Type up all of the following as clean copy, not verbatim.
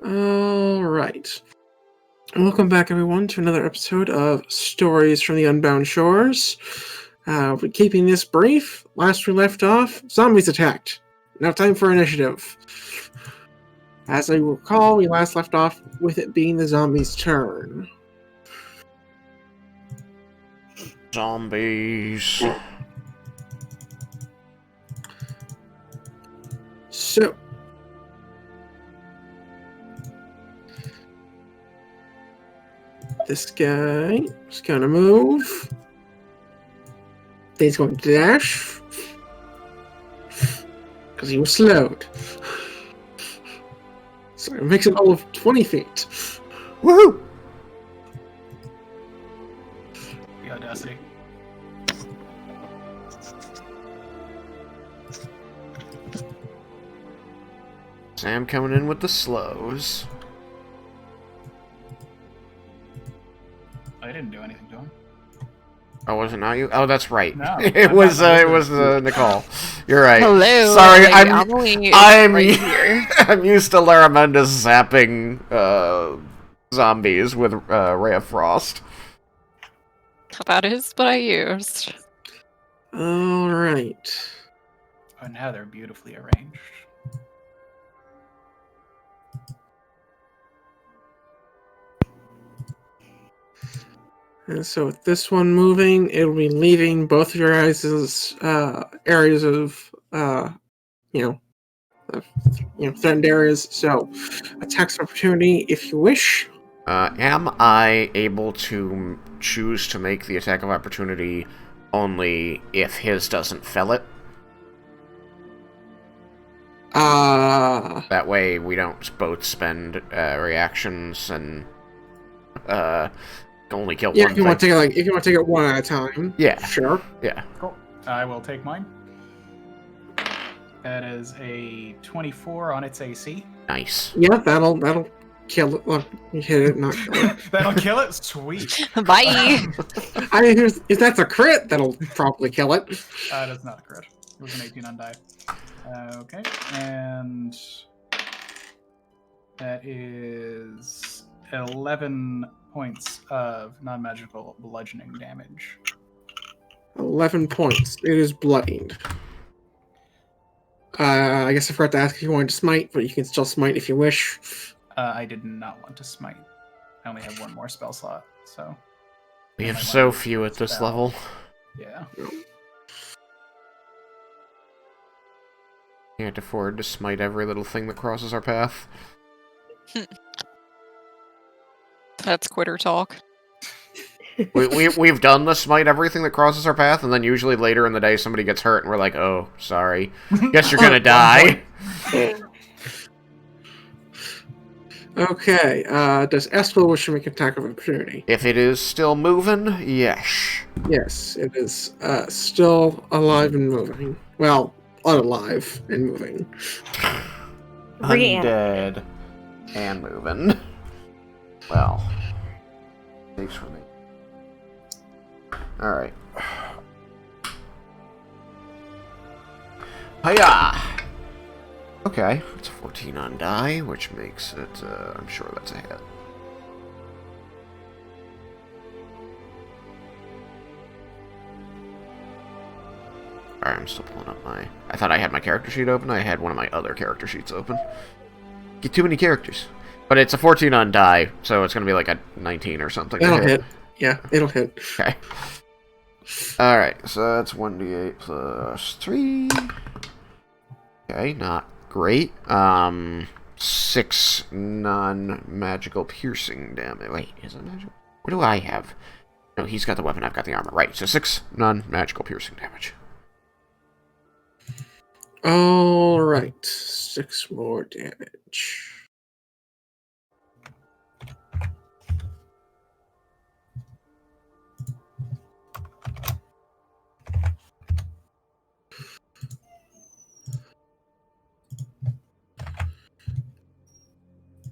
Alright. Welcome back, everyone, to another episode of Stories from the Unbound Shores. We're keeping this brief. Last we left off, zombies attacked. Now time for initiative. As I recall, we last left off with it being the zombies' turn. Zombies. So, this guy is going to move. Then he's going to dash. Because he was slowed. So it makes it all of 20 feet. Woohoo! The audacity. Sam coming in with the slows. I didn't do anything to him. Oh, was it not you? Oh, that's right. No, it was Nicole. You're right. Hello. Sorry, I'm I'm right here. I'm used to Laramenda's zapping zombies with Ray of Frost. That is what I used. Alright. Oh, now they're beautifully arranged. And so with this one moving, it'll be leaving both of your guys' areas of, threatened areas. So, attacks of opportunity if you wish. Am I able to choose to make the attack of opportunity only if his doesn't fell it? That way we don't both spend reactions and only kill one if you want to take it one at a time. Yeah. Sure. Yeah. Cool. I will take mine. That is a 24 on its AC. Nice. Yeah, that'll kill it. Well, you hit it, not kill it. That'll kill it? Sweet. Bye. If that's a crit, that'll probably kill it. That's not a crit. It was an 18 on die. Okay, and that is 11 points of non-magical bludgeoning damage. 11 points. It is bloodied. I guess I forgot to ask if you wanted to smite, but you can still smite if you wish. I did not want to smite. I only have one more spell slot, so... We have so few at this level. Yeah. Can't afford to smite every little thing that crosses our path. That's quitter talk. We've done the smite everything that crosses our path, and then usually later in the day somebody gets hurt, and we're like, oh, sorry. Guess you're gonna die. Okay, does Espel wish to make an attack of opportunity? If it is still moving, yes. Yes, it is still alive and moving. Well, unalive and moving. Undead and moving. Well, thanks for me. Alright. Hiya! Okay, it's a 14 on die, which makes it, I'm sure that's a hit. Alright, I'm still pulling up my... I thought I had my character sheet open. I had one of my other character sheets open. Get too many characters. But it's a 14 on die, so it's going to be like a 19 or something. It'll hit. Yeah, it'll hit. Okay. Alright, so that's 1d8 plus 3. Okay, not great. 6 non-magical piercing damage. Wait, is it magical? What do I have? No, he's got the weapon, I've got the armor. Right, so 6 non-magical piercing damage. Alright, 6 more damage.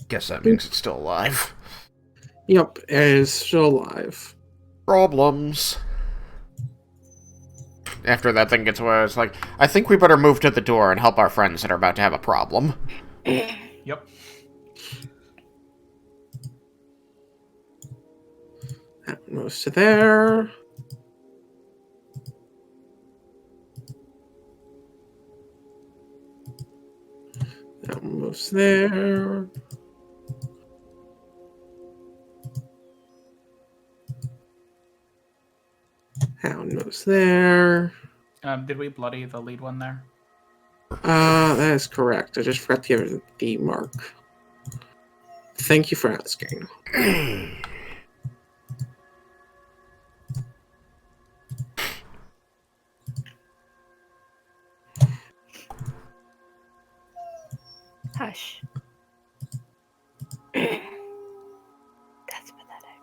Guess that means it's still alive. Yep, it is still alive. Problems. After that thing gets away, it's like, I think we better move to the door and help our friends that are about to have a problem. Yep. That one moves to there. That one moves there. Hound moves there. Did we bloody the lead one there? That is correct. I just forgot to give it the mark. Thank you for asking. Hush. That's pathetic.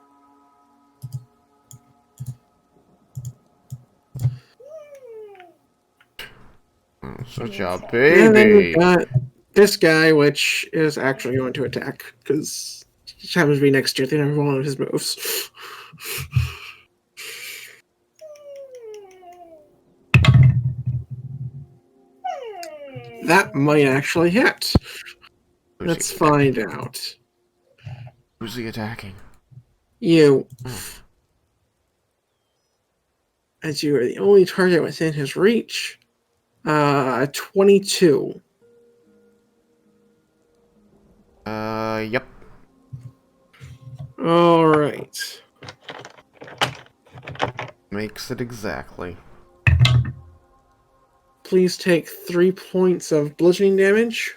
Such a And then baby. we've got this guy, which is actually going to attack because he happens to be next to the other one of his moves. That might actually hit. Let's find out. Who's he attacking? You. Oh. As you are the only target within his reach. 22. Yep. Alright. Makes it exactly. Please take 3 points of bludgeoning damage.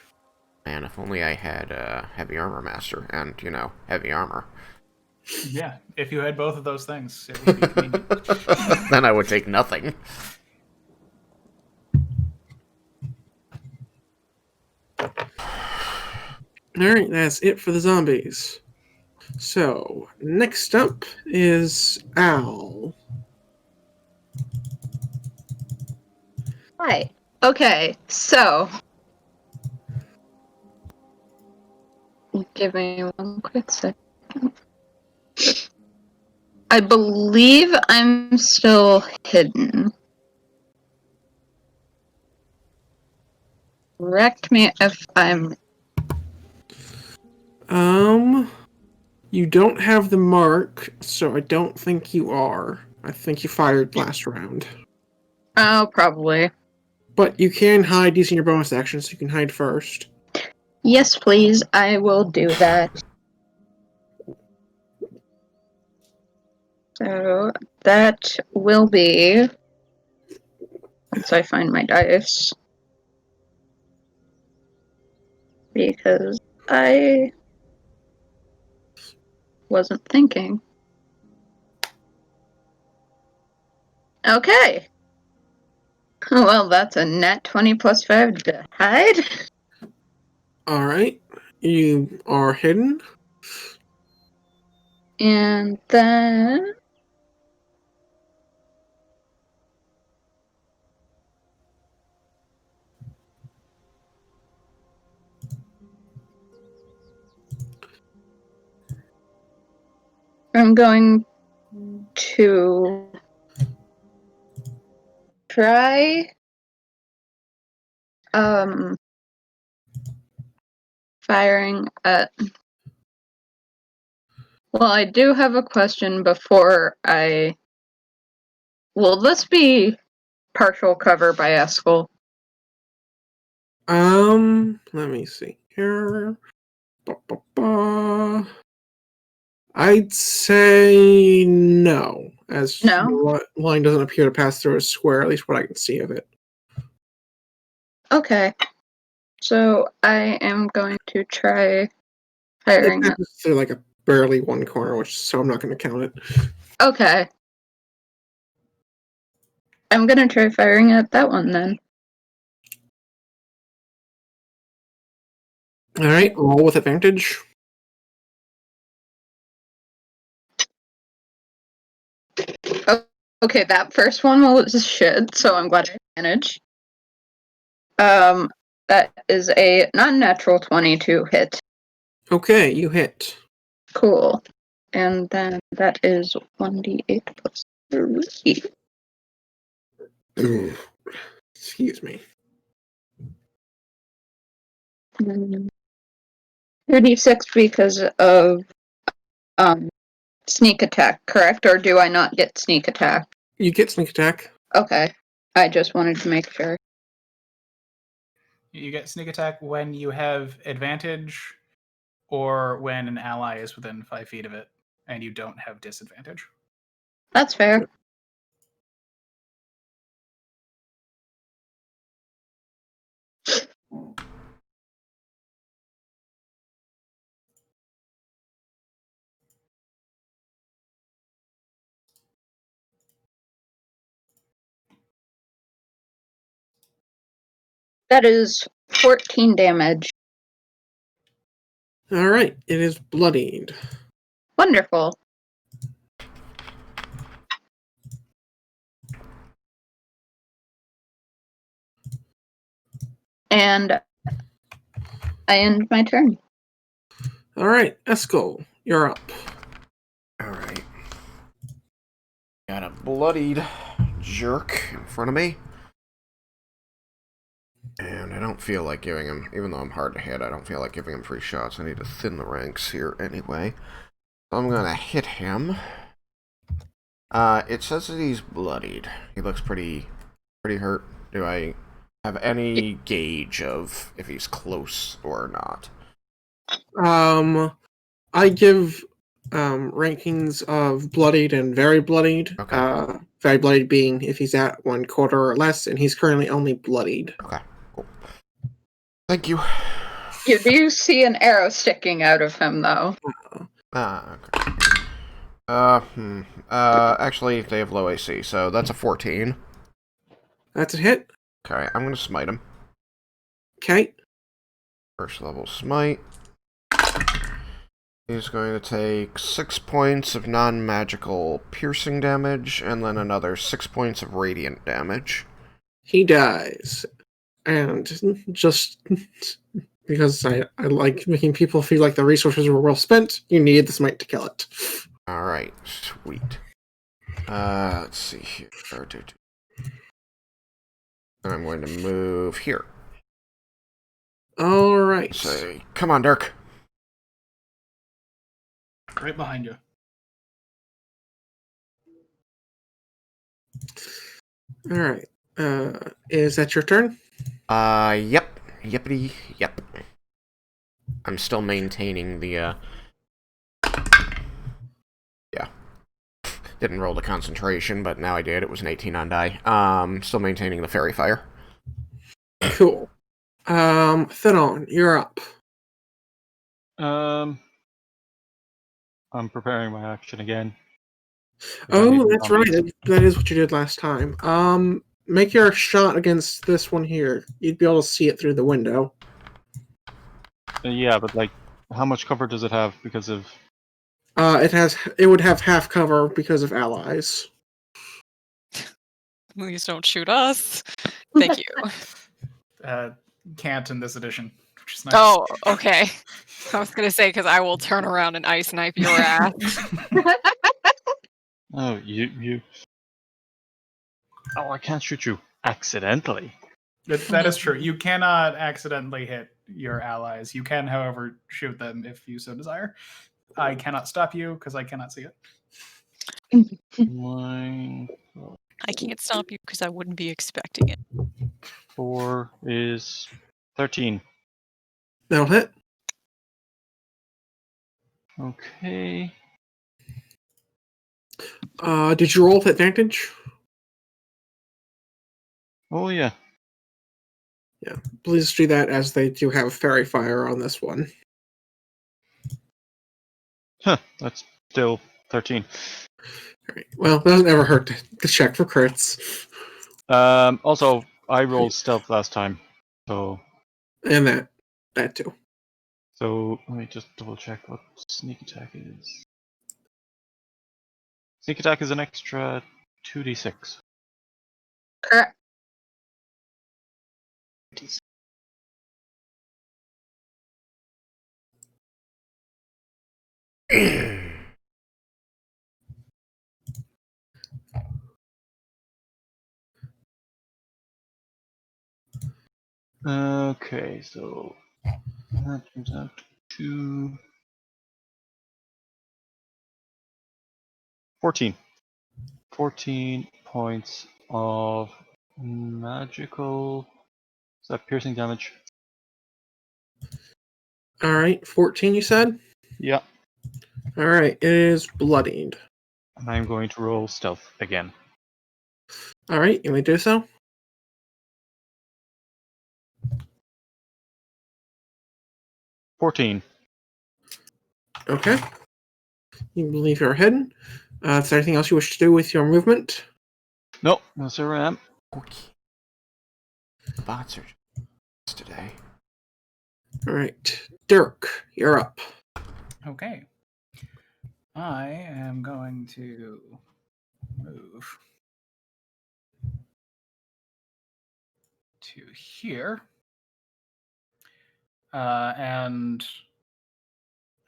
Man, if only I had heavy armor master and, heavy armor. Yeah, if you had both of those things, it would be convenient. Then I would take nothing. Alright, that's it for the zombies. So, next up is Al. Hi. Okay, so give me one quick second. I believe I'm still hidden. Correct me if I'm. You don't have the mark, so I don't think you are. I think you fired last round. Oh, probably. But you can hide using your bonus action, so you can hide first. Yes, please. I will do that. So that will be. Once I find my dice. Because I wasn't thinking. Okay. Well, that's a net 20 plus 5 to hide. Alright. You are hidden. And then. I'm going to try firing at. Well, I do have a question before I. Will this be partial cover by Eskel? Let me see here. I'd say no, as No? the line doesn't appear to pass through a square, at least what I can see of it. Okay. So I am going to try It firing at. passes through like a barely one corner, so I'm not going to count it. Okay. I'm gonna try firing at that one then. Alright, roll with advantage. Okay, that first one was shit, so I'm glad I managed. That is a non-natural 22 hit. Okay, you hit. Cool. And then that is 1d8 plus 3. Excuse me. 2d6 because of sneak attack, correct? Or do I not get sneak attack? You get sneak attack. Okay. I just wanted to make sure. You get sneak attack when you have advantage or when an ally is within 5 feet of it and you don't have disadvantage. That's fair. That is 14 damage. All right, it is bloodied. Wonderful. And I end my turn. All right, Eskel, you're up. Alright. Got a bloodied jerk in front of me. And I don't feel like giving him, even though I'm hard to hit, I don't feel like giving him free shots. I need to thin the ranks here anyway. So I'm gonna hit him. It says that he's bloodied. He looks pretty hurt. Do I have any gauge of if he's close or not? I give rankings of bloodied and very bloodied. Okay. Very bloodied being if he's at 1/4 or less, and he's currently only bloodied. Okay, cool. Thank you. You do see an arrow sticking out of him, though. Okay. Actually, they have low AC, so that's a 14. That's a hit. Okay, I'm gonna smite him. Okay. First level smite. He's going to take 6 points of non-magical piercing damage, and then another 6 points of radiant damage. He dies. And just because I like making people feel like the resources were well spent, you needed the smite to kill it. Alright, sweet. Let's see here. I'm going to move here. Alright. Say, come on, Dirk. Right behind you. Alright. Is that your turn? Yep. Yippity, yep. I'm still maintaining the, yeah. Didn't roll the concentration, but now I did. It was an 18 on die. Still maintaining the fairy fire. Cool. Thenon, you're up. I'm preparing my action again. Oh, that's right. That is what you did last time. Make your shot against this one here. You'd be able to see it through the window. Yeah, but like, how much cover does it have because of? It would have half cover because of allies. Please don't shoot us. Thank you. Can't in this edition, which is nice. Oh, okay. I was gonna say because I will turn around and ice knife your ass. Oh, you. Oh, I can't shoot you accidentally. That is true. You cannot accidentally hit your allies. You can, however, shoot them if you so desire. I cannot stop you because I cannot see it. My I can't stop you because I wouldn't be expecting it. 4 is 13. That'll hit. Okay. Did you roll with advantage? Oh yeah. Yeah. Please do that as they do have fairy fire on this one. Huh. That's still 13. Alright. Well, it doesn't ever hurt to check for crits. Also, I rolled stealth last time, so And that too. let me just double check what sneak attack is. Sneak attack is an extra 2d6. Correct. Okay, so that comes out to 14. 14 points of magical. Is that piercing damage? All right, 14. You said. Yeah. All right, it is bloodied. And I'm going to roll stealth again. All right, you may do so. $14. Okay. You believe you're hidden. Is there anything else you wish to do with your movement? Nope, no sir, I am. Okay. The bots are just today. All right, Dirk, you're up. Okay. I am going to move to here and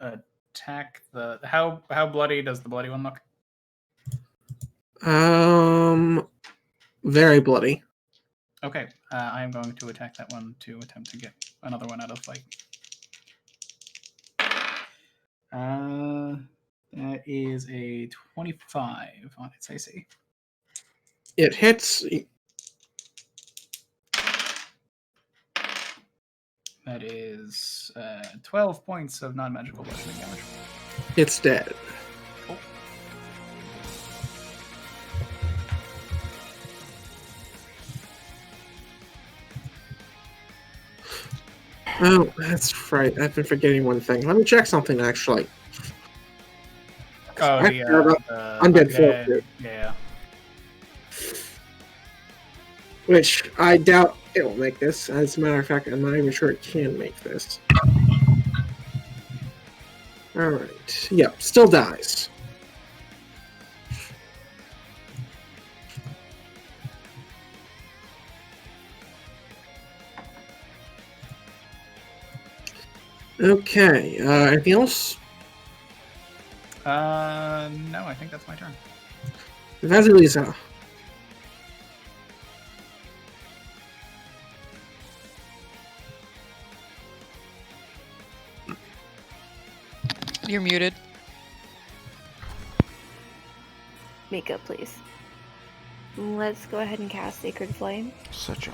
attack the. How bloody does the bloody one look? Very bloody. Okay, I am going to attack that one to attempt to get another one out of fight. That is a 25 on its AC. It hits. That is 12 points of non-magical bludgeoning damage. It's dead. Cool. Oh, that's right. I've been forgetting one thing. Let me check something, actually. Oh, I the forgot about undead fortitude. Yeah. Which I doubt it will make this. As a matter of fact, I'm not even sure it can make this. Alright. Yep, still dies. Okay, anything else? No, I think that's my turn. Vasilisa. You're muted. Mika, please. Let's go ahead and cast Sacred Flame. Such a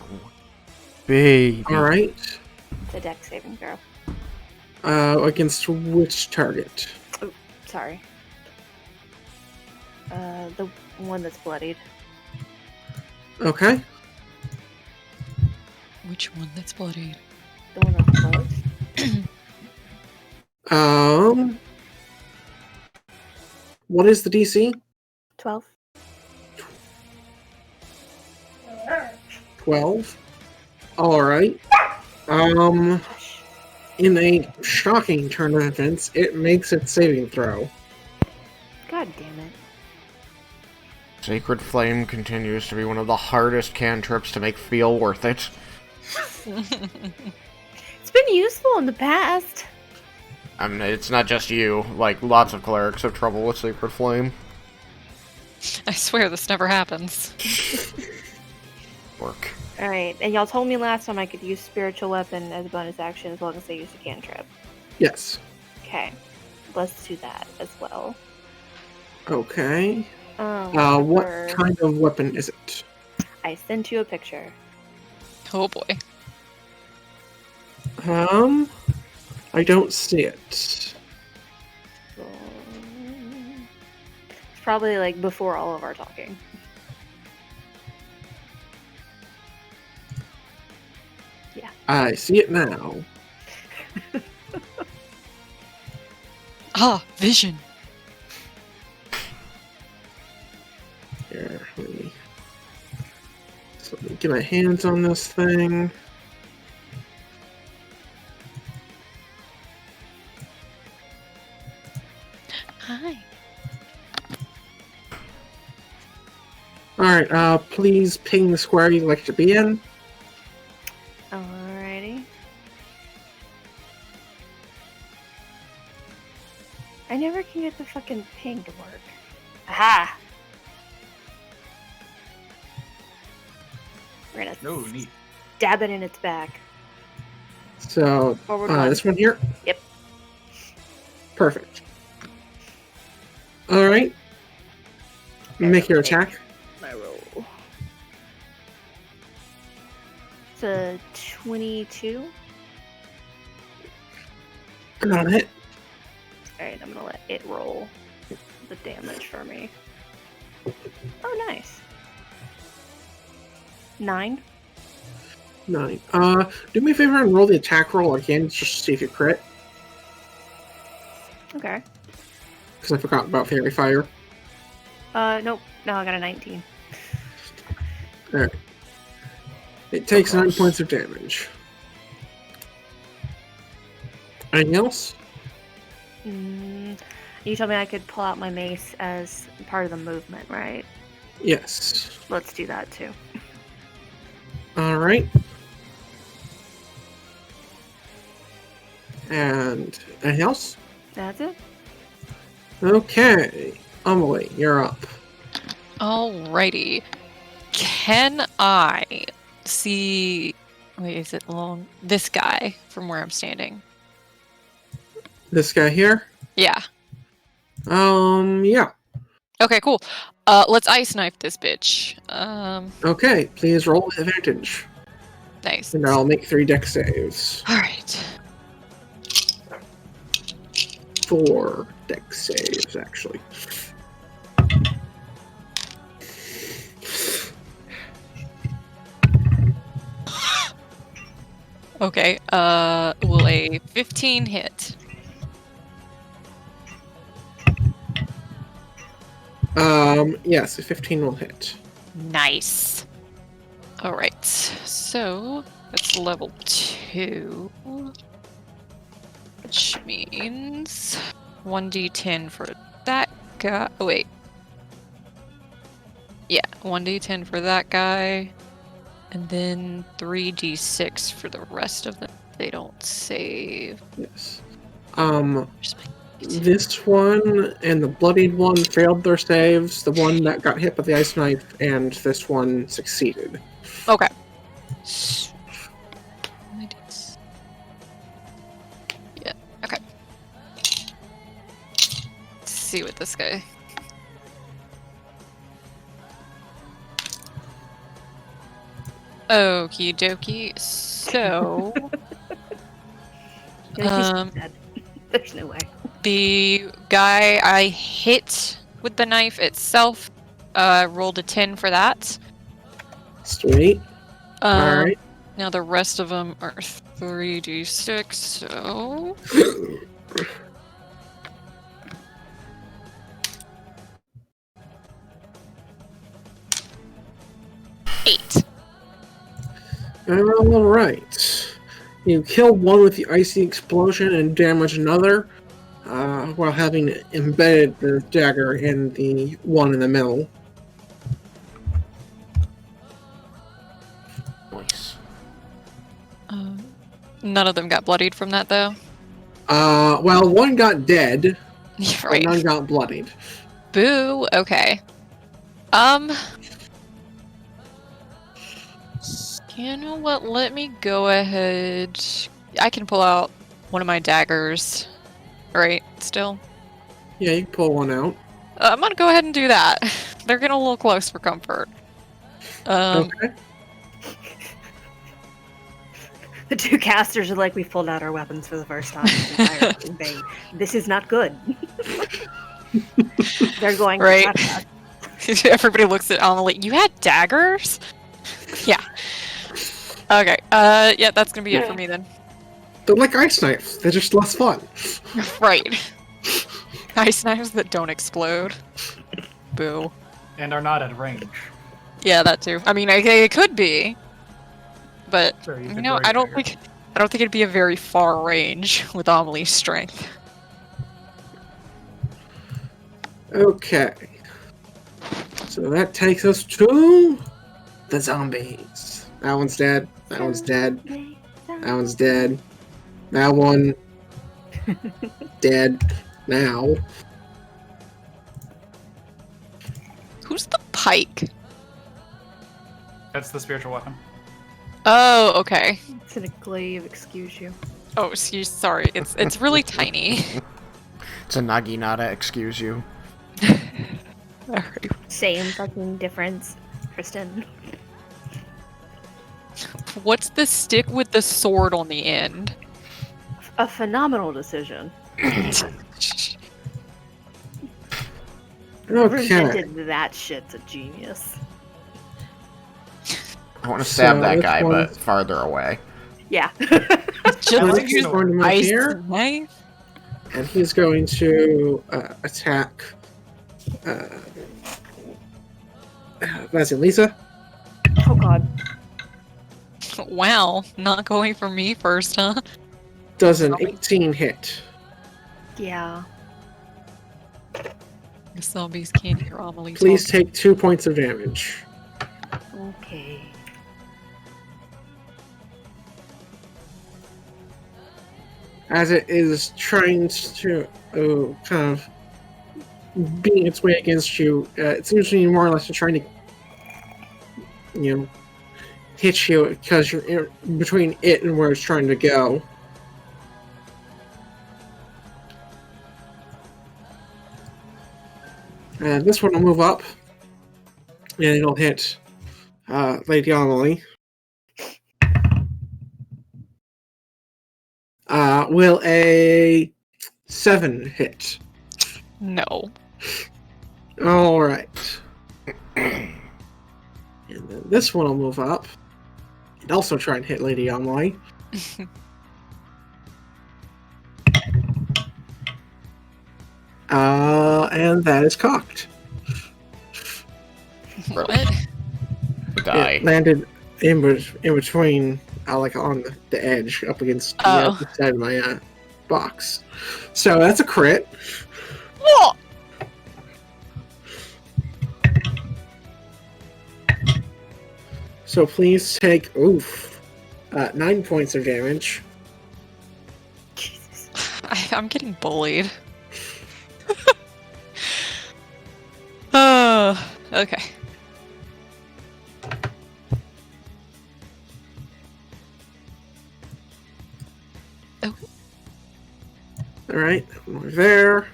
baby. Alright. It's a dex saving throw. Against which target? Oh, sorry. The one that's bloodied. Okay. Which one that's bloody? The one that's close. What is the DC? 12. 12. Alright. In a shocking turn of events, it makes its saving throw. God damn it. Sacred Flame continues to be one of the hardest cantrips to make feel worth it. It's been useful in the past. I mean, it's not just you. Like, lots of clerics have trouble with Sacred Flame. I swear this never happens. Work. Alright, and y'all told me last time I could use Spiritual Weapon as a bonus action as long as I use a cantrip. Yes. Okay. Let's do that as well. Okay. For- What kind of weapon is it? I sent you a picture. Oh boy. I don't see it. It's probably like before all of our talking. Yeah. I see it now. Ah, vision. Here, let me get my hands on this thing. Hi. Alright, please ping the square you'd like to be in. Alrighty. I never can get the fucking ping to work. Aha! We're gonna Oh, neat. stab it in its back. So, Forward one. this one here? Yep. Perfect. Alright. Make your attack. My roll. It's a 22. Got it. Alright, I'm gonna let it roll the damage for me. Oh, nice. 9. 9. Do me a favor and roll the attack roll again, just to see if you crit. Okay. Because I forgot about Fairy Fire. Nope. No, I got a 19. Alright. It takes 9 Gross. points of damage. Anything else? You told me I could pull out my mace as part of the movement, right? Yes. Let's do that too. Alright. And anything else? That's it. Okay. Amelie, you're up. Alrighty. Can I see... Wait, is it long? This guy from where I'm standing. This guy here? Yeah. Yeah. Okay, cool. Let's ice knife this bitch. Okay, please roll with advantage. Nice. And I'll make 3 dex saves. Alright. 4 dex saves, actually. Okay, will a 15 hit? Yes, a 15 will hit. Nice. Alright, so that's level 2. Which means 1d10 for that guy. Oh, wait. Yeah, 1d10 for that guy. And then 3d6 for the rest of them. They don't save. Yes. Just my- This one and the bloodied one failed their saves. The one that got hit by the ice knife and this one succeeded. Okay. Yeah, okay. Let's see what this guy. Okie dokie. So, Dead. There's no way. the guy I hit with the knife itself rolled a 10 for that. Sweet. Alright. Now the rest of them are 3d6, so... Eight. Alright. You kill one with the icy explosion and damage another, while having embedded the dagger in the one in the middle. Nice. None of them got bloodied from that, though. Well, one got dead, Right. and none got bloodied. Boo. Okay. You know what? Let me go ahead. I can pull out one of my daggers. Right? Still. Yeah, you can pull one out. I'm gonna go ahead and do that. They're getting a little close for comfort. Okay. The two casters are like, we pulled out our weapons for the first time. In the entire campaign. This is not good. They're going Right. to attack us. Everybody looks at Amelie. You had daggers? Yeah. Okay. Yeah, that's gonna be it for me then. They're like ice knives. They're just less fun. Right. Ice knives that don't explode. Boo. And are not at range. Yeah, that too. I mean, it could be, but Sure, you you could know, throw I your don't dagger. think it'd be a very far range with Amelie's strength. Okay. So that takes us to the zombies. That one's dead. That one's dead. That one's dead. That one dead now. Who's the pike? That's the spiritual weapon. Oh, okay. It's in a glaive, excuse you. Oh, sorry. It's really tiny. It's a naginata, excuse you. Alright. Same fucking difference, Kristen. What's the stick with the sword on the end? A phenomenal decision. Whoever Okay. invented that shit's a genius. I want to stab So that this guy, one- but farther away. Yeah. Just like he's Snore. going to move ice here, knife? and he's going to attack. That's it, Lisa. Oh god. Wow, not going for me first, huh? Does an 18 hit. Yeah. The zombies can't hear Amelie Please talking. take 2 points of damage. Okay. As it is trying to kind of beating its way against you, it seems to be more or less trying to, hit you because you're between it and where it's trying to go. And this one will move up, and it'll hit Lady Amelie. Will a 7 hit? No. All right. And then this one will move up and also try and hit Lady Amelie. And that is cocked. What? Die. It landed in between, like on the edge, up against the Oh. other side of my box. So that's a crit. What? So please take 9 points of damage. Jesus. I'm getting bullied. Okay. Oh, All right, over there.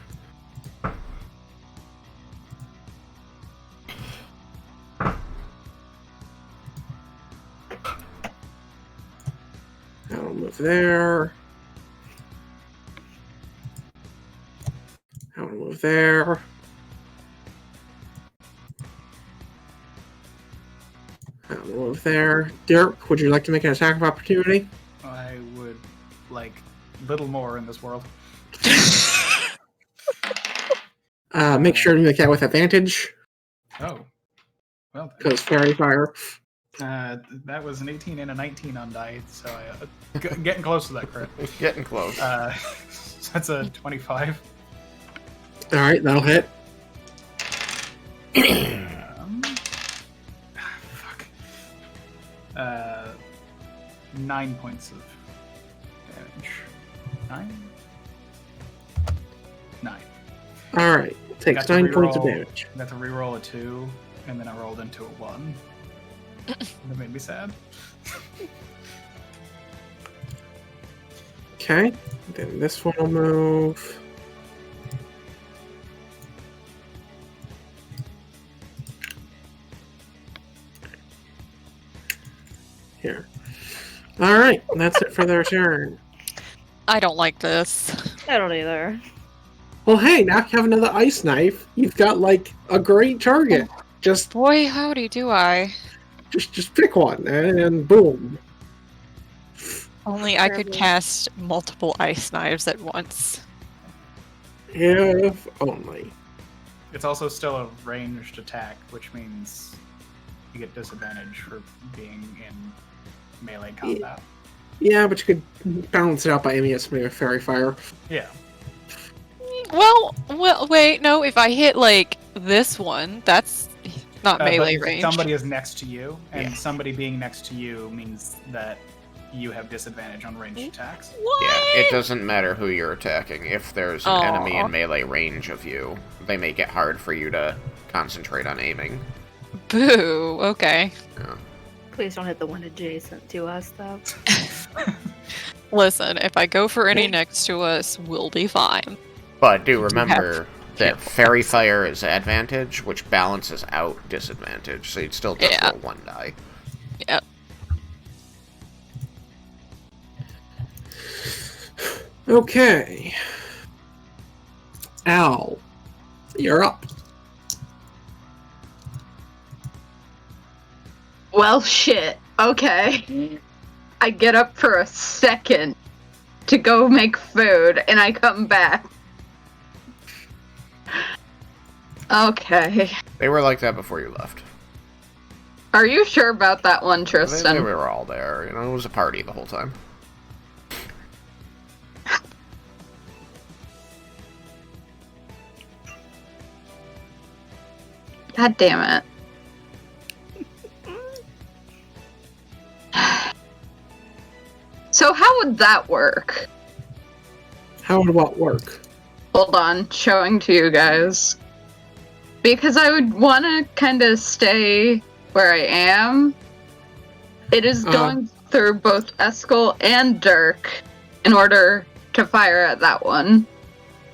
I'll move there. I'll move there. I'll move there. Dirk, would you like to make an attack of opportunity? I would like little more in this world. Make sure to make that with advantage, Oh. Well, because fairy fire. that was an 18 and a 19 on die, so getting close to that crit. Getting close. That's a 25. All right, that'll hit. Fuck. 9 points of damage. 9. All right, takes Got to 9 points of reroll. damage. Got to reroll a 2, and then I rolled into a 1. That made me sad. Okay, then this one will move. Here. All right, that's it for their turn. I don't like this. I don't either. Well, hey, now you have another ice knife. You've got like a great target. Just Boy, howdy do I. just pick one, and boom. Only I could Terrible. cast multiple ice knives at once. If only. It's also still a ranged attack, which means you get disadvantage for being in melee combat. Yeah, but you could balance it out by aiming at something with fairy fire. Yeah. Well, wait, no, if I hit, like, this one, that's not melee But range. somebody is next to you, and Yeah. somebody being next to you means that you have disadvantage on ranged attacks. What? Yeah, it doesn't matter who you're attacking. If there's an enemy Aw. in melee range of you, they make it hard for you to concentrate on aiming. Boo, okay. Yeah. Please don't hit the one adjacent to us, though. Listen, if I go for any next to us, we'll be fine. But do remember, that fairy fire is advantage, which balances out disadvantage, so you'd still just roll 1 die. Yep. Okay. Al, you're up. Well, shit. Okay. I get up for a second to go make food, and I come back. Okay. They were like that before you left. Are you sure about that one, They Tristan? were all there. You know, it was a party the whole time. God damn it. So how would that work? How would what work? Hold on, showing to you guys. Because I would want to kind of stay where I am. It is going through both Eskel and Dirk in order to fire at that one.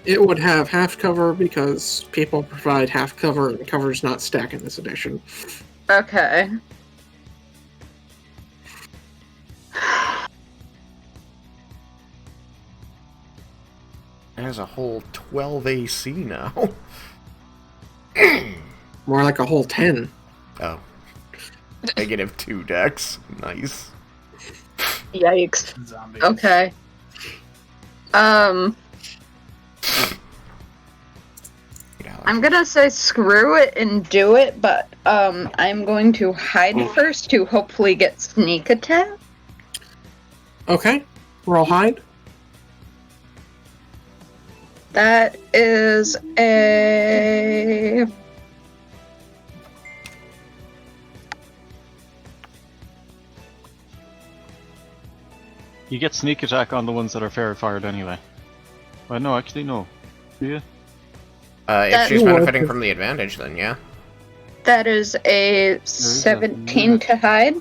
It would have half cover because people provide half cover, and cover's not stack in this edition. Okay. It has a whole 12 AC now. More like a whole 10. Oh. -2 dex. Nice. Yikes. Zombies. Okay. I'm gonna say screw it and do it, but I'm going to hide first to hopefully get sneak attack. Okay. Roll hide. That is a... You get sneak attack on the ones that are fairy fired anyway. No, actually no. Do you? If she's benefiting from the advantage, then yeah. That is a 17 to hide.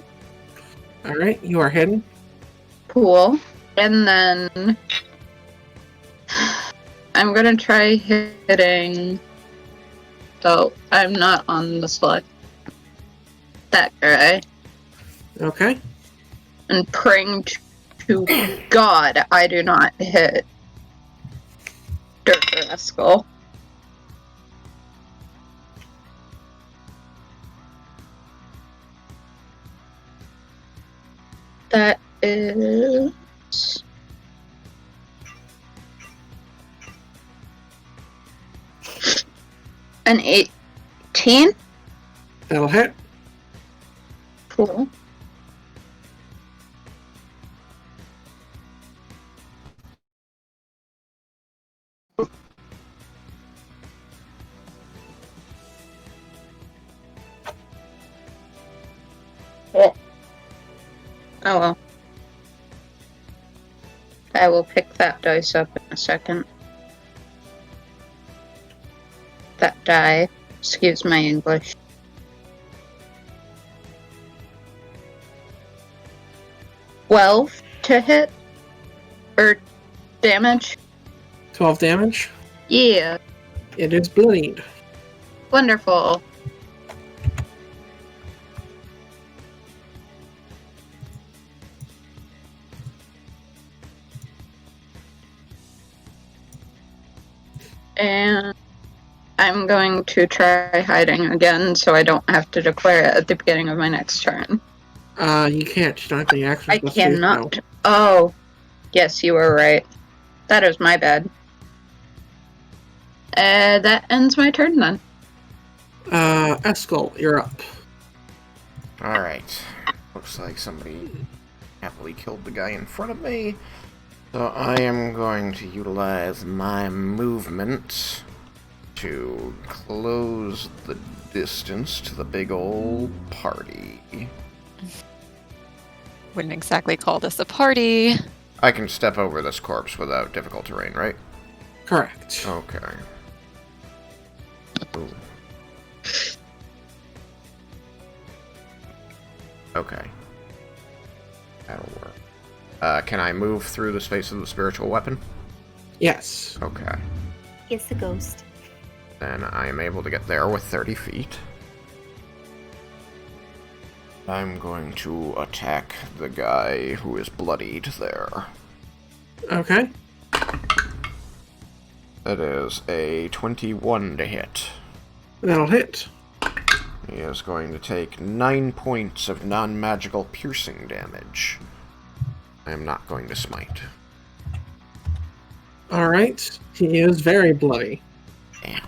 Alright, you are hidden. Cool. And then... I'm gonna try hitting... So, I'm not on the select. That guy. Okay. And praying to God I do not hit Dirk or Eskel. That is... an 18? That'll hit. Cool. Oh well. I will pick that dice up in a second. That die. Excuse my English. Well, to hit? Or damage? 12 damage. Yeah. It is bloodied. Wonderful. And I'm going to try hiding again so I don't have to declare it at the beginning of my next turn. You can't. You don't have the actions. I cannot. Oh, yes, you were right. That is my bad. That ends my turn then. Eskel, you're up. Alright. Looks like somebody happily killed the guy in front of me. So I am going to utilize my movement to close the distance to the big old party. Wouldn't exactly call this a party. I can step over this corpse without difficult terrain, right? Correct. Okay. Ooh. Okay. That'll work. Can I move through the space of the spiritual weapon? Yes. Okay. It's a ghost. then I am able to get there with 30 feet. I'm going to attack the guy who is bloodied there. Okay. That is a 21 to hit. That'll hit. He is going to take 9 points of non-magical piercing damage. I am not going to smite. Alright. He is very bloody. Damn.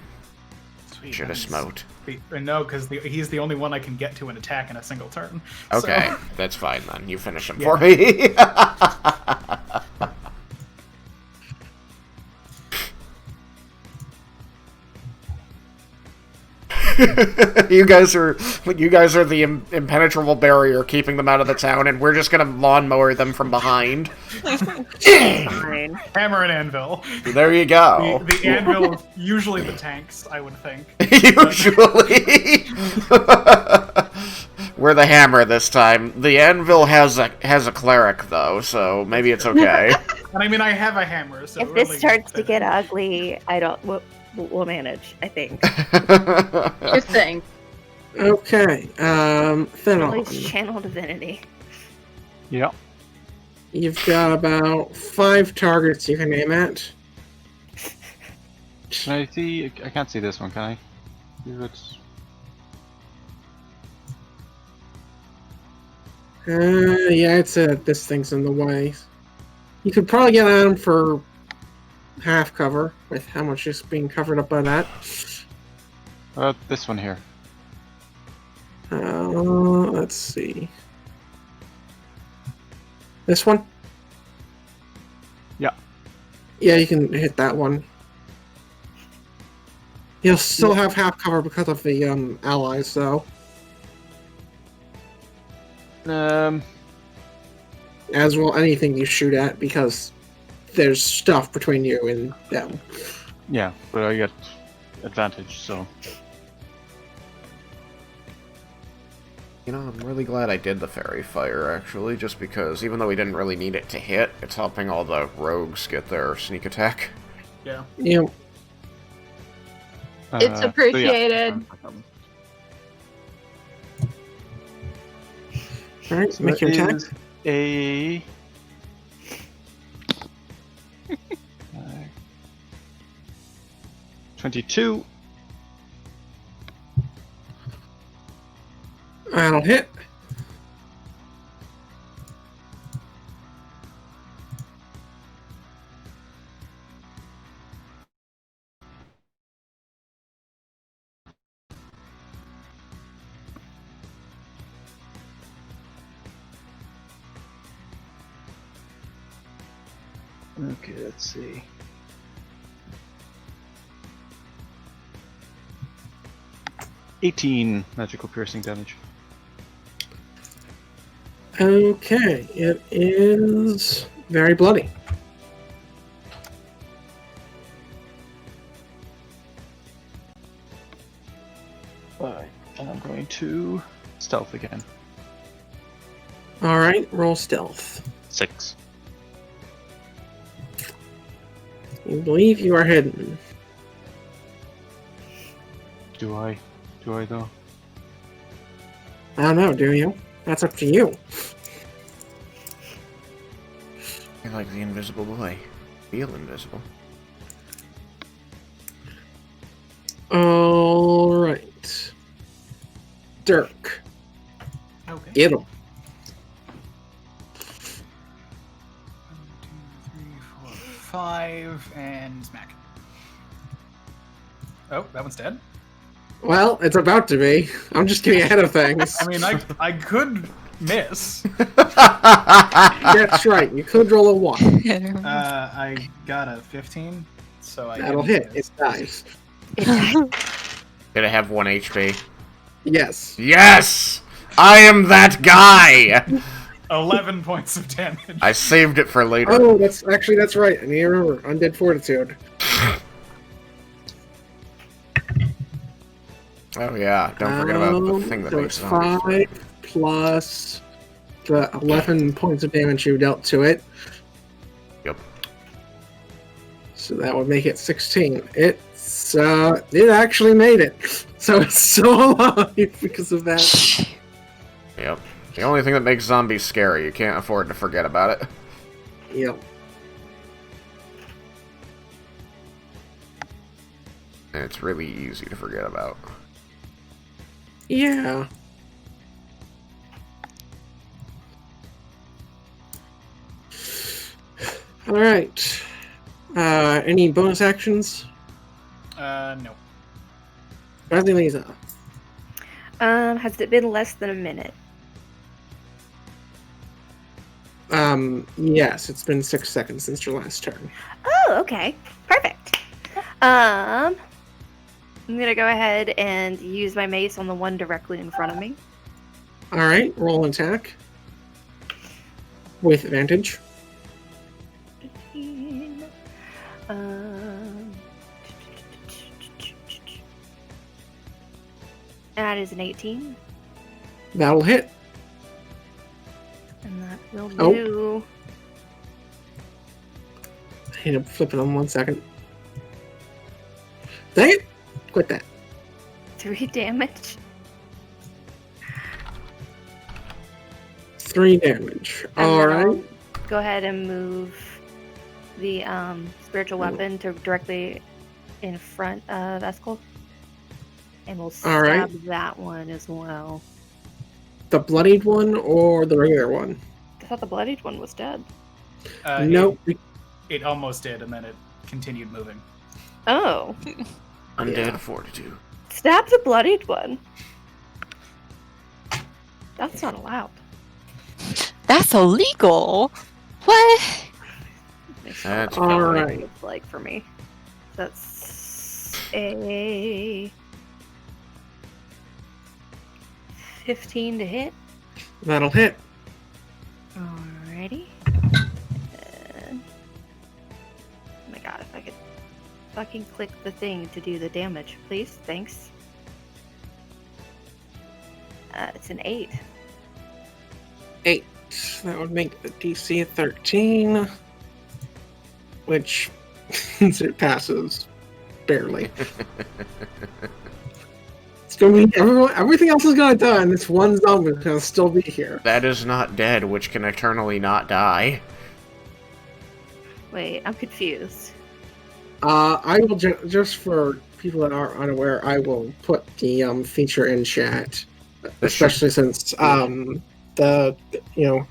Sweet, Should have nice. smote. No, because he's the only one I can get to an attack in a single turn. Okay, So, that's fine then. You finish him Yeah. for me. you guys are the impenetrable barrier keeping them out of the town, and we're just gonna lawnmower them from behind. Fine. hammer and anvil. There you go. The anvil is usually the tanks, I would think. Usually, we're the hammer this time. The anvil has a cleric though, so maybe it's okay. And I mean, I have a hammer, so If this really starts to get ugly, we'll manage, I think. You think? Okay. At least Thenon. channel divinity. Yeah. You've got about 5 targets you can aim at. Can I see? I can't see this one, can I? It's... Yeah, it's this thing's in the way. You could probably get at him for half cover, with how much is being covered up by that. This one here. Let's see. This one? Yeah. Yeah, you can hit that one. You'll still have half cover because of the allies, though. As well, anything you shoot at, because there's stuff between you and them. Yeah, but I get advantage, so... You know, I'm really glad I did the fairy fire, actually, just because even though we didn't really need it to hit, it's helping all the rogues get their sneak attack. Yeah. You know, It's so yeah. appreciated. alright, So make your that attack. is a... 22. That'll hit. Okay, let's see. $18 magical piercing damage. Okay, it is very bloody. Alright, and I'm going to stealth again. Alright, roll stealth. 6. You believe you are hidden. Do I? Do I though? I don't know, do you? That's up to you. I like the invisible boy. Feel invisible. Alright. Dirk. Okay. Get him. 1, 2, 3, 4, 5, and smack. Oh, that one's dead. Well, it's about to be. I'm just getting ahead of things. I mean, I could miss. That's right. You could roll a 1. I got a 15, so I That'll didn't hit. miss. It dies. Did I have 1 HP? Yes. Yes! I am that guy! 11 points of damage. I saved it for later. Oh, that's right. I need to remember. Undead Fortitude. Oh yeah, don't forget about the thing that so makes it's zombies. 5 plus the 11 points of damage you dealt to it. Yep. So that would make it 16. It actually made it. So it's still alive because of that. Yep. The only thing that makes zombies scary, you can't afford to forget about it. Yep. And it's really easy to forget about. Yeah. All right. Any bonus actions? No. Bradley Lisa. Has it been less than a minute? Yes, it's been 6 seconds since your last turn. Oh, okay. Perfect. I'm gonna go ahead and use my mace on the one directly in front of me. All right, roll and attack with advantage. 15. That is an 18. That'll hit. And that will Oh. do I need to flip it on 1 second. Dang it! Quit that. 3 damage. 3 damage. And All then right. I'll go ahead and move the spiritual weapon to directly in front of Eskel. And we'll All right. stab that one as well. The bloodied one or the regular one? I thought the bloodied one was dead. Nope. It almost did, and then it continued moving. Oh. Undead Yeah. fortitude. Stab the bloodied one. That's not allowed. That's illegal. What? That's All valid. right. It's like for me. That's a 15 to hit. That'll hit. Alrighty. Oh my god, if I could fucking click the thing to do the damage, please. Thanks. It's an 8. 8. That would make the DC 13. Which it passes. Barely. It's gonna be everything else is gonna die, and this one zombie is gonna still be here. That is not dead, which can eternally not die. Wait, I'm confused. I will just for people that are unaware, I will put the feature in chat, especially since the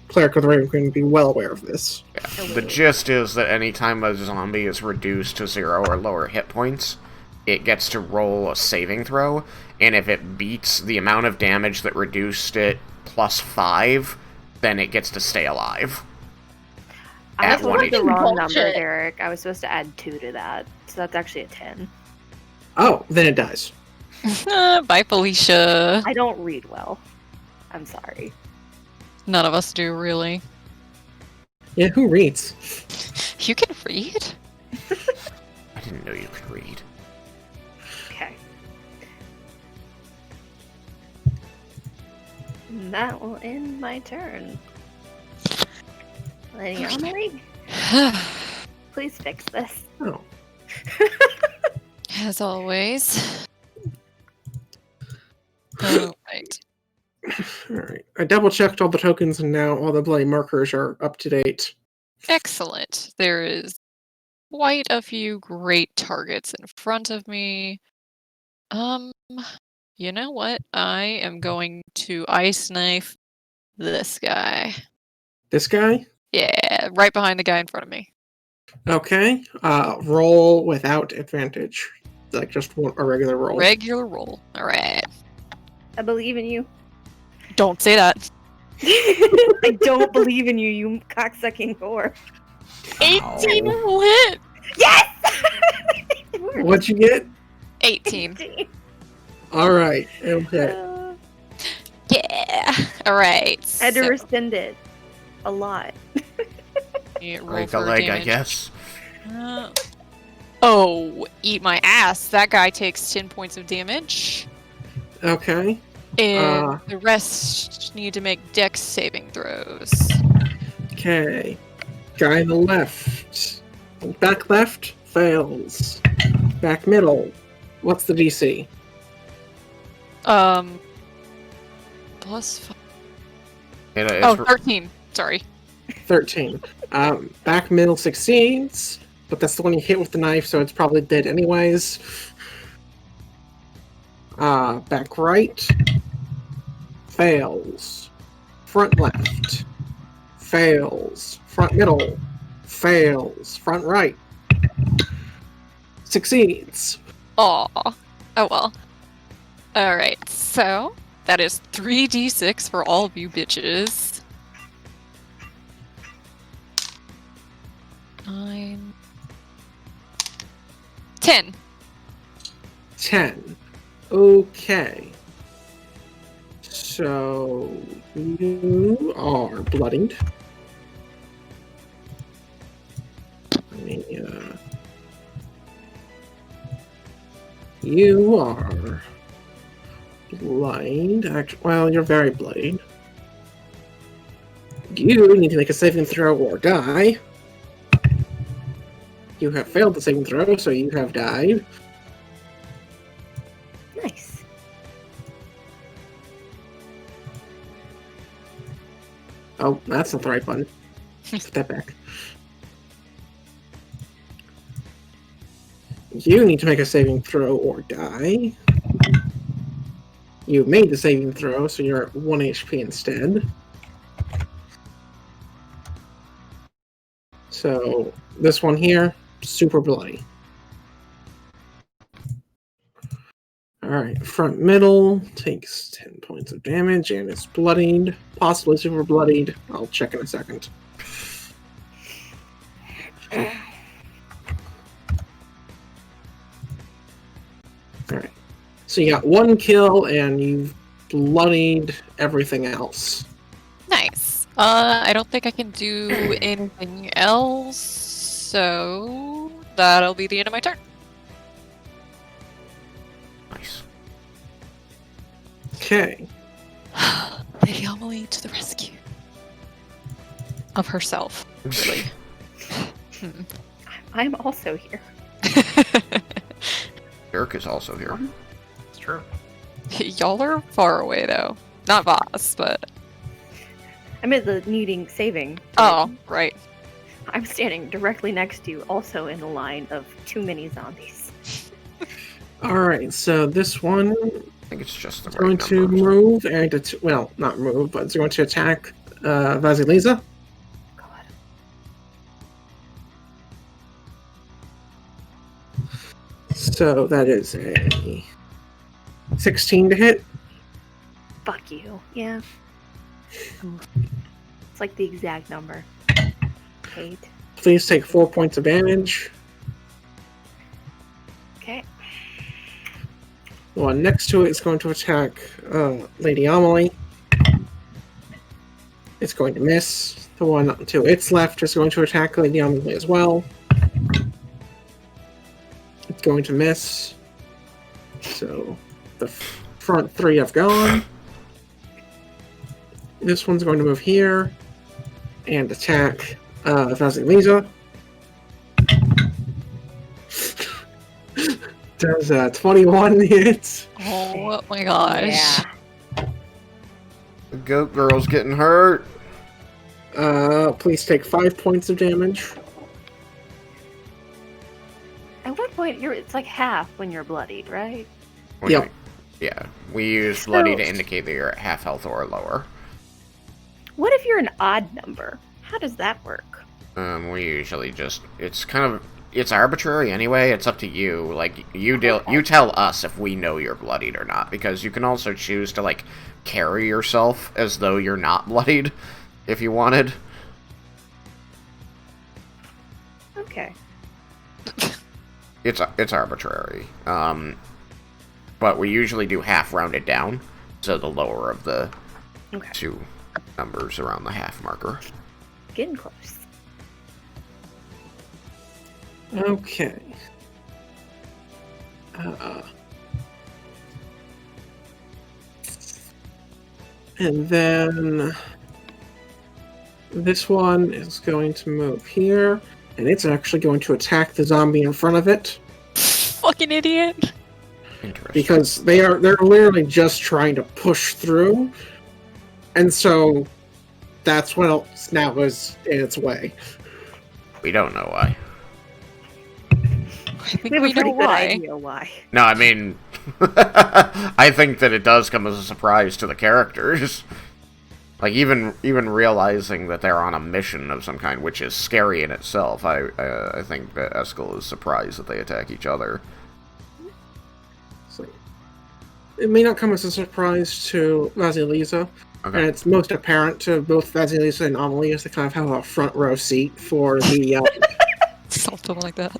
cleric of the Raven Queen would be well aware of this. Yeah. The gist is that anytime a zombie is reduced to 0 or lower hit points, it gets to roll a saving throw, and if it beats the amount of damage that reduced it plus 5, then it gets to stay alive. I At told 1 you the HP. wrong number, Bullshit. Derek. I was supposed to add 2 to that, so that's actually a 10. Oh, then it dies. Bye, Felicia. I don't read well. I'm sorry. None of us do, really. Yeah, who reads? You can read? I didn't know you could read. Okay. And that will end my turn. Lady Amelie, please fix this. Oh, As always. Oh, right. all right. I double checked all the tokens, and now all the bloody markers are up to date. Excellent. There is quite a few great targets in front of me. You know what? I am going to ice knife this guy. This guy? Yeah, right behind the guy in front of me. Okay. Roll without advantage. Like just a regular roll. Regular roll. All right. I believe in you. Don't say that. I don't believe in you, you cocksucking whore. 18 will hit. Yes! What'd you get? 18. All right. Okay. Yeah. All right. I had to so- rescind it a lot. Yeah, roll Like a for leg, I damage. guess. Oh, eat my ass. That guy takes 10 points of damage. Okay. And the rest need to make dex saving throws. Okay. Guy on the left. Back left. Fails. Back middle. What's the DC? Plus It's Oh, 13. Sorry. 13. Back middle succeeds, but that's the one you hit with the knife, so it's probably dead anyways. Back right. Fails. Front left. Fails. Front middle. Fails. Front right. Succeeds. Aw. Oh well. Alright, so that is 3d6 for all of you bitches. 9. 10. 10. Okay. So you are bloodied. You are blind. Well, you're very bloodied. You need to make a saving throw or die. You have failed the saving throw, so you have died. Nice. Oh, that's not the right button. Put that back. You need to make a saving throw or die. You made the saving throw, so you're at 1 HP instead. So, this one here, super bloody. Alright, front middle takes 10 points of damage and is bloodied. Possibly super bloodied. I'll check in a second. Alright. So you got 1 kill and you've bloodied everything else. Nice. I don't think I can do anything else, so that'll be the end of my turn. nice. Okay. Lady Amelie to the rescue. Of herself, really. I'm also here. Dirk is also here. It's true. Y'all are far away, though. Not Voss, but... I'm at the needing saving. Oh, right. I'm standing directly next to you, also in the line of too many zombies. Alright, so this one I think it's just the is right going to number. move and well, not move, but it's going to attack Vasilisa. God. So that is a 16 to hit. Fuck you. Yeah. It's like the exact number. 8. Please take 4 points of damage. Okay. The one next to it is going to attack Lady Amelie. It's going to miss. The one to its left is going to attack Lady Amelie as well. It's going to miss. So the front 3 have gone. This one's going to move here and attack Vasilisa. Does 21 hit? Oh my gosh. Yeah. The goat girl's getting hurt. Please take 5 points of damage. At what point it's like half when you're bloodied, right? Yep. Yeah, we use bloody to So- indicate that you're at half health or lower. What if you're an odd number? How does that work? We usually just it's arbitrary anyway. It's up to you. Like you tell us if we know you're bloodied or not, because you can also choose to like carry yourself as though you're not bloodied if you wanted. Okay. It's arbitrary. But we usually do half rounded down, so the lower of the Okay. 2 numbers around the half marker. Getting close. Okay. And then this one is going to move here. and it's actually going to attack the zombie in front of it Fucking idiot. Interesting. because they're literally just trying to push through, and so that's what else now is in its way. We don't know why. I think We have we a pretty know good why. idea why. No, I mean, I think that it does come as a surprise to the characters. Like, even realizing that they're on a mission of some kind, which is scary in itself, I think that Eskel is surprised that they attack each other. So, it may not come as a surprise to Vasilisa, and Okay. it's most apparent to both Vasilisa and Amelie as they kind of have a front row seat for the Something like that.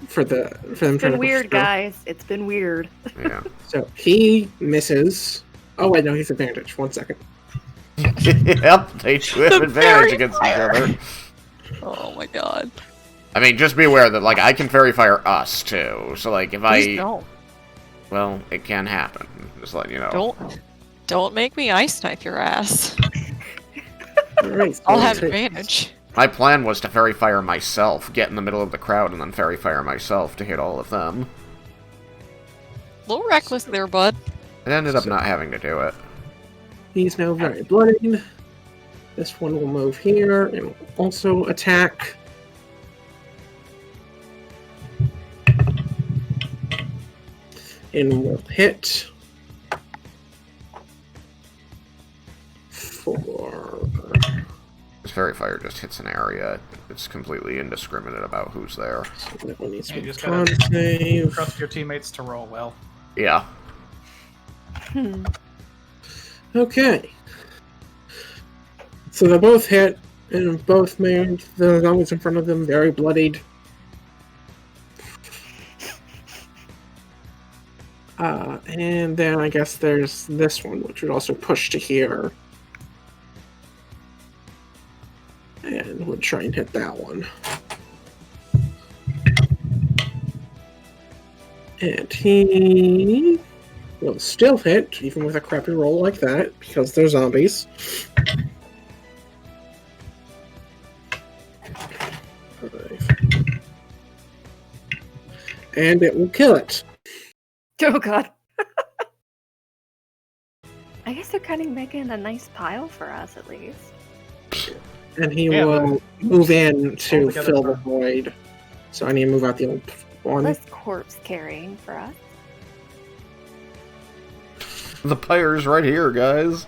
for them It's trying to been push weird, through. guys. It's been weird. Yeah. So he misses. Oh wait, no, he's advantage. 1 second. Yep, they do have The advantage fairy against fire. each other. Oh my god. I mean, just be aware that, like, I can fairy fire us, too. So, like, if Please I... don't. Well, it can happen. Just letting you know. Don't make me ice knife your ass. All right, so I'll have take- advantage. My plan was to fairy fire myself, get in the middle of the crowd, and then fairy fire myself to hit all of them. A little reckless there, bud. I ended up not having to do it. He's now very bloodied. This one will move here and will also attack. And will hit for. This fairy fire just hits an area. It's completely indiscriminate about who's there. So that one needs You to be just con gotta save. trust your teammates to roll well. Yeah. Hmm. Okay. So they both hit, and both made the zombies in front of them very bloodied. And then I guess there's this one, which would also push to here. And would try and hit that one. And he will still hit, even with a crappy roll like that, because they're zombies. And it will kill it. Oh god. I guess they're kind of making a nice pile for us, at least. And he Yeah, will move in to together fill the for- void. So I need to move out the old one. Less corpse carrying for us. The pyre's right here, guys.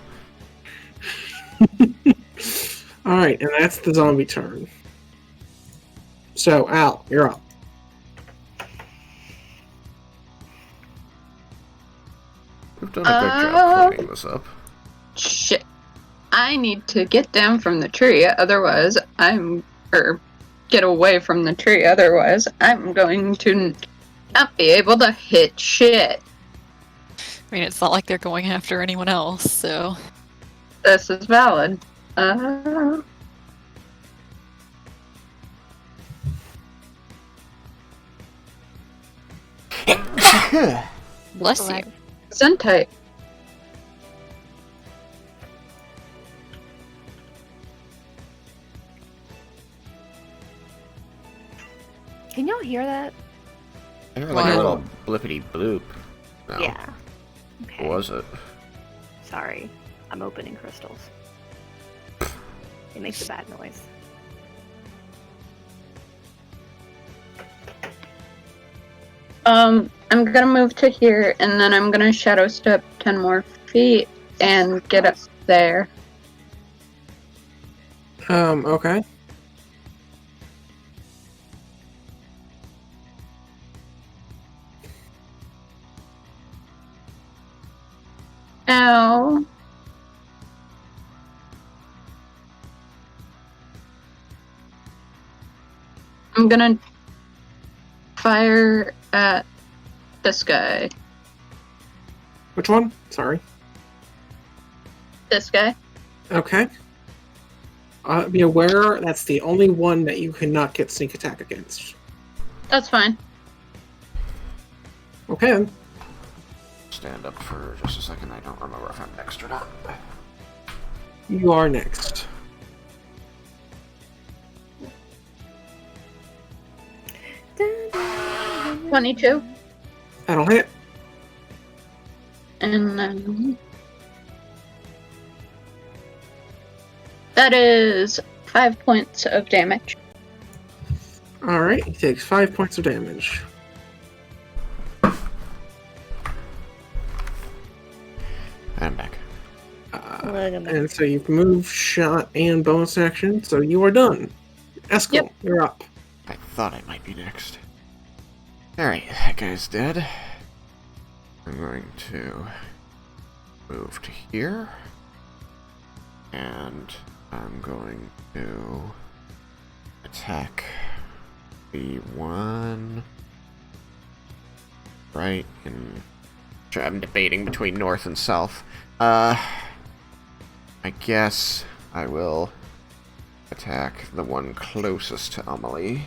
Alright, and that's the zombie turn. So, Al, you're up. We've done a good job cleaning this up. Shit. I need to get down from the tree, otherwise get away from the tree, otherwise I'm going to not be able to hit shit. I mean, it's not like they're going after anyone else, so. This is valid. Bless you. Sentai. Can y'all hear that? I heard like a Wow. little blippity bloop. No. Yeah. Okay. What was it? Sorry. I'm opening crystals. It makes a bad noise. I'm gonna move to here, and then I'm gonna shadow step 10 more feet and get up there. Okay. Ow. I'm gonna fire at this guy. Which one? Sorry. This guy. Okay. Be aware that's the only one that you cannot get sneak attack against. That's fine. Okay then. Stand up for just a second. I don't remember if I'm next or not. You are next. 22. That'll hit. And then that is 5 points of damage. Alright, he takes 5 points of damage. I'm back. Look at that. And so you've moved, shot, and bonus action, so you are done. Eskel, Yep. you're up. I thought I might be next. Alright, that guy's dead. I'm going to move to here. And I'm going to attack the one right in... I'm debating between north and south. I guess I will attack the one closest to Amelie.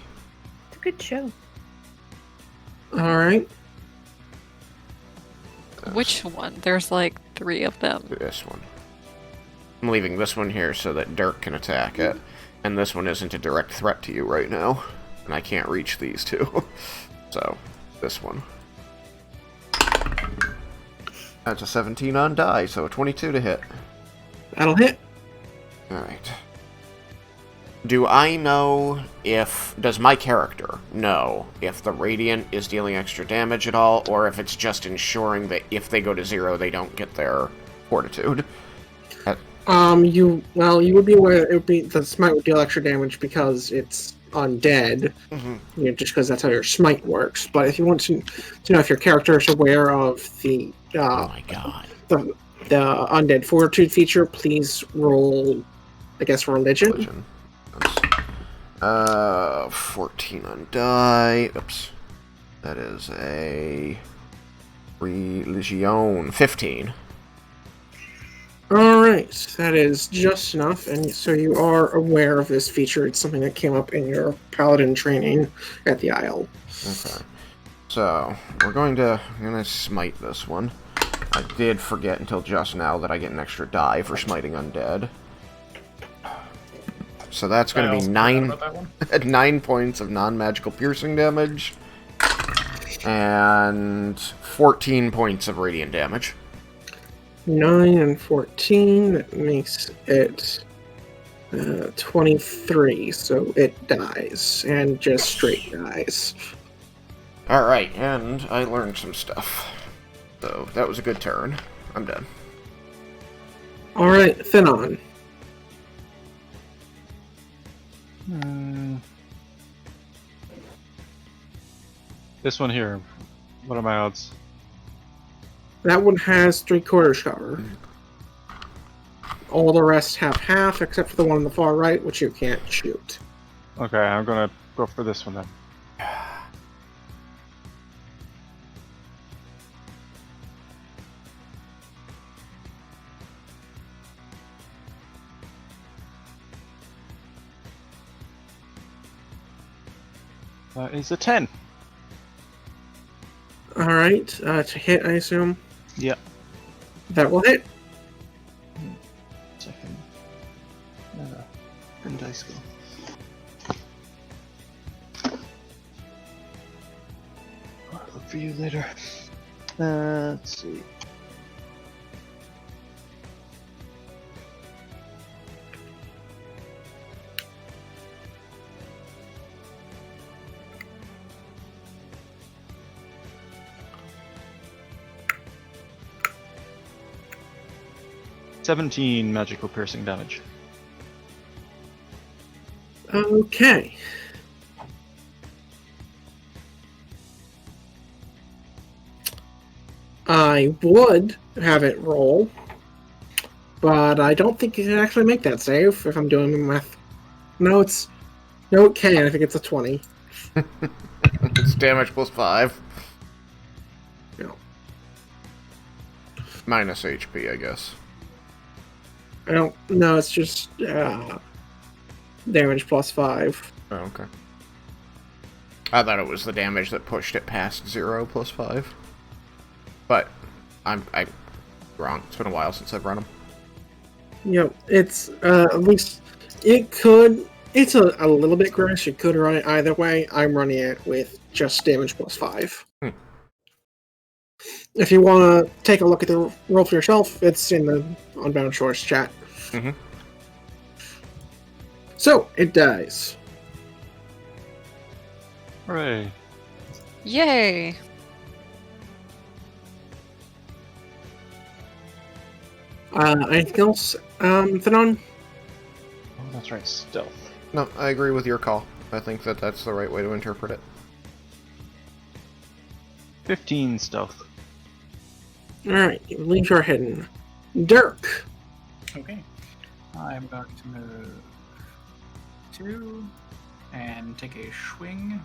It's a good show. Alright. Which one? There's like 3 of them. This one. I'm leaving this one here so that Dirk can attack it. And this one isn't a direct threat to you right now. And I can't reach these two. So, this one. That's a 17 on die, so a 22 to hit. That'll hit. Alright. Do I know if... Does my character know if the Radiant is dealing extra damage at all, or if it's just ensuring that if they go to 0, they don't get their Fortitude? You would be aware the smite would deal extra damage because it's undead. Mm-hmm. Just because that's how your smite works. But if you want to know if your character is aware of the Oh my god. the undead fortitude feature, please roll, I guess, religion. That's, 14 on die. Oops. That is a religion. 15. Alright, that is just enough, and so you are aware of this feature. It's something that came up in your paladin training at the Isle. Okay. So, I'm gonna smite this one. I did forget until just now that I get an extra die for smiting undead. So that's gonna be 9 points of non-magical piercing damage. And 14 points of radiant damage. 9 and 14, that makes it 23, so it dies, and just straight dies. Alright, and I learned some stuff. So, that was a good turn. I'm done. Alright, Thenon. This one here. What are my odds? That one has 3/4 cover. All the rest have half, except for the one on the far right, which you can't shoot. Okay, I'm gonna go for this one then. That is a 10. Alright, to hit, I assume. Yep. That will hit. Second. And dice go. I'll look for you later. Let's see. $17 magical piercing damage. Okay. I would have it roll, but I don't think you can actually make that save if I'm doing the math. No, it can. I think it's a 20. It's damage plus 5. No. Minus HP, I guess. I don't. No, it's just damage plus 5. Oh, okay. I thought it was the damage that pushed it past 0 plus 5. But I'm wrong. It's been a while since I've run them. Yep, it's at least it could. It's a little bit gross. You could run it either way. I'm running it with just damage plus 5. If you want to take a look at the roll for yourself, it's in the Unbound Shores chat. Mm-hmm. So, it dies. Hooray. Yay! Anything else, Thanon? Oh, that's right, stealth. No, I agree with your call. I think that that's the right way to interpret it. 15 stealth. Alright, you leave your hidden. Dirk! Okay. I'm going to move 2 and take a swing.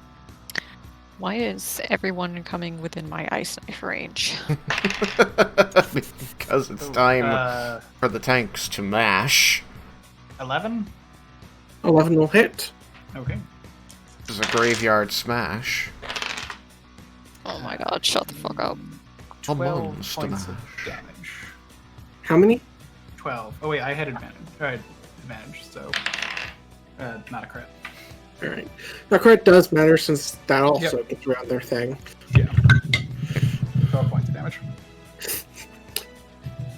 Why is everyone coming within my ice knife range? Because it's time for the tanks to mash. 11. 11 will hit. Okay. This is a graveyard smash. Oh my god, shut the fuck up. 12 monster points of mash. damage. How many? 12. Oh wait, I had advantage. Advantage, so not a crit. Alright. Now, crit does matter since that also gets around their thing. Yeah. 12 points of damage.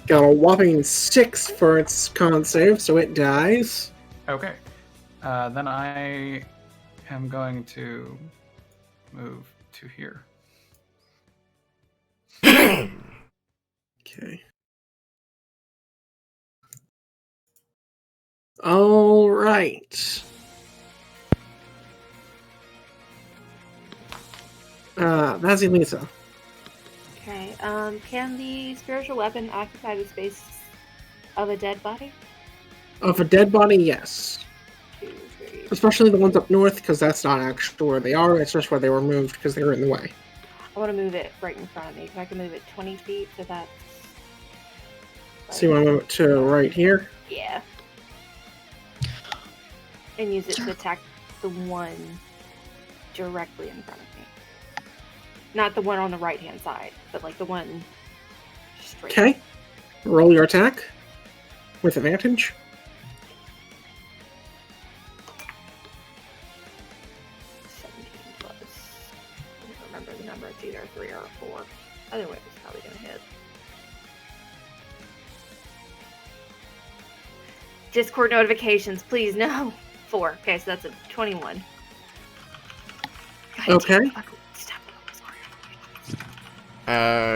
Got a whopping 6 for its con save, so it dies. Okay. Then I am going to move to here. Okay. Alright. That's Elisa. Okay. Can the spiritual weapon occupy the space of a dead body? Of a dead body, yes. 2, 3. Especially the ones up north, because that's not actually where they are, it's just where they were moved because they were in the way. I want to move it right in front of me because I can move it 20 feet, so that's. So you want to move it to right here? Yeah. And use it to attack the one directly in front of me. Not the one on the right hand side, but like the one straight. Okay. Roll your attack with advantage. Plus. I don't remember the number. It's either a 3 or a 4. Other way, it's probably gonna hit. Discord notifications, please no. 4. Okay, so that's a 21. God, Okay. Stop.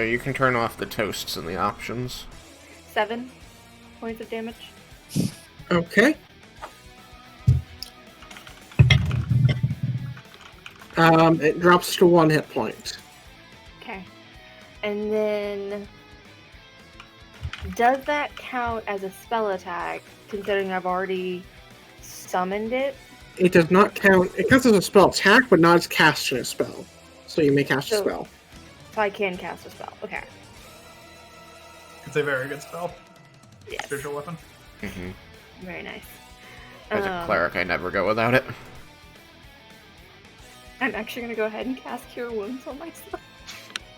You can turn off the toasts in the options. 7 points of damage. Okay. It drops to 1 hit point. Okay. And then does that count as a spell attack, considering I've already summoned it? It does not count. It counts as a spell attack, but not as casting a spell. So you may cast a So- spell. So I can cast a spell. Okay. It's a very good spell. Yes. Spiritual weapon. Mm-hmm. Very nice. As a cleric, I never go without it. I'm actually going to go ahead and cast Cure Wounds on myself.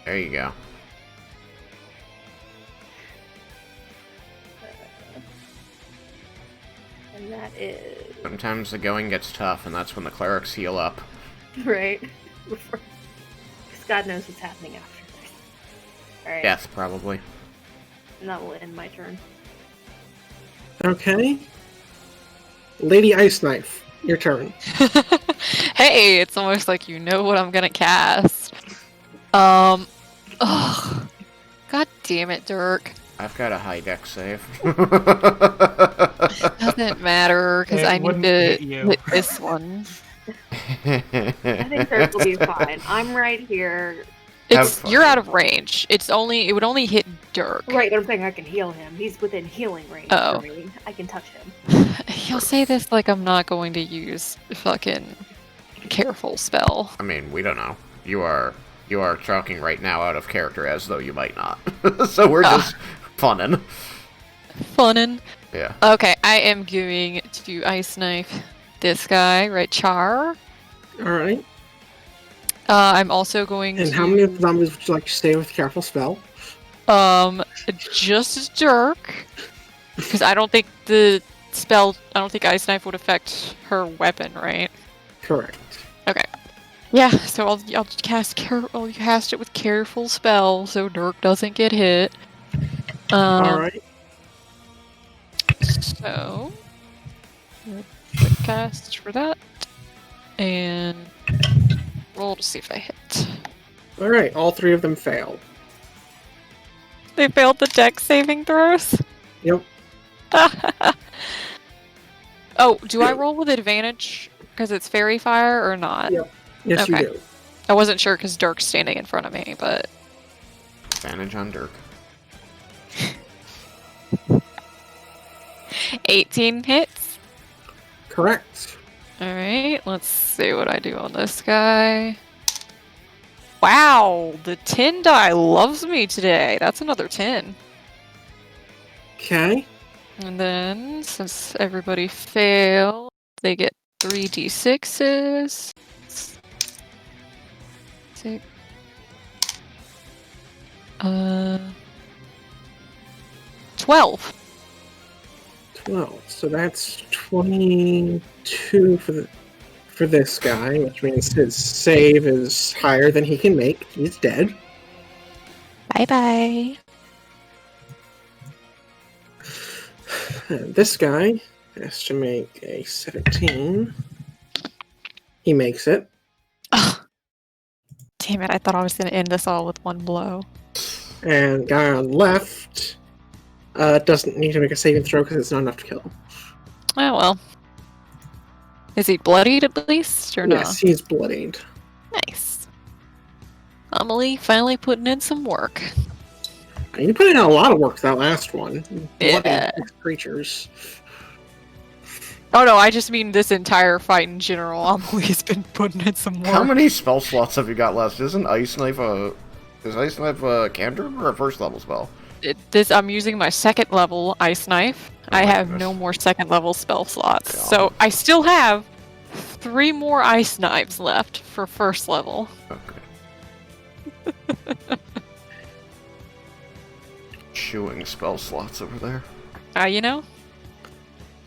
There you go. And that is... Sometimes the going gets tough, and that's when the clerics heal up. Right. Because God knows what's happening after this. Alright. Death, probably. And that will end my turn. Okay. Lady Ice Knife, your turn. Hey, it's almost like you know what I'm gonna cast. Ugh. God damn it, Dirk. I've got a high deck save. Doesn't matter, because It I need wouldn't to hit you. hit this one. I think Dirk will be fine. I'm right here. It's fun. you're out of range. It would only hit Dirk. Right, but I'm saying I can heal him. He's within healing range Oh. for me. I can touch him. You'll say this like I'm not going to use fucking careful spell. I mean, we don't know. You are talking right now out of character as though you might not. So we're just funnin'. Funnin'. Yeah. Okay, I am going to ice knife this guy, right? Char. Alright. I'm also going And to how many of the zombies would you like to stay with careful spell? just Dirk, because I don't think ice knife would affect her weapon, right? Correct. Okay. Yeah, so I'll cast I'll cast it with careful spell so Dirk doesn't get hit. All right. So quick cast for that, and roll to see if I hit. All right. All three of them fail. They failed the dex saving throws. Yep. Oh, do I roll with advantage because it's fairy fire or not? Yep. Yes, Okay. you do. I wasn't sure because Dirk's standing in front of me, but Advantage on Dirk. 18 hits. Correct. Alright, let's see what I do on this guy. Wow, the 10 die loves me today. That's another 10. Okay. And then, since everybody failed, they get 3d6s. 6. 12. 12. So that's 22 for this guy, which means his save is higher than he can make. He's dead. Bye-bye. And this guy has to make a 17. He makes it. Oh, damn it, I thought I was going to end this all with one blow. And guy on left doesn't need to make a saving throw because it's not enough to kill him. Oh well. Is he bloodied at least, or Yes, he's bloodied. no? Nice. Amelie finally putting in some work. You put in a lot of work that last one. Yeah. Blooding 6 creatures. Oh no, I just mean this entire fight in general. Amelie's been putting in some work. How many spell slots have you got left? Isn't Ice Knife a cantrip or a first level spell? I'm using my second level ice knife. Oh I my have goodness. no more second level spell slots. God. So I still have 3 more ice knives left for first level. Okay. Chewing spell slots over there. You know,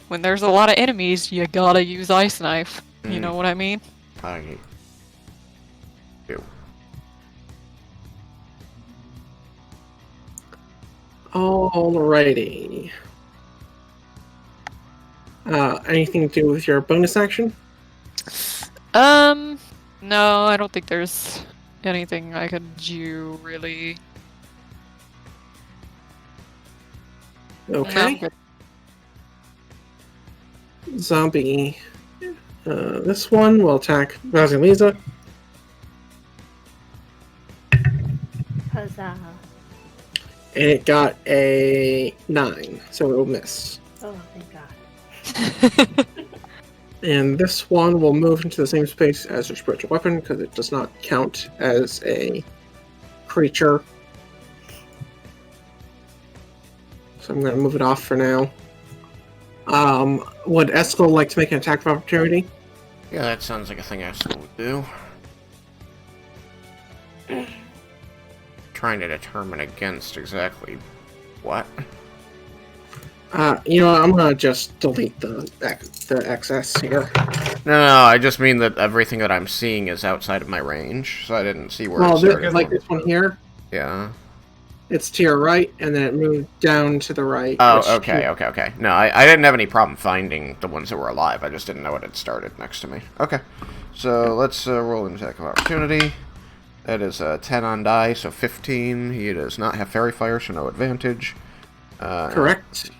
when there's a lot of enemies, you gotta use ice knife. You know what I mean? I do. Alrighty. Anything to do with your bonus action? No, I don't think there's anything I could do really. No, I'm Okay. good. Zombie. This one will attack Vasilisa. Huzzah. And it got a 9, so it will miss. Oh, thank God. And this one will move into the same space as your spiritual weapon because it does not count as a creature. So I'm going to move it off for now. Would Eskel like to make an attack of opportunity? Yeah, that sounds like a thing Eskel would do. Trying to determine against exactly what. You know what, I'm going to just delete the excess here. No, I just mean that everything that I'm seeing is outside of my range, so I didn't see where Well, it started. like this one here, Yeah. it's to your right, and then it moved down to the right. Oh, which- okay. No, I didn't have any problem finding the ones that were alive. I just didn't know it had started next to me. Okay. So let's roll an attack of opportunity. That is 10 on die, so 15. He does not have fairy fire, so no advantage. Correct.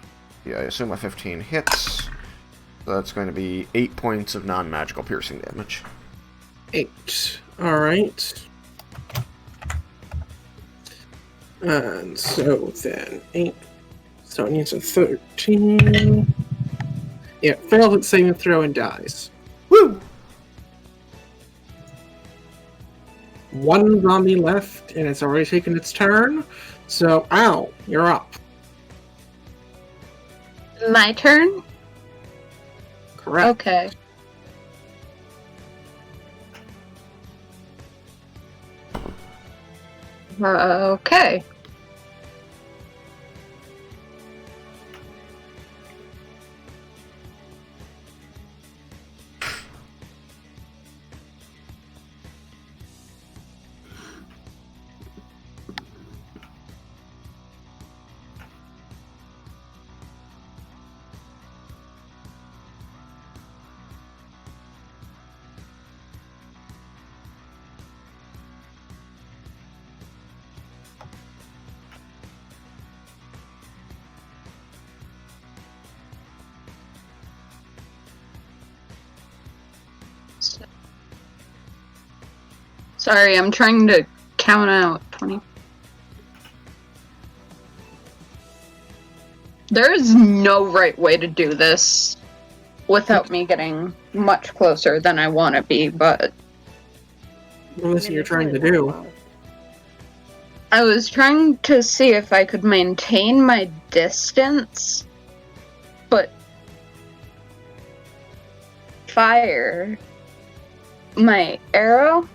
Yeah, I assume a 15 hits. So that's going to be 8 points of non-magical piercing damage. 8. Alright. And so then 8. So it needs a 13. Yeah, fails its saving throw and dies. Woo! One zombie left, and it's already taken its turn. So, Al, you're up. My turn? Correct. Okay. Okay. Sorry, I'm trying to count out 20. There's no right way to do this without me getting much closer than I want to be, but What is it you're there's trying only to do? one left. I was trying to see if I could maintain my distance, but fire my arrow,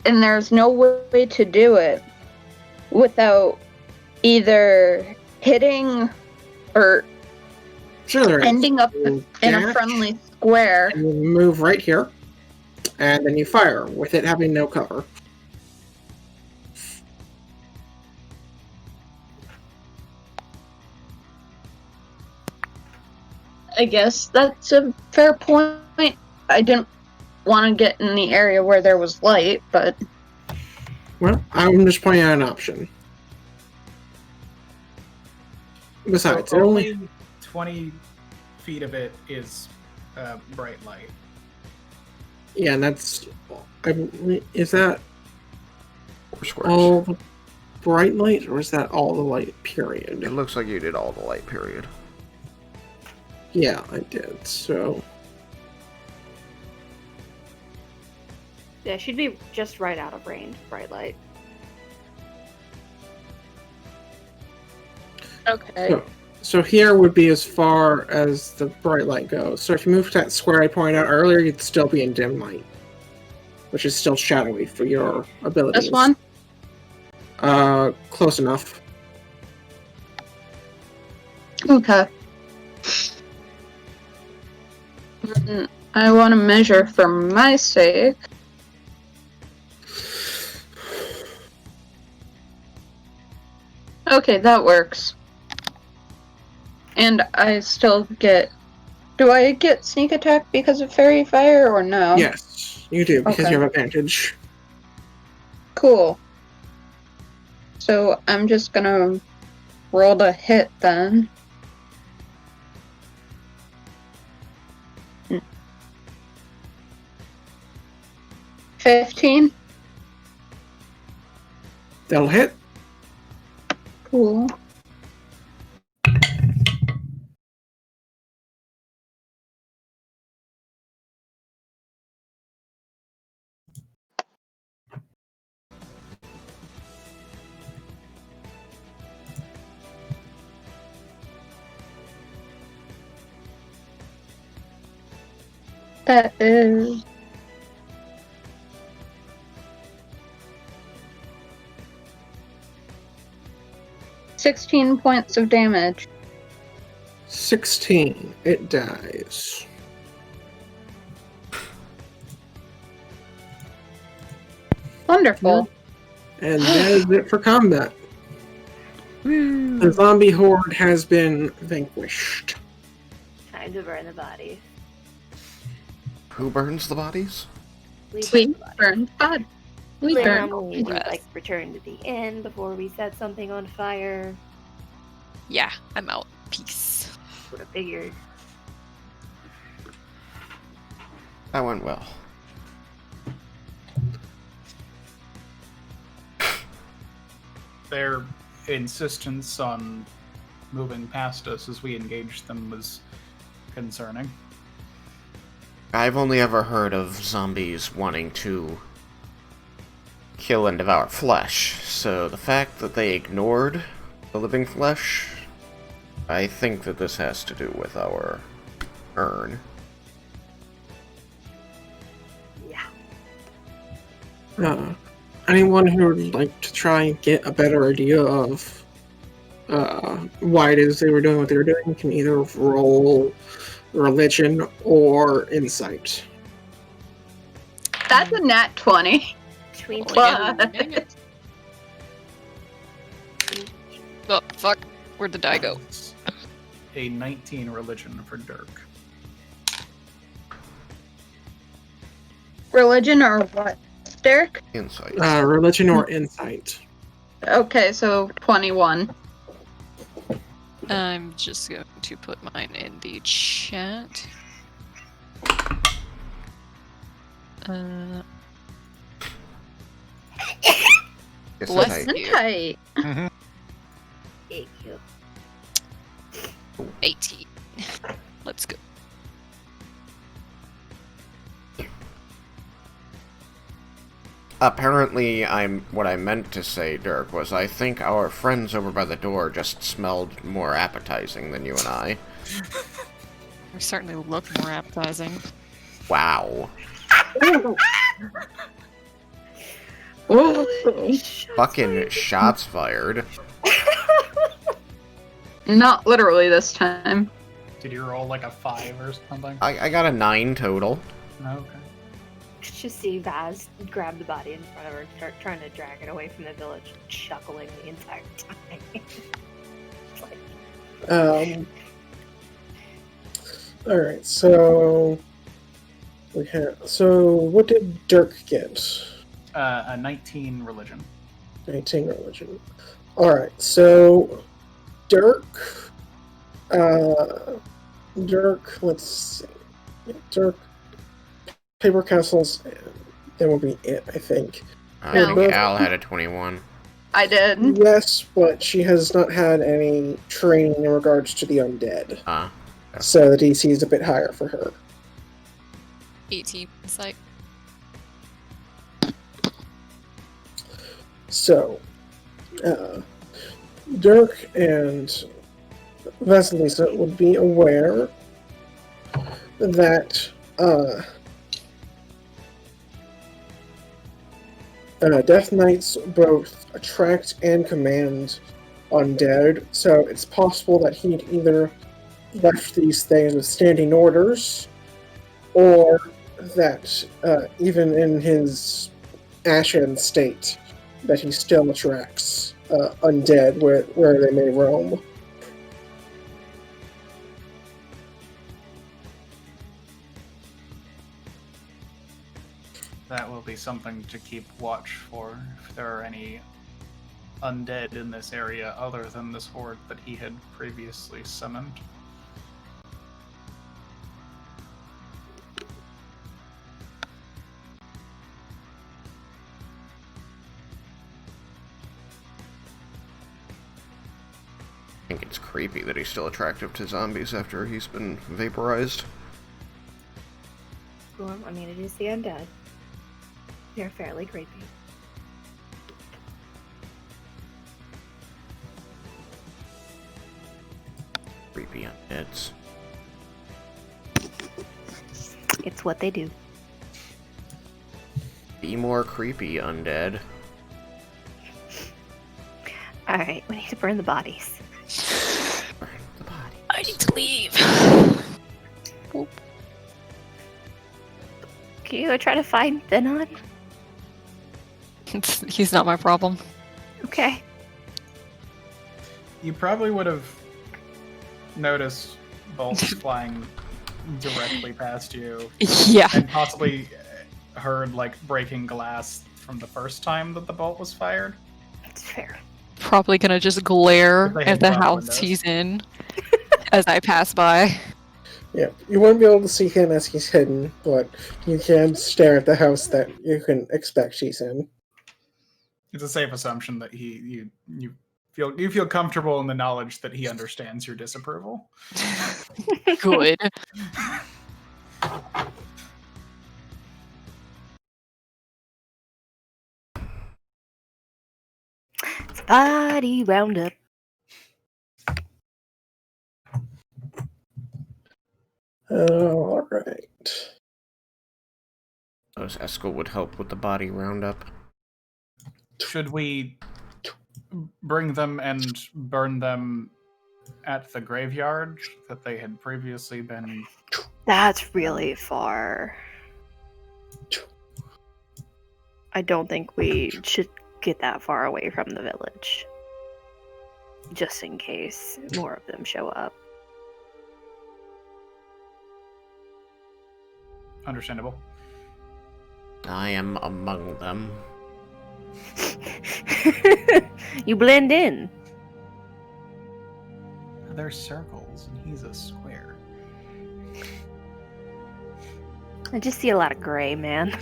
and there's no way to do it without either hitting or Sure, there is. ending up You in a dash, friendly square. and you move right here, and then you fire with it having no cover. I guess that's a fair point. I didn't want to get in the area where there was light, but Well, I'm just pointing out an option. Besides, So it only only 20 feet of it is bright light. yeah, and that's is that 4 squares. all the bright light, or is that all the light? It Period. looks like you did all the light, period. Yeah, I did. So Yeah, she'd be just right out of range, bright light. okay. so here would be as far as the bright light goes. So if you move to that square I pointed out earlier, you'd still be in dim light, which is still shadowy for your abilities. This one? Close enough. Okay. I want to measure for my sake. Okay, that works. And I still get... Do I get sneak attack because of fairy fire or no? Yes, you do, because Okay. you have advantage. Cool. So I'm just gonna roll to hit then. Hmm. 15? That'll hit. Cool. That is 16 points of damage. 16. It dies. Wonderful. And that is it for combat. The zombie horde has been vanquished. Time to burn the bodies. Who burns the bodies? We We burn the bodies. burn God. We Like, burn. normally we Rest. like return to the inn before we set something on fire. Yeah, I'm out. Peace. Would have figured. That went well. Their insistence on moving past us as we engaged them was concerning. I've only ever heard of zombies wanting to kill and devour flesh, so the fact that they ignored the living flesh, I think that this has to do with our urn. Yeah. Anyone who would like to try and get a better idea of why it is they were doing what they were doing can either roll religion or insight. That's a nat 20. Between Well, What? Dang it. Oh, fuck. Where'd the die go? A 19 religion for Dirk. Religion or what, Derek? Insight. Religion or insight. Okay, so 21. I'm just going to put mine in the chat. Bless tight. you. Tight. Mhm. Thank you. 18. Let's go. Apparently, what I meant to say, Dirk, was I think our friends over by the door just smelled more appetizing than you and I. They certainly look more appetizing. Wow. Whoa. Fucking shots fired. Not literally this time. Did you roll like a 5 or something? I got a 9 total. No, okay. Just see Vaz grab the body in front of her and start trying to drag it away from the village, chuckling the entire time. It's like, All right, so we have. So what did Dirk get? A 19 religion. 19 religion. All right, so Dirk. Dirk. Let's see. Yeah, Dirk. Paper castles. And that will be it, I think. I No. think Al had a 21. I did. Yes, but she has not had any training in regards to the undead, Ah. so the DC is a bit higher for her. 18 insight. So, Dirk and Vasilisa would be aware that Death Knights both attract and command undead, so it's possible that he'd either left these things with standing orders, or that even in his ashen state, that he still attracts undead where they may roam. That will be something to keep watch for if there are any undead in this area other than this horde that he had previously summoned. I think it's creepy that he's still attractive to zombies after he's been vaporized. well, I mean, it is the undead. They're fairly creepy. Creepy undeads. It's what they do. Be more creepy, undead. Alright, we need to burn the bodies. Burn the body. I need to leave. Can you go try to find Thenon? He's not my problem. Okay. You probably would have noticed bolts flying directly past you Yeah. and possibly heard like breaking glass from the first time that the bolt was fired. It's fair. Probably gonna just glare If they at had the drop house windows. he's in as I pass by. Yeah, you won't be able to see him as he's hidden, but you can stare at the house that you can expect he's in. It's a safe assumption that you feel comfortable in the knowledge that he understands your disapproval. Good. It's body roundup. All right. Those Eskel would help with the body roundup. Should we bring them and burn them at the graveyard that they had previously been? That's really far. I don't think we should get that far away from the village. Just in case more of them show up. Understandable. I am among them. You blend in. They're circles and he's a square. I just see a lot of gray, man.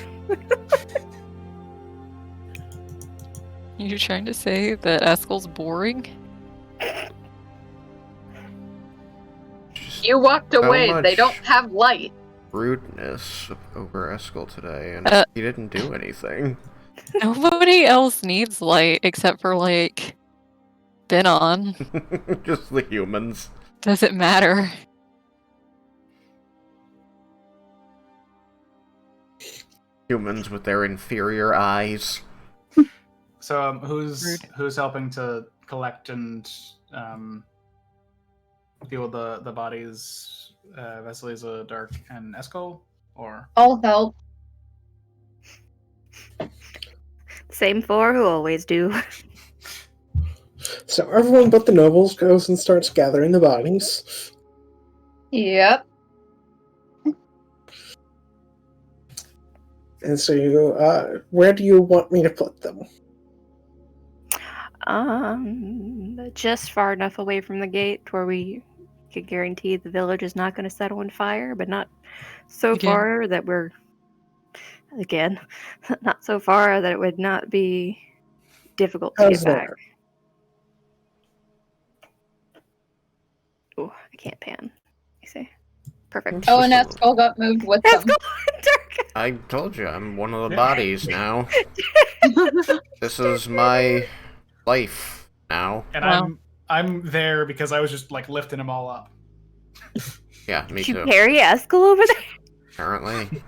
You trying to say that Eskel's boring? Just You walked so away. They much don't have light. rudeness over Eskel today, and Uh, he didn't do anything. Nobody else needs light except for, like, Benon. Just the humans. Does it matter? Humans with their inferior eyes. So Rude. who's helping to collect and deal with the bodies? Vasilisa, Dark, and Esco, or I'll help. Same four who always do. So everyone but the nobles goes and starts gathering the bodies. Yep. And so you, where do you want me to put them? Just far enough away from the gate where we could guarantee the village is not going to set on fire, but not so Again. far that we're not so far that it would not be difficult to How's get back. that? Oh, I can't pan. You see, perfect. Oh, and Just a Eskel got moved with Let's them. go, Dirk. I told you, I'm one of the bodies now. This is my life now. and Wow. I'm there because I was just like lifting them all up. Yeah, me Did you too. carry Eskel over there? Apparently.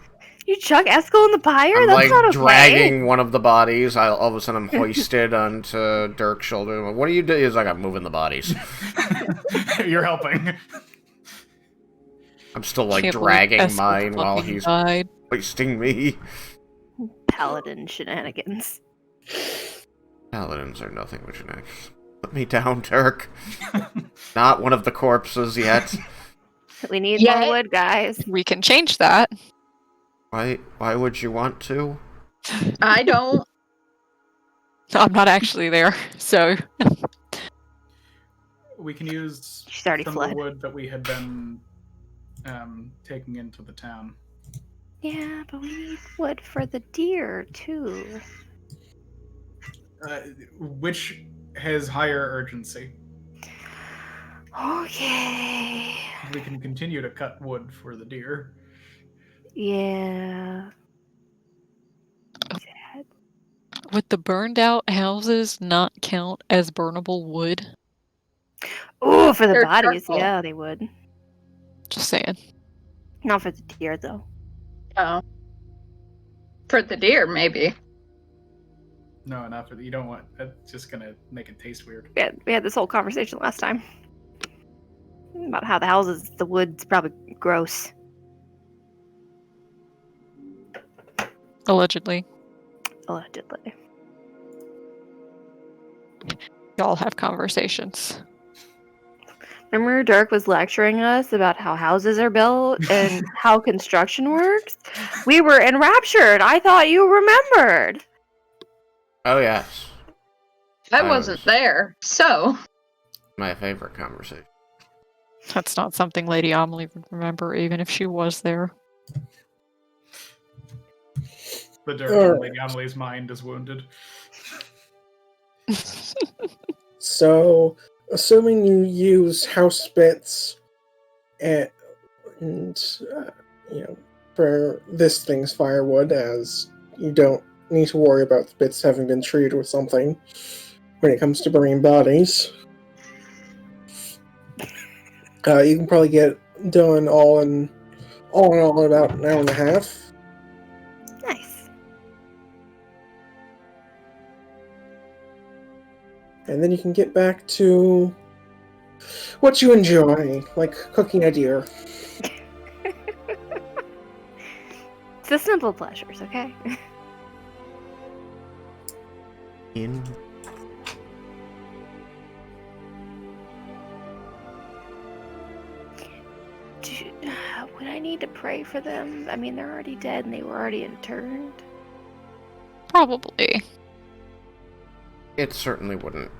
You chuck Eskel in the pyre? I'm That's like not okay. dragging one of the bodies. All of a sudden, I'm hoisted onto Dirk's shoulder. I'm like, what do you do? He's like, I'm moving the bodies. You're helping. I'm still like Can't believe dragging Eskel mine while fucking he's died. hoisting me. Paladin shenanigans. Paladins are nothing but genetics. Put me down, Dirk. Not one of the corpses yet. We need Yeah. more wood, guys. We can change that. Why would you want to? I don't. I'm not actually there, so We can use She's already some fled. of the wood that we had been taking into the town. Yeah, but we need wood for the deer too. Which has higher urgency. Okay. We can continue to cut wood for the deer. Yeah. would the burned out houses not count as burnable wood? Oh, for the They're bodies, charcoal. yeah, they would. Just saying. Not for the deer, though. Oh. For the deer, maybe. No, not for the, you don't want. That's just gonna make it taste weird. We had this whole conversation last time about how the houses, the wood's probably gross. Allegedly. Allegedly. Y'all have conversations. Remember Dirk was lecturing us about how houses are built and how construction works? We were enraptured. I thought you remembered. Oh, yes. I I wasn't was- there, so. My favorite conversation. That's not something Lady Amelie would remember, even if she was there. The dirt Alright. in Lady Amelie's mind is wounded. So, assuming you use house bits and for this thing's firewood, as you don't need to worry about the bits having been treated with something when it comes to burning bodies. You can probably get done all in about an hour and a half. Nice. And then you can get back to what you enjoy, like cooking a deer. It's the simple pleasures, okay? In Would I need to pray for them? I mean, they're already dead and they were already interned. Probably. It certainly wouldn't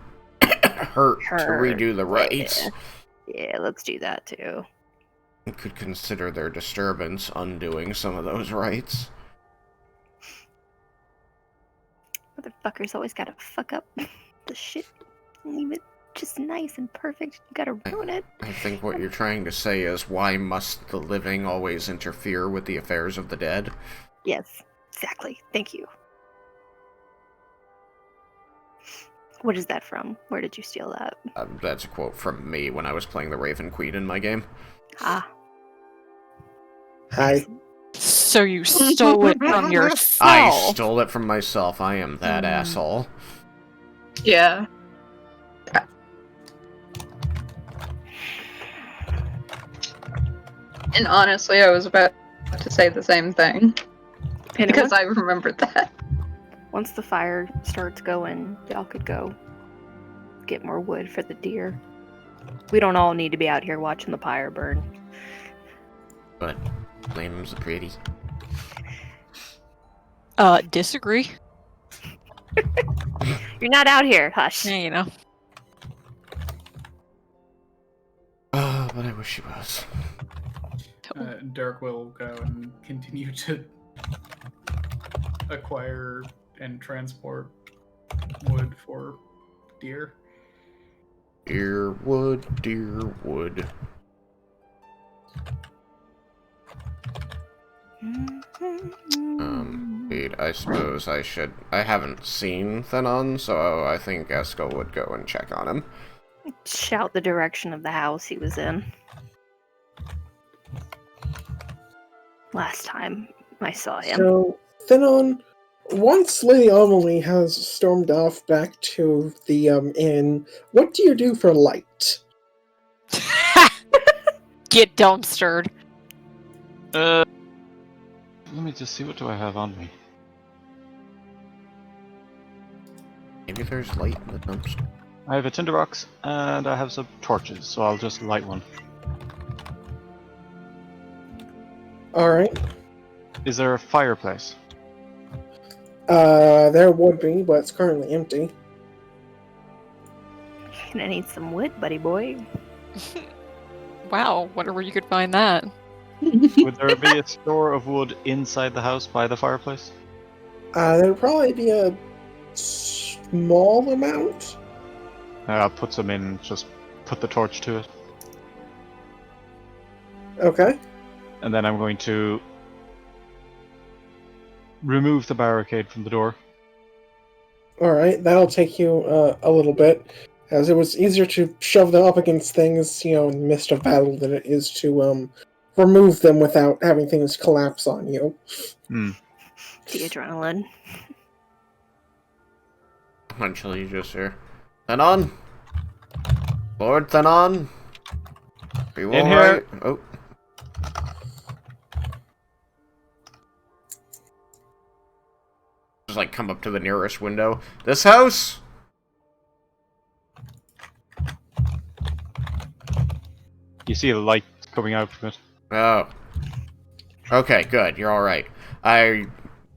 hurt to redo the rites. Yeah, let's do that too. You could consider their disturbance undoing some of those rites. Motherfuckers always gotta fuck up the shit. Leave it just nice and perfect. You gotta ruin it. I think what you're trying to say is, why must the living always interfere with the affairs of the dead? Yes, exactly. Thank you. What is that from? Where did you steal that? That's a quote from me when I was playing the Raven Queen in my game. Ah. Hi. So you stole it from yourself. I stole it from myself. I am that asshole. Yeah. And honestly, I was about to say the same thing. Because I remembered that. Once the fire starts going, y'all could go get more wood for the deer. We don't all need to be out here watching the pyre burn. But flames are pretty. Disagree. You're not out here, hush. Yeah, you know. Oh, but I wish he was. Dirk will go and continue to acquire and transport wood for deer. Dear wood, dear wood. Wait, I suppose I should... I haven't seen Thenon, so I think Eskel would go and check on him. Shout the direction of the house he was in. Last time I saw him. So, Thenon, once Lady Amelie has stormed off back to the inn, what do you do for light? Get dumpstered. Let me just see, what do I have on me? Maybe there's light in the dumpster. I have a tinderbox, and I have some torches, so I'll just light one. Alright. Is there a fireplace? There would be, but it's currently empty. Gonna need some wood, buddy boy. Wow, wonder where you could find that. Would there be a store of wood inside the house by the fireplace? There would probably be a small amount. I'll put some in, just put the torch to it. Okay. And then I'm going to remove the barricade from the door. Alright, that'll take you a little bit, as it was easier to shove them up against things, in the midst of battle than it is to remove them without having things collapse on you. The adrenaline. Eventually you just hear, Thenon? Lord Thenon? Are you In alright? here. Oh. Just come up to the nearest window. This house? You see the light coming out from it. Oh. Okay, good. You're alright. I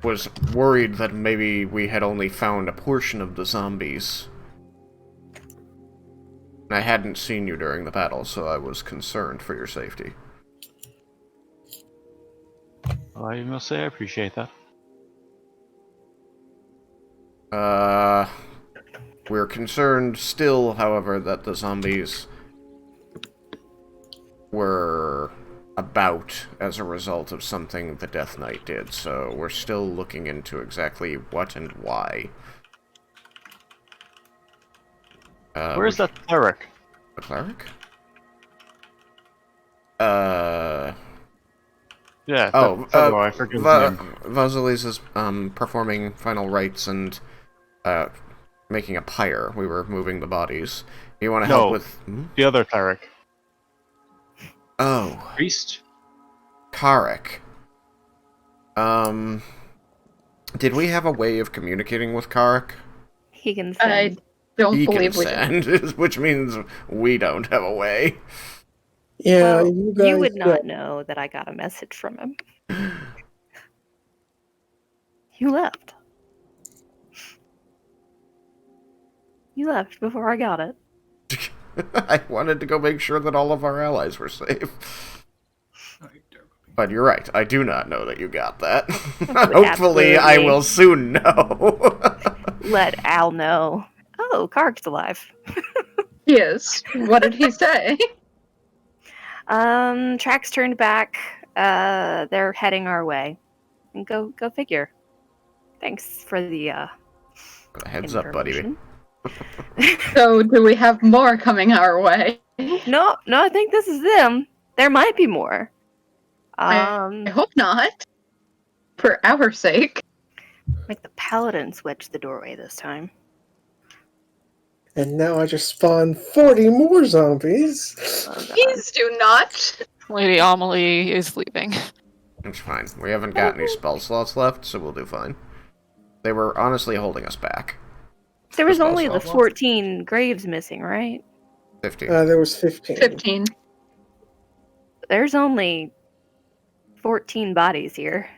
was worried that maybe we had only found a portion of the zombies. I hadn't seen you during the battle, so I was concerned for your safety. Well, I must say I appreciate that. We're concerned still, however, that the zombies were about as a result of something the Death Knight did, so we're still looking into exactly what and why. Where's that cleric? A cleric? Yeah, Oh, I forget his name. Vasilis is performing final rites and making a pyre. We were moving the bodies. You want to help with... The other cleric. Oh. Priest? Karek. Did we have a way of communicating with Karek? He can send. I don't He believe can we send, which means we don't have a way. Yeah, Well, you guys... you would not know that I got a message from him. You left. You left before I got it. I wanted to go make sure that all of our allies were safe. But you're right, I do not know that you got that. Hopefully, I will soon know. let Al know. Oh, Kark's alive. Yes. What did he say? Tracks turned back. They're heading our way. And go figure. Thanks for the Heads up, buddy. information. So, do we have more coming our way? No, I think this is them. There might be more. I hope not. For our sake. Make the paladin switch the doorway this time. And now I just spawned 40 more zombies. Oh, God. Please do not. Lady Amelie is leaving. It's fine. We haven't got any spell slots left, so we'll do fine. They were honestly holding us back. There was Spell only the slot. 14 graves missing, right? 15. There was 15. 15. There's only 14 bodies here.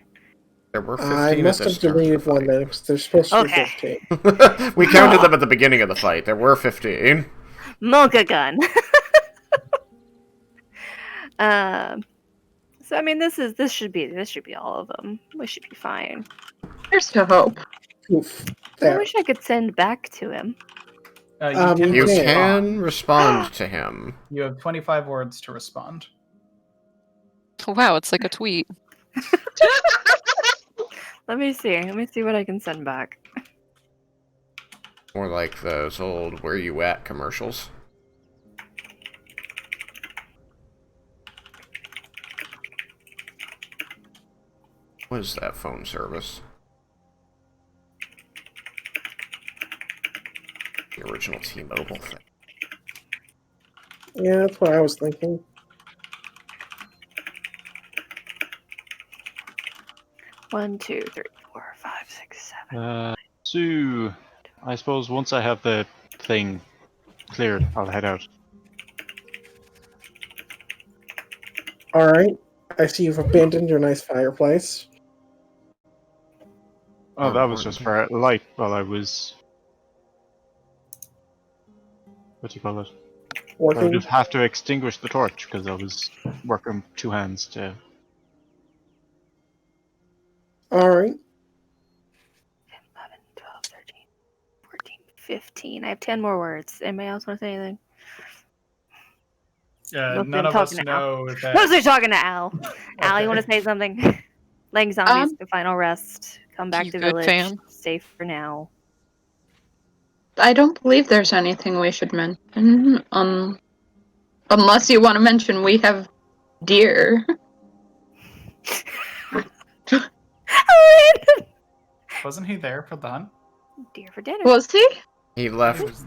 There were 15 I must at have this start of deleted the one then, because there's supposed to Okay. be 15. We counted them at the beginning of the fight. There were 15. Monka gun. So I mean, this should be all of them. We should be fine. There's to hope. Oof. I There. wish I could send back to him. You You Okay. can respond to him. You have 25 words to respond. Wow, it's like a tweet. Let me see what I can send back. More like those old "Where You At" commercials. What is that phone service? The original T-Mobile thing. Yeah, that's what I was thinking. One, two, three, 4, 5, 6, 7. So, I suppose once I have the thing cleared, I'll head out. Alright. I see you've abandoned your nice fireplace. Oh, that was just for light while I was... What do you call it? I would Working. have to extinguish the torch because I was working two hands to... Alright. 11, 12, 13, 14, 15. I have 10 more words. Anybody else want to say anything? Mostly None I'm of us talking to Al. know that. Mostly talking to Al. Al, Okay. you want to say something? Laying zombies to final rest. Come back You to good, village. fam? Safe for now. I don't believe there's anything we should mention. Unless you want to mention we have deer. Wasn't he there for the hunt? Deer for dinner. Was he? He left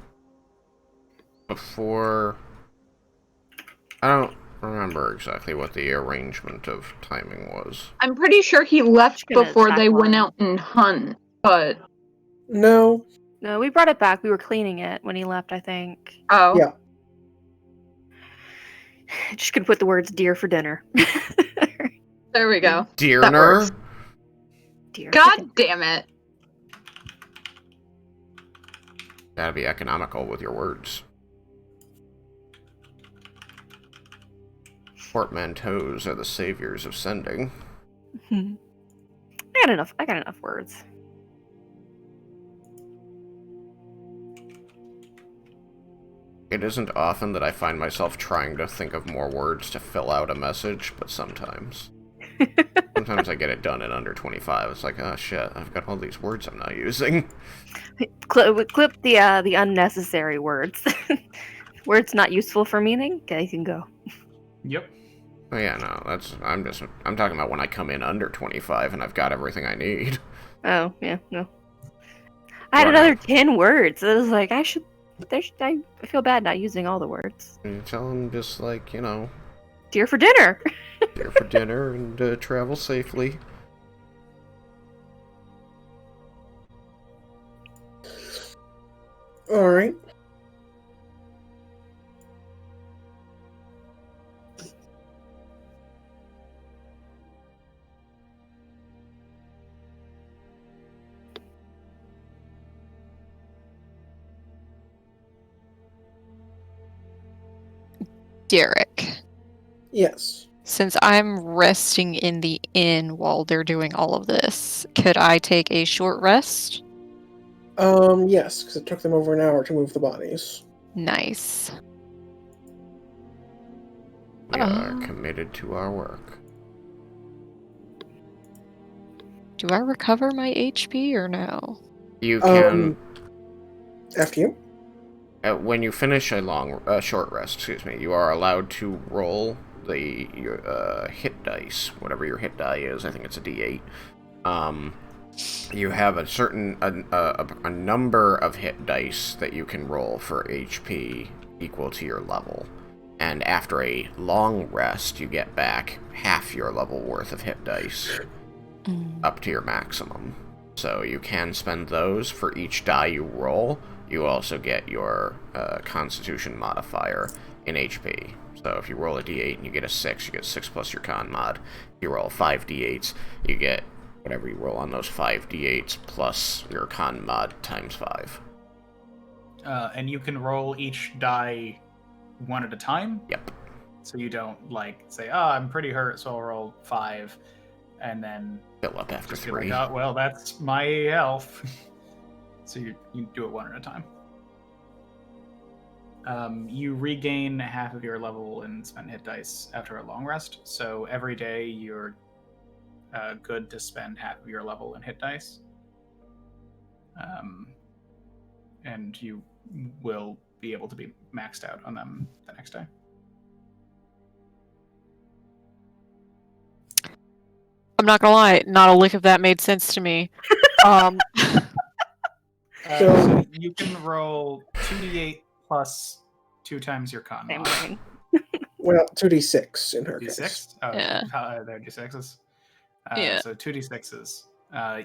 before... I don't remember exactly what the arrangement of timing was. I'm pretty sure he left Gonna before attack they went one. out and hunt, but... No. No, we brought it back. We were cleaning it when he left, I think. Oh. Yeah. Just gonna put the words deer for dinner. There we go. Deerner? works. Deer for God dinner. damn it. Gotta be economical with your words. Portmanteaus are the saviors of sending. I got enough words. It isn't often that I find myself trying to think of more words to fill out a message, but sometimes. Sometimes I get it done in under 25. It's like, oh shit, I've got all these words I'm not using. Clip the unnecessary words. Words not useful for meaning. Okay, you can go. Yep. Oh yeah, no, I'm talking about when I come in under 25 and I've got everything I need. Oh yeah, no. I had Right. another 10 words. I was like, I feel bad not using all the words. You tell them just like, you know, Deer for dinner. here for dinner and travel safely. Alright. Derek, Yes. since I'm resting in the inn while they're doing all of this, could I take a short rest? Yes, because it took them over an hour to move the bodies. Nice. We are committed to our work. Do I recover my HP or no? You can, After you. when you finish a short rest, excuse me, you are allowed to roll your hit dice, whatever your hit die is. I think it's a D8. You have a certain a number of hit dice that you can roll for HP equal to your level, and after a long rest, you get back half your level worth of hit dice up to your maximum. So you can spend those for each die you roll. You also get your Constitution modifier in HP. So if you roll a D8 and you get a 6, you get 6 plus your con mod. If you roll 5 D8s, you get whatever you roll on those 5 D8s plus your con mod times 5. And you can roll each die one at a time. Yep. So you don't say, "Oh, I'm pretty hurt, so I'll roll 5," and then Fill up after just be 3. like, "Oh, well, that's my health." So you do it one at a time. You regain half of your level in spent hit dice after a long rest. So every day you're good to spend half of your level in hit dice. And you will be able to be maxed out on them the next day. I'm not gonna lie, not a lick of that made sense to me. So you can roll 2d8 plus 2 times your con Same mod. brain. Well, 2d6 in her case. D6? Oh, Yeah. they're D6s. Yeah. So 2 D6s.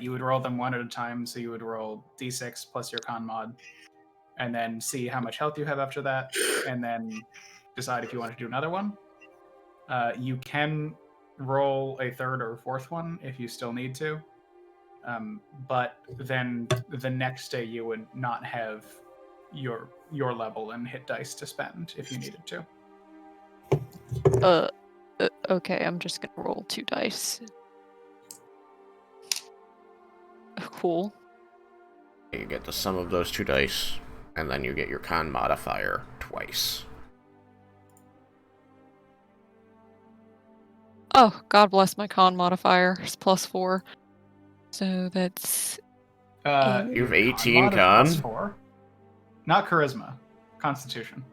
You would roll them one at a time, so you would roll D6 plus your con mod, and then see how much health you have after that, and then decide if you want to do another one. You can roll a third or fourth one if you still need to, but then the next day you would not have your level and hit dice to spend if you needed to. Okay, I'm just gonna roll 2 dice. Cool. You get the sum of those 2 dice, and then you get your con modifier twice. Oh, God bless my con modifier. It's +4. So that's... You have 18 mod is con? +4. Not charisma. Constitution.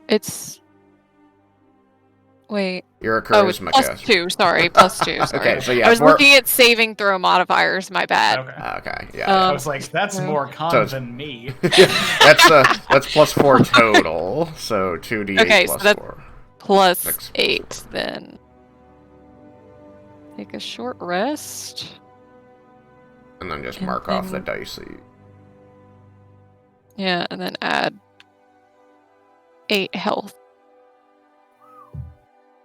It's... Wait. You're a Oh, it's charisma caster. +2. Sorry, +2. Sorry. Okay, so yeah, I was looking at saving throw modifiers. My bad. Okay. Okay, yeah. I was like, that's so- more con So it's- than me. that's +4 total. So 2d8 Okay, so plus that's- 4. Plus 8, then. Take a short rest. And then just And mark off the then- dice that you... Yeah, and then add 8 health.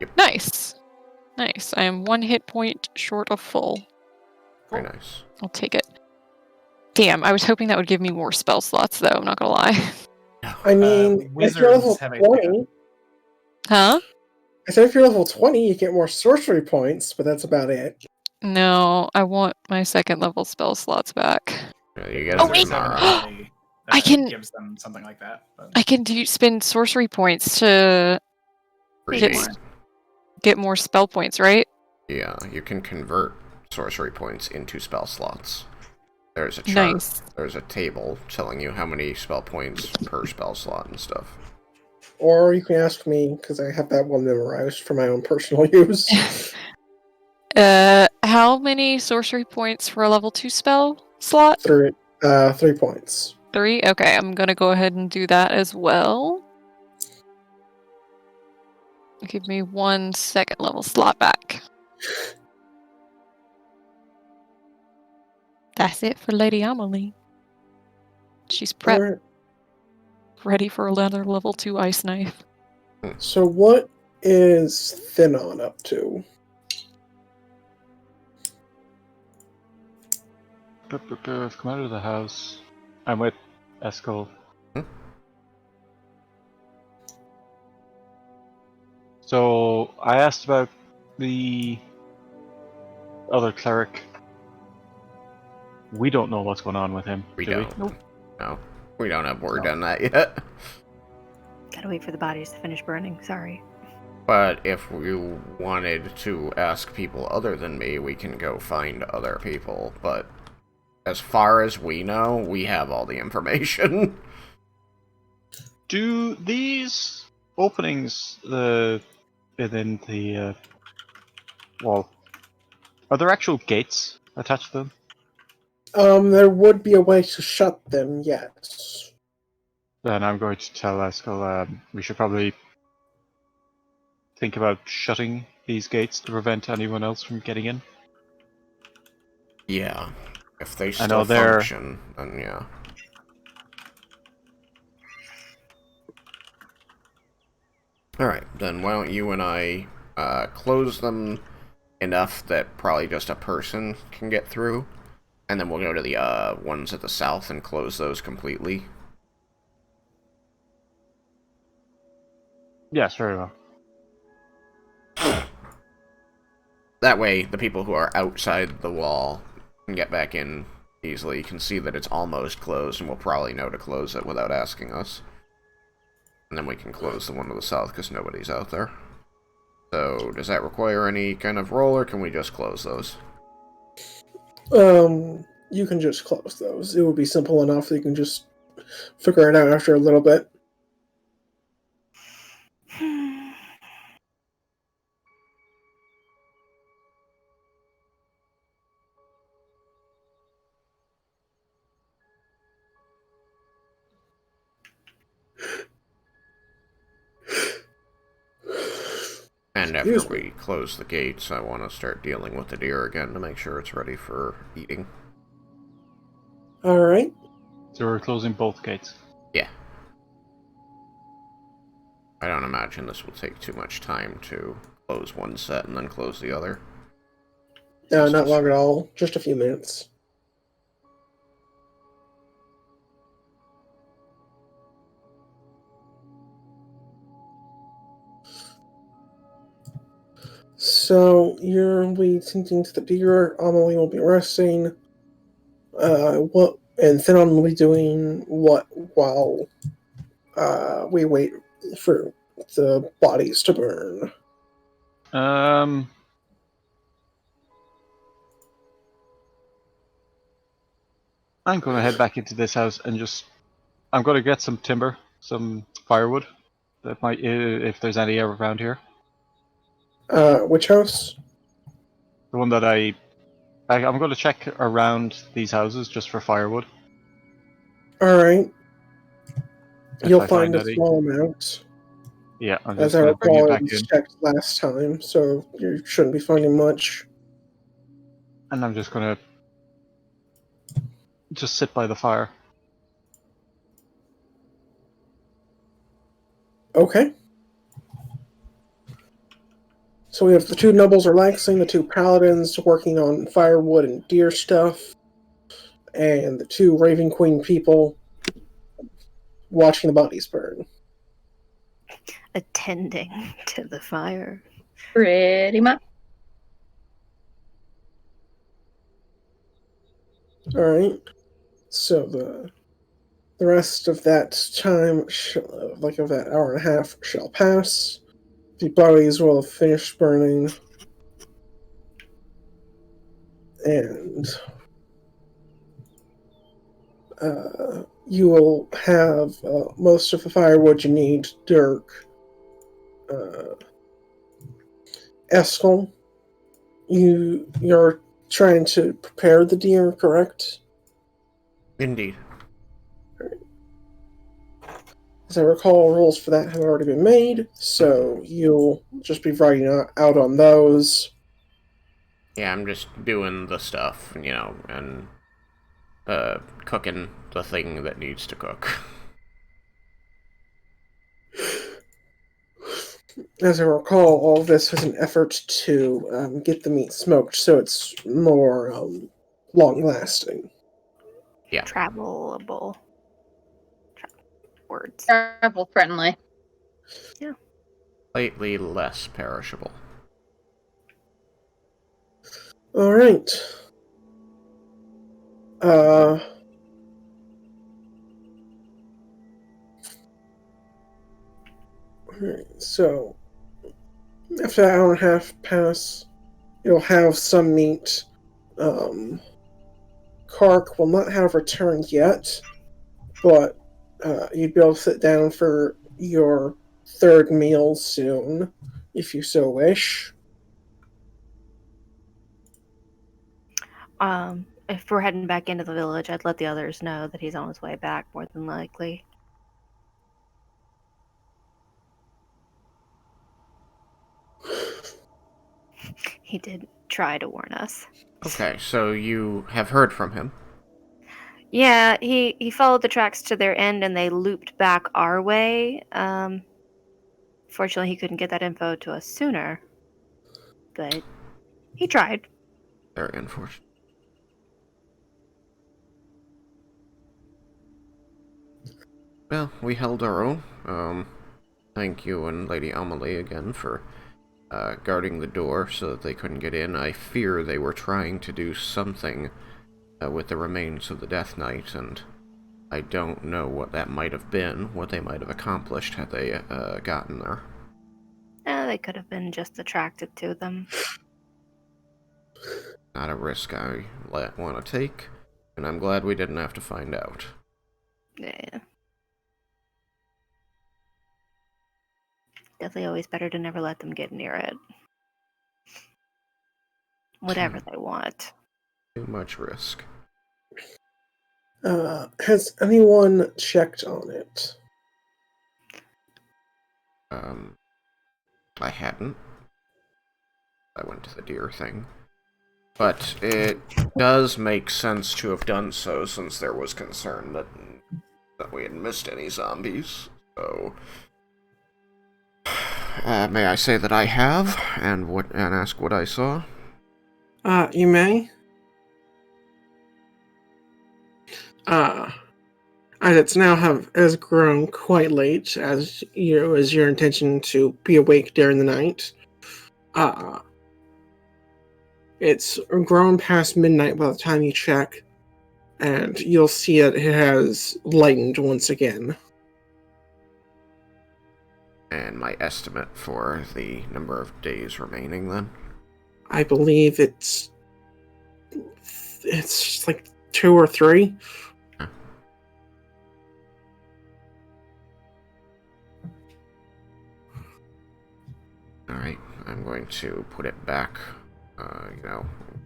Yep. Nice. Nice. I am 1 hit point short of full. Very nice. I'll take it. Damn, I was hoping that would give me more spell slots, though. I'm not gonna lie. I mean, if wizards you're level have a 20, Huh? I said if you're level 20, you get more sorcery points, but that's about it. No, I want my second level spell slots back. Yeah, you get Oh, it wait. tomorrow. ability I can- gives them something like that. But... I can spend sorcery points to Appreciate. get more spell points, right? Yeah, you can convert sorcery points into spell slots. There's a chart. Nice. There's a table telling you how many spell points per spell slot and stuff. Or you can ask me, because I have that one memorized for my own personal use. How many sorcery points for a level 2 spell slot? 3 points. 3? Okay, I'm gonna go ahead and do that as well. Give me 1 second level slot back. That's it for Lady Amelie. She's prepped, Alright, ready for another level 2 ice knife. so what is Thinon up to? I've come out of the house. I'm with Eskel. Hmm? So I asked about the other cleric. we don't know what's going on with him. We do don't. Nope. No. We don't have word No. on that yet. Gotta wait for the bodies to finish burning. Sorry. But if we wanted to ask people other than me, we can go find other people. But as far as we know, we have all the information. Do these openings within the wall, are there actual gates attached to them? There would be a way to shut them, yes. Then I'm going to tell Eskel we should probably think about shutting these gates to prevent anyone else from getting in. Yeah. If they I still know they're- function, then yeah. Alright, then why don't you and I close them enough that probably just a person can get through, and then we'll go to the ones at the south and close those completely. Yes, very well. That way, the people who are outside the wall can get back in easily. You can see that it's almost closed, and we'll probably know to close it without asking us. And then we can close the one to the south, because nobody's out there. So, does that require any kind of roll, or can we just close those? You can just close those. It would be simple enough that you can just figure it out after a little bit. And after Excuse me. we close the gates, I want to start dealing with the deer again to make sure it's ready for eating. Alright. So we're closing both gates. Yeah. I don't imagine this will take too much time to close one set and then close the other. Not long at all. Just a few minutes. So, you're tending to the deer. Amelie will be resting. And Thenon will be doing what while we wait for the bodies to burn? I'm going to head back into this house and I'm going to get some timber, some firewood. That might, if there's any around here. Which house? The one that I'm going to check around these houses just for firewood. Alright. If You'll I find a any. small amount. Yeah, I'm As just I going to bring recall, it it back was in. checked last time, so you shouldn't be finding much. And I'm just going to just sit by the fire. Okay. So we have the two nobles relaxing, the two paladins working on firewood and deer stuff, and the two Raven Queen people watching the bodies burn. Attending to the fire. Pretty much. Alright. So the rest of that time, of that hour and a half, shall pass. The bodies will have finished burning. And you will have most of the firewood you need. Dirk, Eskel, you're trying to prepare the deer, correct? Indeed. As I recall, rules for that have already been made, so you'll just be writing out on those. Yeah, I'm just doing the stuff, and cooking the thing that needs to cook. As I recall, all of this was an effort to get the meat smoked so it's more long-lasting. Yeah. Travelable. Words. Travel friendly. Slightly less perishable. Alright. So, after that hour and a half pass, you'll have some meat. Kark will not have returned yet, but you'd be able to sit down for your third meal soon, if you so wish. If we're heading back into the village, I'd let the others know that he's on his way back, more than likely. He did try to warn us. Okay, so you have heard from him. Yeah, he followed the tracks to their end and they looped back our way. Fortunately, he couldn't get that info to us sooner, but he tried. Very unfortunate. Well, we held our own. Thank you and Lady Amelie again for guarding the door so that they couldn't get in. I fear they were trying to do something with the remains of the Death Knight, and I don't know what that might have been, what they might have accomplished had they gotten there. They could have been just attracted to them. Not a risk I want to take, and I'm glad we didn't have to find out. Yeah. Definitely always better to never let them get near it. Whatever they want. Too much risk. Has anyone checked on it? I hadn't. I went to the deer thing. But it does make sense to have done so, since there was concern that we had missed any zombies. So, may I say that I have, and ask what I saw? You may. As it's now has grown quite late, as your intention to be awake during the night. It's grown past midnight by the time you check, and you'll see it has lightened once again. And my estimate for the number of days remaining, then? I believe it's like 2 or 3. Huh. Alright, I'm going to put it back,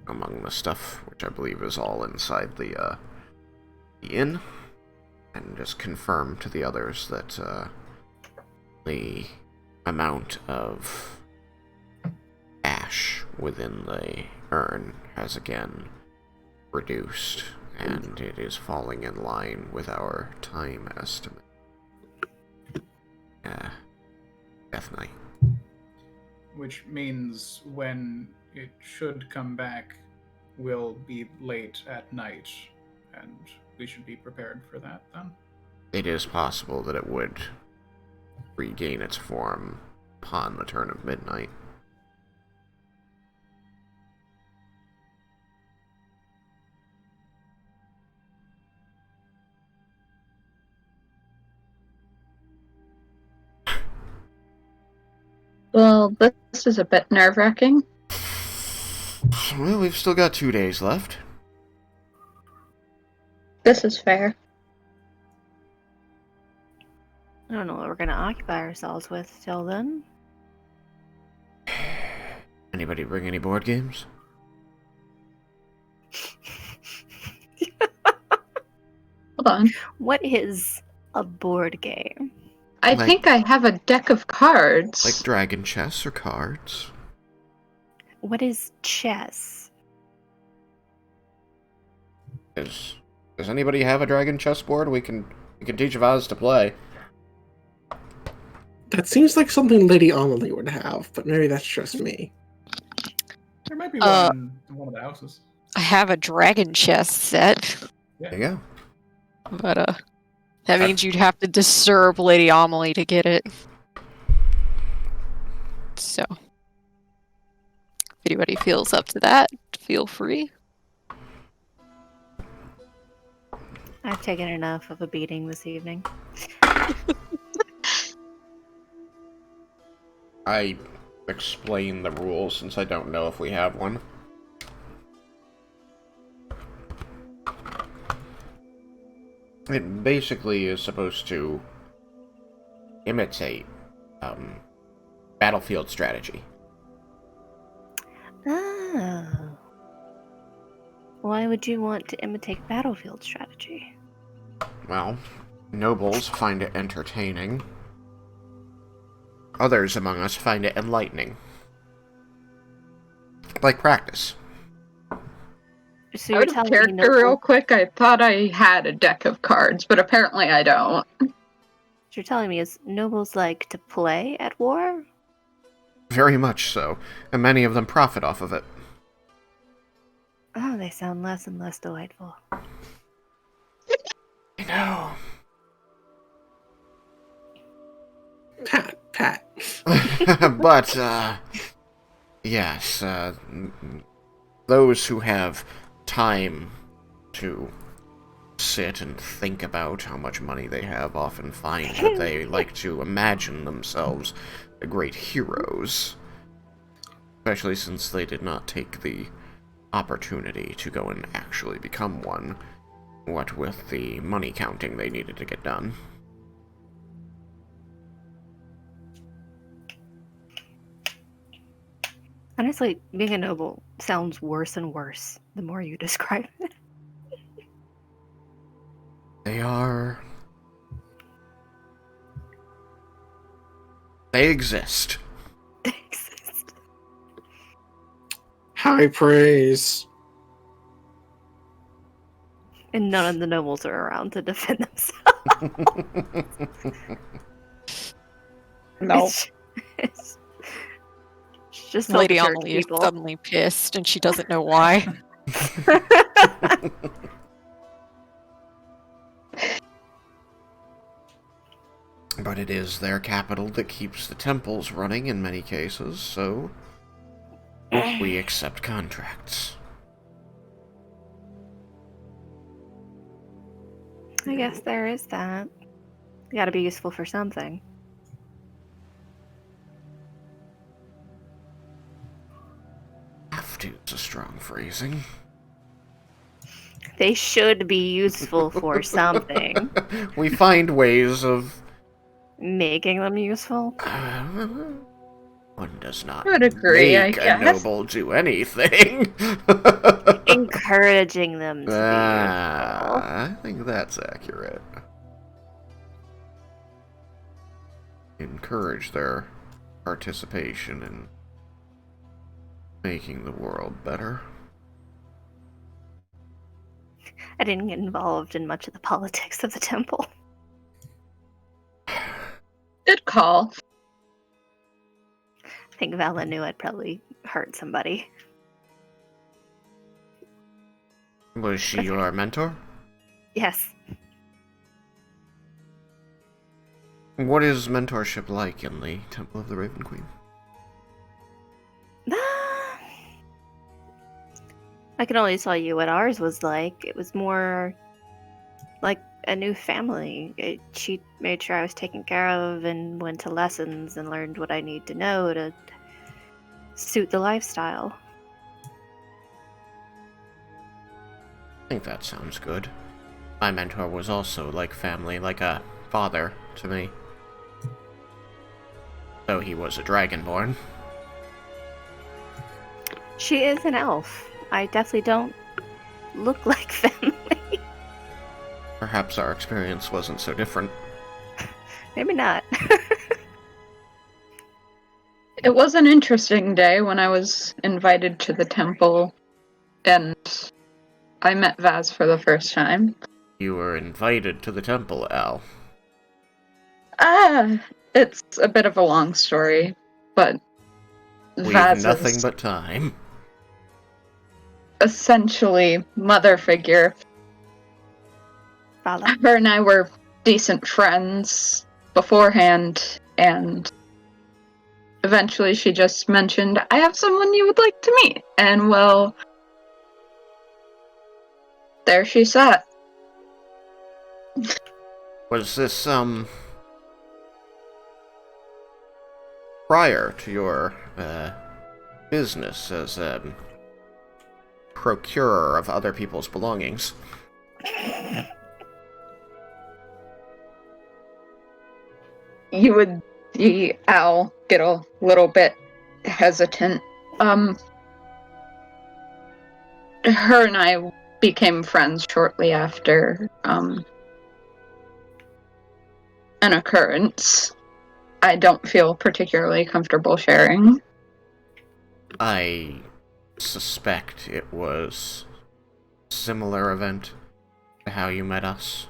among the stuff, which I believe is all inside the inn, and just confirm to the others that, the amount of ash within the urn has again reduced, and it is falling in line with our time estimate. Death Knight. Which means when it should come back will be late at night, and we should be prepared for that then. It is possible that it would regain its form upon the turn of midnight. Well, this is a bit nerve-wracking. Well, we've still got 2 days left. This is fair. I don't know what we're going to occupy ourselves with till then. Anybody bring any board games? Hold on. What is a board game? I think I have a deck of cards. Like dragon chess or cards? What is chess? Does anybody have a dragon chess board? We can teach Vaz to play. That seems like something Lady Amelie would have, but maybe that's just me. There might be one in one of the houses. I have a dragon chess set, Yeah. There you go. but that means you'd have to disturb Lady Amelie to get it. So, if anybody feels up to that, feel free. I've taken enough of a beating this evening. I explain the rules since I don't know if we have one. It basically is supposed to imitate battlefield strategy. Oh. Why would you want to imitate battlefield strategy? Well, nobles find it entertaining. Others among us find it enlightening. Like practice. So Out you're of telling character me real quick, I thought I had a deck of cards, but apparently I don't. What you're telling me is nobles like to play at war? Very much so, and many of them profit off of it. Oh, they sound less and less delightful. I know. Pat. But, yes, those who have time to sit and think about how much money they have often find that they like to imagine themselves the great heroes. Especially since they did not take the opportunity to go and actually become one, what with the money counting they needed to get done. Honestly, being a noble sounds worse and worse the more you describe it. They exist. They exist. High praise. And none of the nobles are around to defend themselves. No. It's just Lady all the church Amelie is people. suddenly pissed, and she doesn't know why. But it is their capital that keeps the temples running in many cases, so we accept contracts. I guess there is that. You gotta be useful for something. Have to is a strong phrasing. They should be useful for something. We find ways of... Making them useful? One does not I would agree, I make a guess. noble do anything. Encouraging them to be useful. I think that's accurate. Encourage their participation in making the world better. I didn't get involved in much of the politics of the temple. Good call. I think Vala knew I'd probably hurt somebody. Was she your mentor? Yes. What is mentorship like in the Temple of the Raven Queen? I can only tell you what ours was like. It was more like a new family. She made sure I was taken care of and went to lessons and learned what I need to know to suit the lifestyle. I think that sounds good. My mentor was also like family, like a father to me. Though he was a dragonborn. She is an elf. I definitely don't look like family. Perhaps our experience wasn't so different. Maybe not. It was an interesting day when I was invited to the temple and I met Vaz for the first time. You were invited to the temple, Al. It's a bit of a long story, but We've Vaz nothing is but time. essentially mother figure. Vala. Her and I were decent friends beforehand, and eventually she just mentioned, I have someone you would like to meet. And well, there she sat. Was this, prior to your, business as a procurer of other people's belongings? You would see Al get a little bit hesitant. Her and I became friends shortly after, an occurrence I don't feel particularly comfortable sharing. I suspect it was a similar event to how you met us.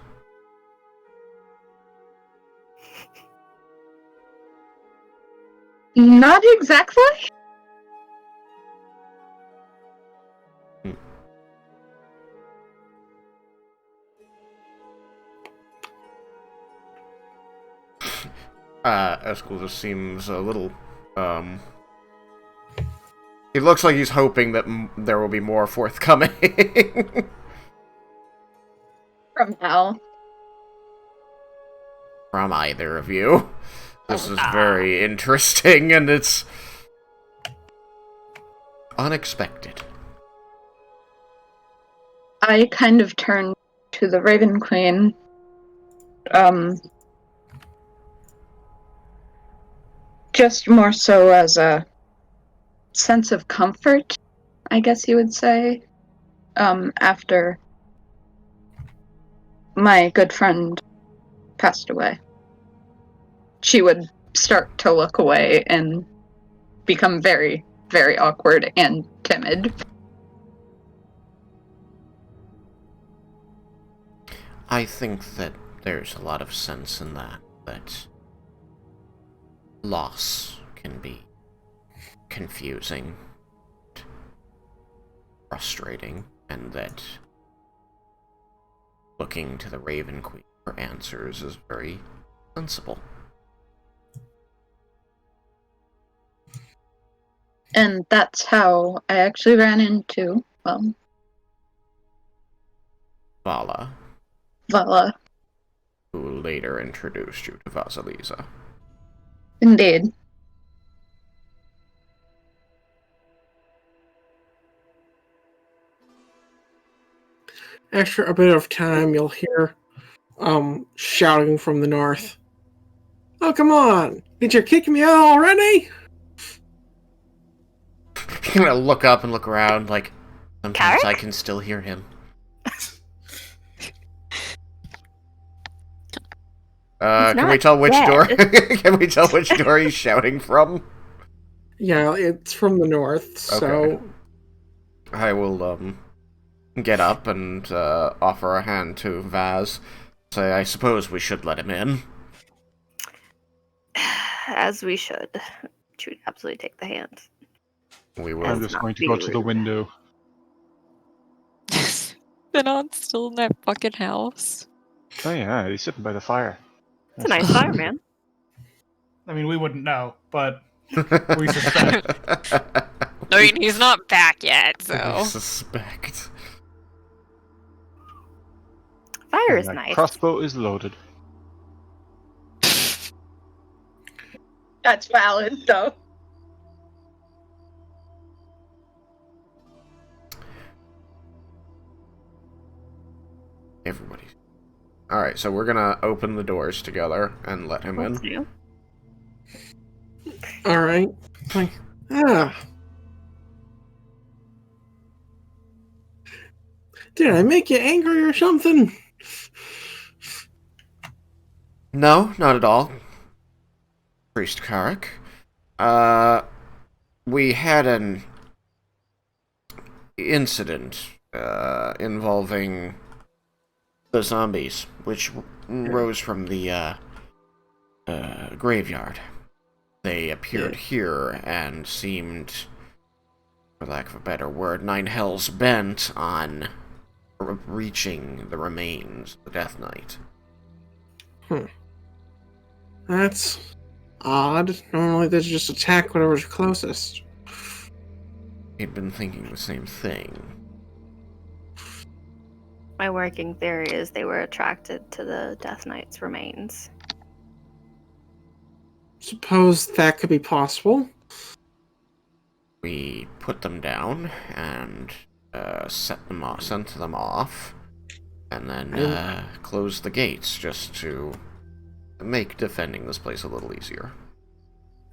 Not exactly. Eskel just seems a little, It looks like he's hoping that there will be more forthcoming. From Al. From either of you. This is very interesting, and it's unexpected. I kind of turned to the Raven Queen. Just more so as a sense of comfort, I guess you would say. After my good friend passed away, she would start to look away and become very, very awkward and timid. I think that there's a lot of sense in that loss can be confusing, frustrating, and that looking to the Raven Queen for answers is very sensible. And that's how I actually ran into, Vala, Vala. who later introduced you to Vasilisa. Indeed. After a bit of time, you'll hear shouting from the north. Oh, come on! Did you kick me out already? You're gonna look up and look around, like, sometimes Carrick? I can still hear him. Can we tell which door? Can we tell which door he's shouting from? Yeah, it's from the north, so... Okay. I will, get up and, offer a hand to Vaz. Say, I suppose we should let him in. As we should. Should absolutely take the hand. We will. I'm Let's just not going to be go to the rude. window. Benon's still in that fucking house. Oh yeah, he's sitting by the fire. It's a nice fire, man. I mean, we wouldn't know, but we suspect. I mean, he's not back yet, so. We suspect. Fire And is that nice. crossbow is loaded. That's valid, though. Everybody. Alright, so we're gonna open the doors together and let him in. Let's do. Alright. Like, ah. Did I make you angry or something? No, not at all. Priest Carrick. We had an incident involving the zombies, which rose from the graveyard. They appeared here and seemed, for lack of a better word, nine hells bent on reaching the remains of the Death Knight. That's odd. Normally they just attack whatever's closest. He'd been thinking the same thing. My working theory is they were attracted to the Death Knight's remains. Suppose that could be possible. We put them down and sent them off, and then closed the gates just to make defending this place a little easier.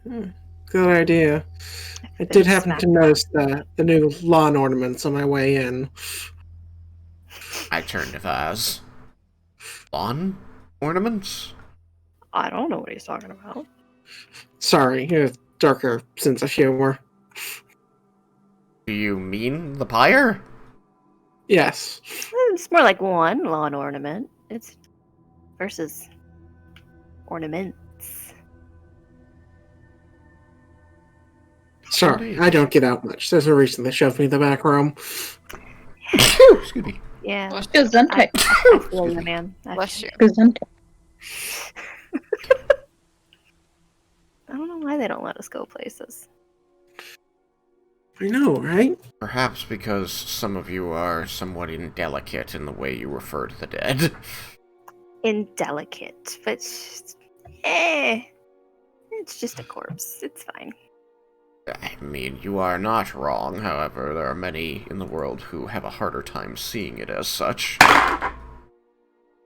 Good idea. I did happen to notice the new lawn ornaments on my way in. I turned to Vaz. Lawn ornaments? I don't know what he's talking about. Sorry, you have darker sense of humor. Do you mean the pyre? Yes. It's more like one lawn ornament. It's versus ornaments. Sorry, I don't get out much. There's a reason they shoved me in the back room. Excuse me. Yeah. Gesundheit. I feel you, man. Bless you. Gesundheit. I don't know why they don't let us go places. I know, right? Perhaps because some of you are somewhat indelicate in the way you refer to the dead. Indelicate, but it's just a corpse. It's fine. I mean, you are not wrong. However, there are many in the world who have a harder time seeing it as such.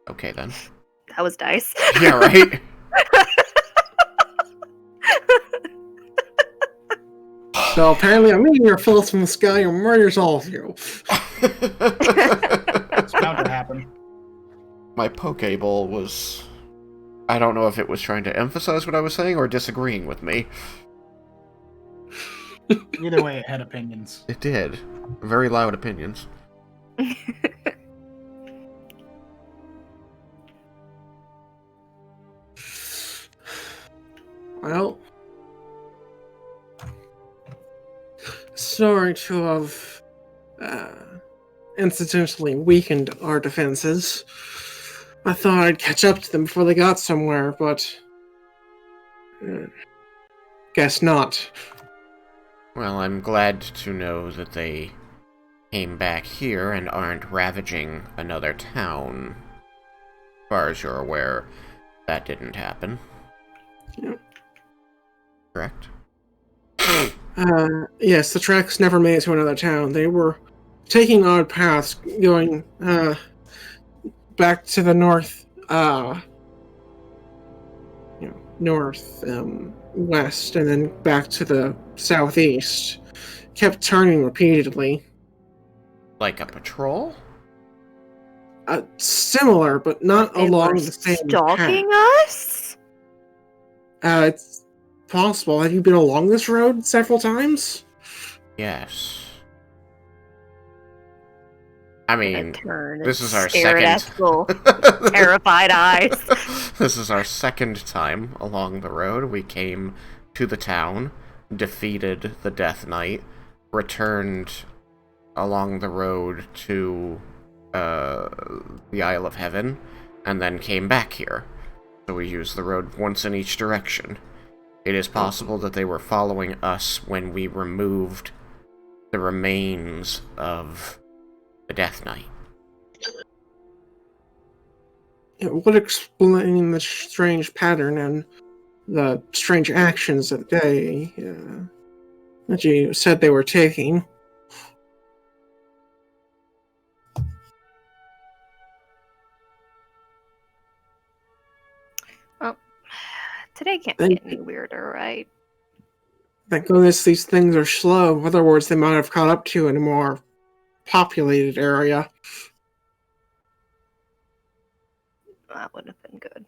Okay, then. That was nice. Yeah, right? So apparently a meteor falls from the sky and murders all of you. It's bound to happen. My Pokeball was... I don't know if it was trying to emphasize what I was saying or disagreeing with me. Either way, it had opinions. It did. Very loud opinions. Well, sorry to have incidentally weakened our defenses. I thought I'd catch up to them before they got somewhere, but guess not. Well, I'm glad to know that they came back here and aren't ravaging another town. As far as you're aware, that didn't happen. Yep. Correct? Yes, the tracks never made it to another town. They were taking odd paths, going back to the north, west, and then back to the southeast. Kept turning repeatedly. Like a patrol? Similar, but not They along were the same stalking path. us? It's possible. Have you been along this road several times? Yes. I mean, Turn this and is our stare at second... Eskel. Terrified eyes. This is our second time along the road. We came to the town, defeated the Death Knight, returned along the road to the Isle of Heaven, and then came back here. So we used the road once in each direction. It is possible that they were following us when we removed the remains of the Death Knight. It would explain the strange pattern and the strange actions that that you said they were taking. Well, today can't Thank get any weirder, right? Thank goodness these things are slow. In other words, they might have caught up to you in a more populated area. That would have been good.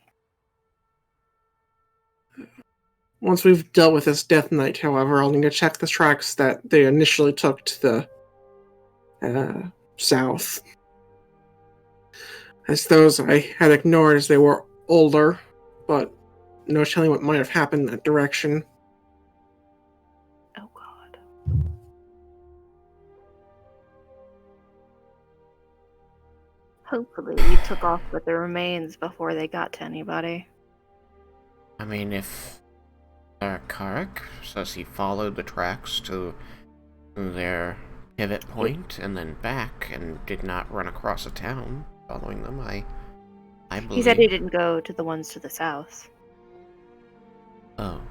Once we've dealt with this Death Knight, however, I'll need to check the tracks that they initially took to the south. As those I had ignored as they were older, but no telling what might have happened in that direction. Oh god. Hopefully we took off with the remains before they got to anybody. I mean, if Karik says he followed the tracks to their pivot point and then back and did not run across a town following them. I believe... He said he didn't go to the ones to the south. Oh.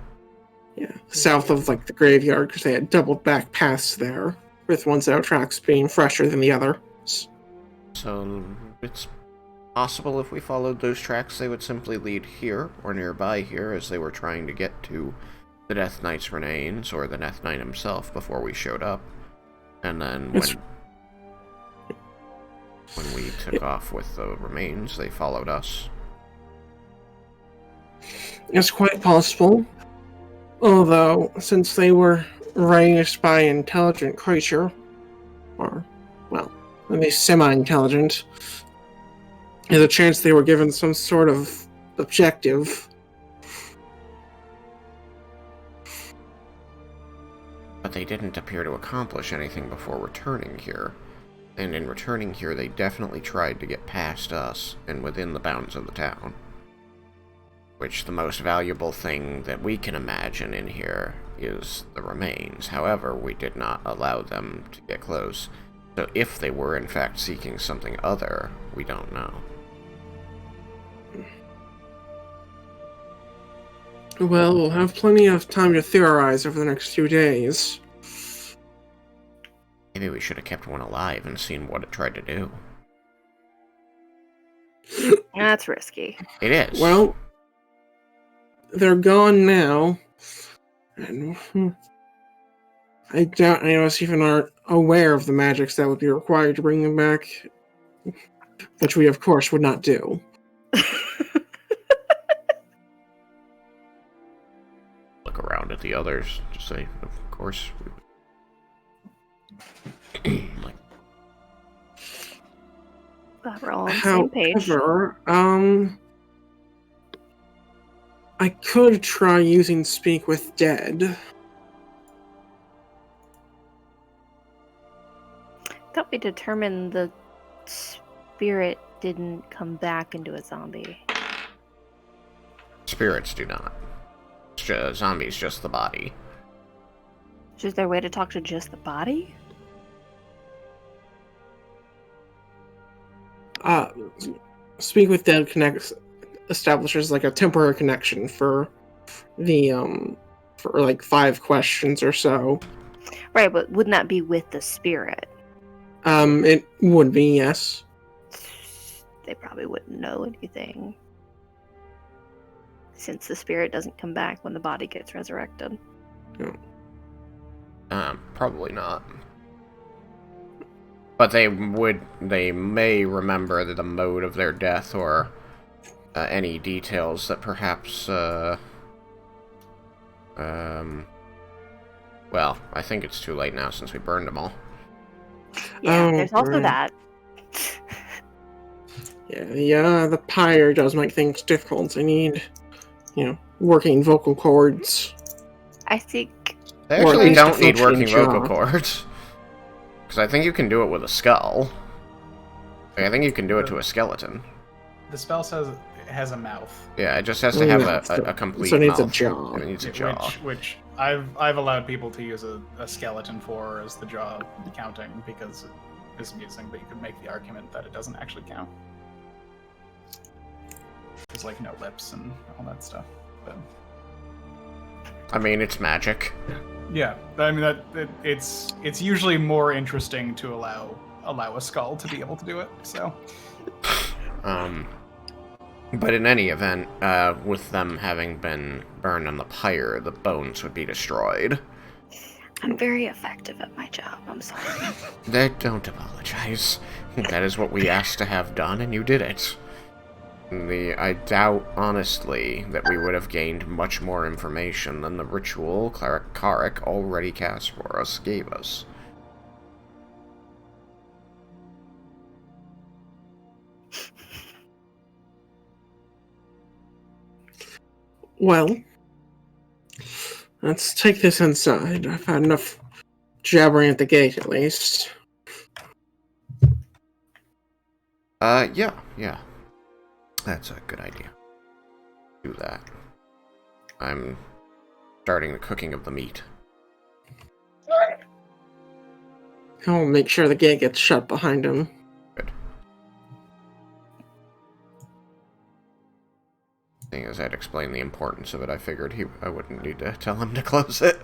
Yeah, south of like the graveyard, because they had doubled back paths there, with one's out tracks being fresher than the other. So it's possible if we followed those tracks they would simply lead here or nearby here as they were trying to get to the Death Knight's remains or the Death Knight himself before we showed up. And then when we took off with the remains, they followed us. It's quite possible. Although, since they were raised by an intelligent creature, or, well, at least semi-intelligent, there's a chance they were given some sort of objective. But they didn't appear to accomplish anything before returning here. And in returning here, they definitely tried to get past us and within the bounds of the town. Which the most valuable thing that we can imagine in here is the remains. However, we did not allow them to get close. So if they were in fact seeking something other, we don't know. Well, we'll have plenty of time to theorize over the next few days. Maybe we should have kept one alive and seen what it tried to do. That's risky. It is. Well, they're gone now, and I doubt any of us even are aware of the magics that would be required to bring them back, which we, of course, would not do. Look around at the others, just say, of course. Like, Glad we're all on the same page. However, I could try using Speak with Dead. Thought we determined the spirit didn't come back into a zombie. spirits do not. Zombies, just the body. Is there a way to talk to just the body? Speak with Dead establishes like a temporary connection for the for like 5 questions or so. Right, but wouldn't that be with the spirit? It would be, yes. They probably wouldn't know anything, since the spirit doesn't come back when the body gets resurrected. Probably not. But they may remember the mode of their death or any details that perhaps, well, I think it's too late now since we burned them all. Yeah, there's also right. that. Yeah, the pyre does make things difficult. I need, working vocal cords. I think They Or at actually least a don't need working functioning vocal jaw. cords. Because I think you can do it with a skull. Like, I think you can do it to a skeleton. The spell says it has a mouth. Yeah, it just has to have Yeah, a complete so it needs a mouth. jaw. It needs a jaw. Which I've allowed people to use a skeleton for as the jaw counting because it is amusing, but you could make the argument that it doesn't actually count. There's like no lips and all that stuff. But I mean, it's magic. yeah, I mean it's usually more interesting to allow a skull to be able to do it. So But in any event, with them having been burned on the pyre, the bones would be destroyed. I'm very effective at my job. I'm sorry. Don't apologize. That is what we asked to have done, and you did it. I doubt, honestly, that we would have gained much more information than the ritual Cleric Karik already cast for us gave us. Well, let's take this inside. I've had enough jabbering at the gate, at least. Yeah. That's a good idea. Do that. I'm starting the cooking of the meat. He'll make sure the gate gets shut behind him. Good. Thing is, I'd explain the importance of it. I figured I wouldn't need to tell him to close it.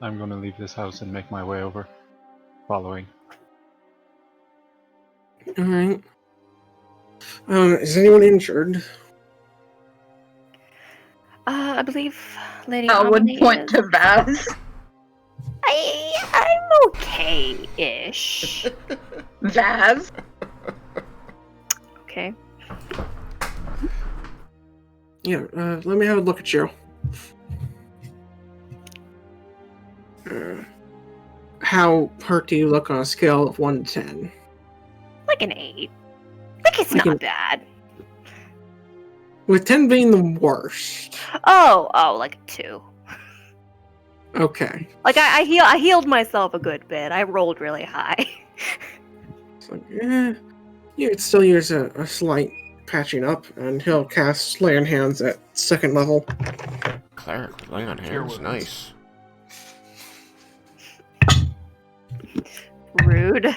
I'm gonna leave this house and make my way over. Following. Alright. Is anyone injured? I believe Lady I would Amelie point is. to Vaz. I'm okay-ish. Vaz. Okay. Yeah, let me have a look at you. How hurt do you look on a scale of 1 to 10? Like an 8. Like it's Like not an- bad. With 10 being the worst. Oh, like a 2. Okay. Like I healed myself a good bit. I rolled really high. So, you could still use a slight patching up, and he'll cast Lay on Hands at 2nd level. Cleric with lay on Cure hands, wounds. nice. Rude.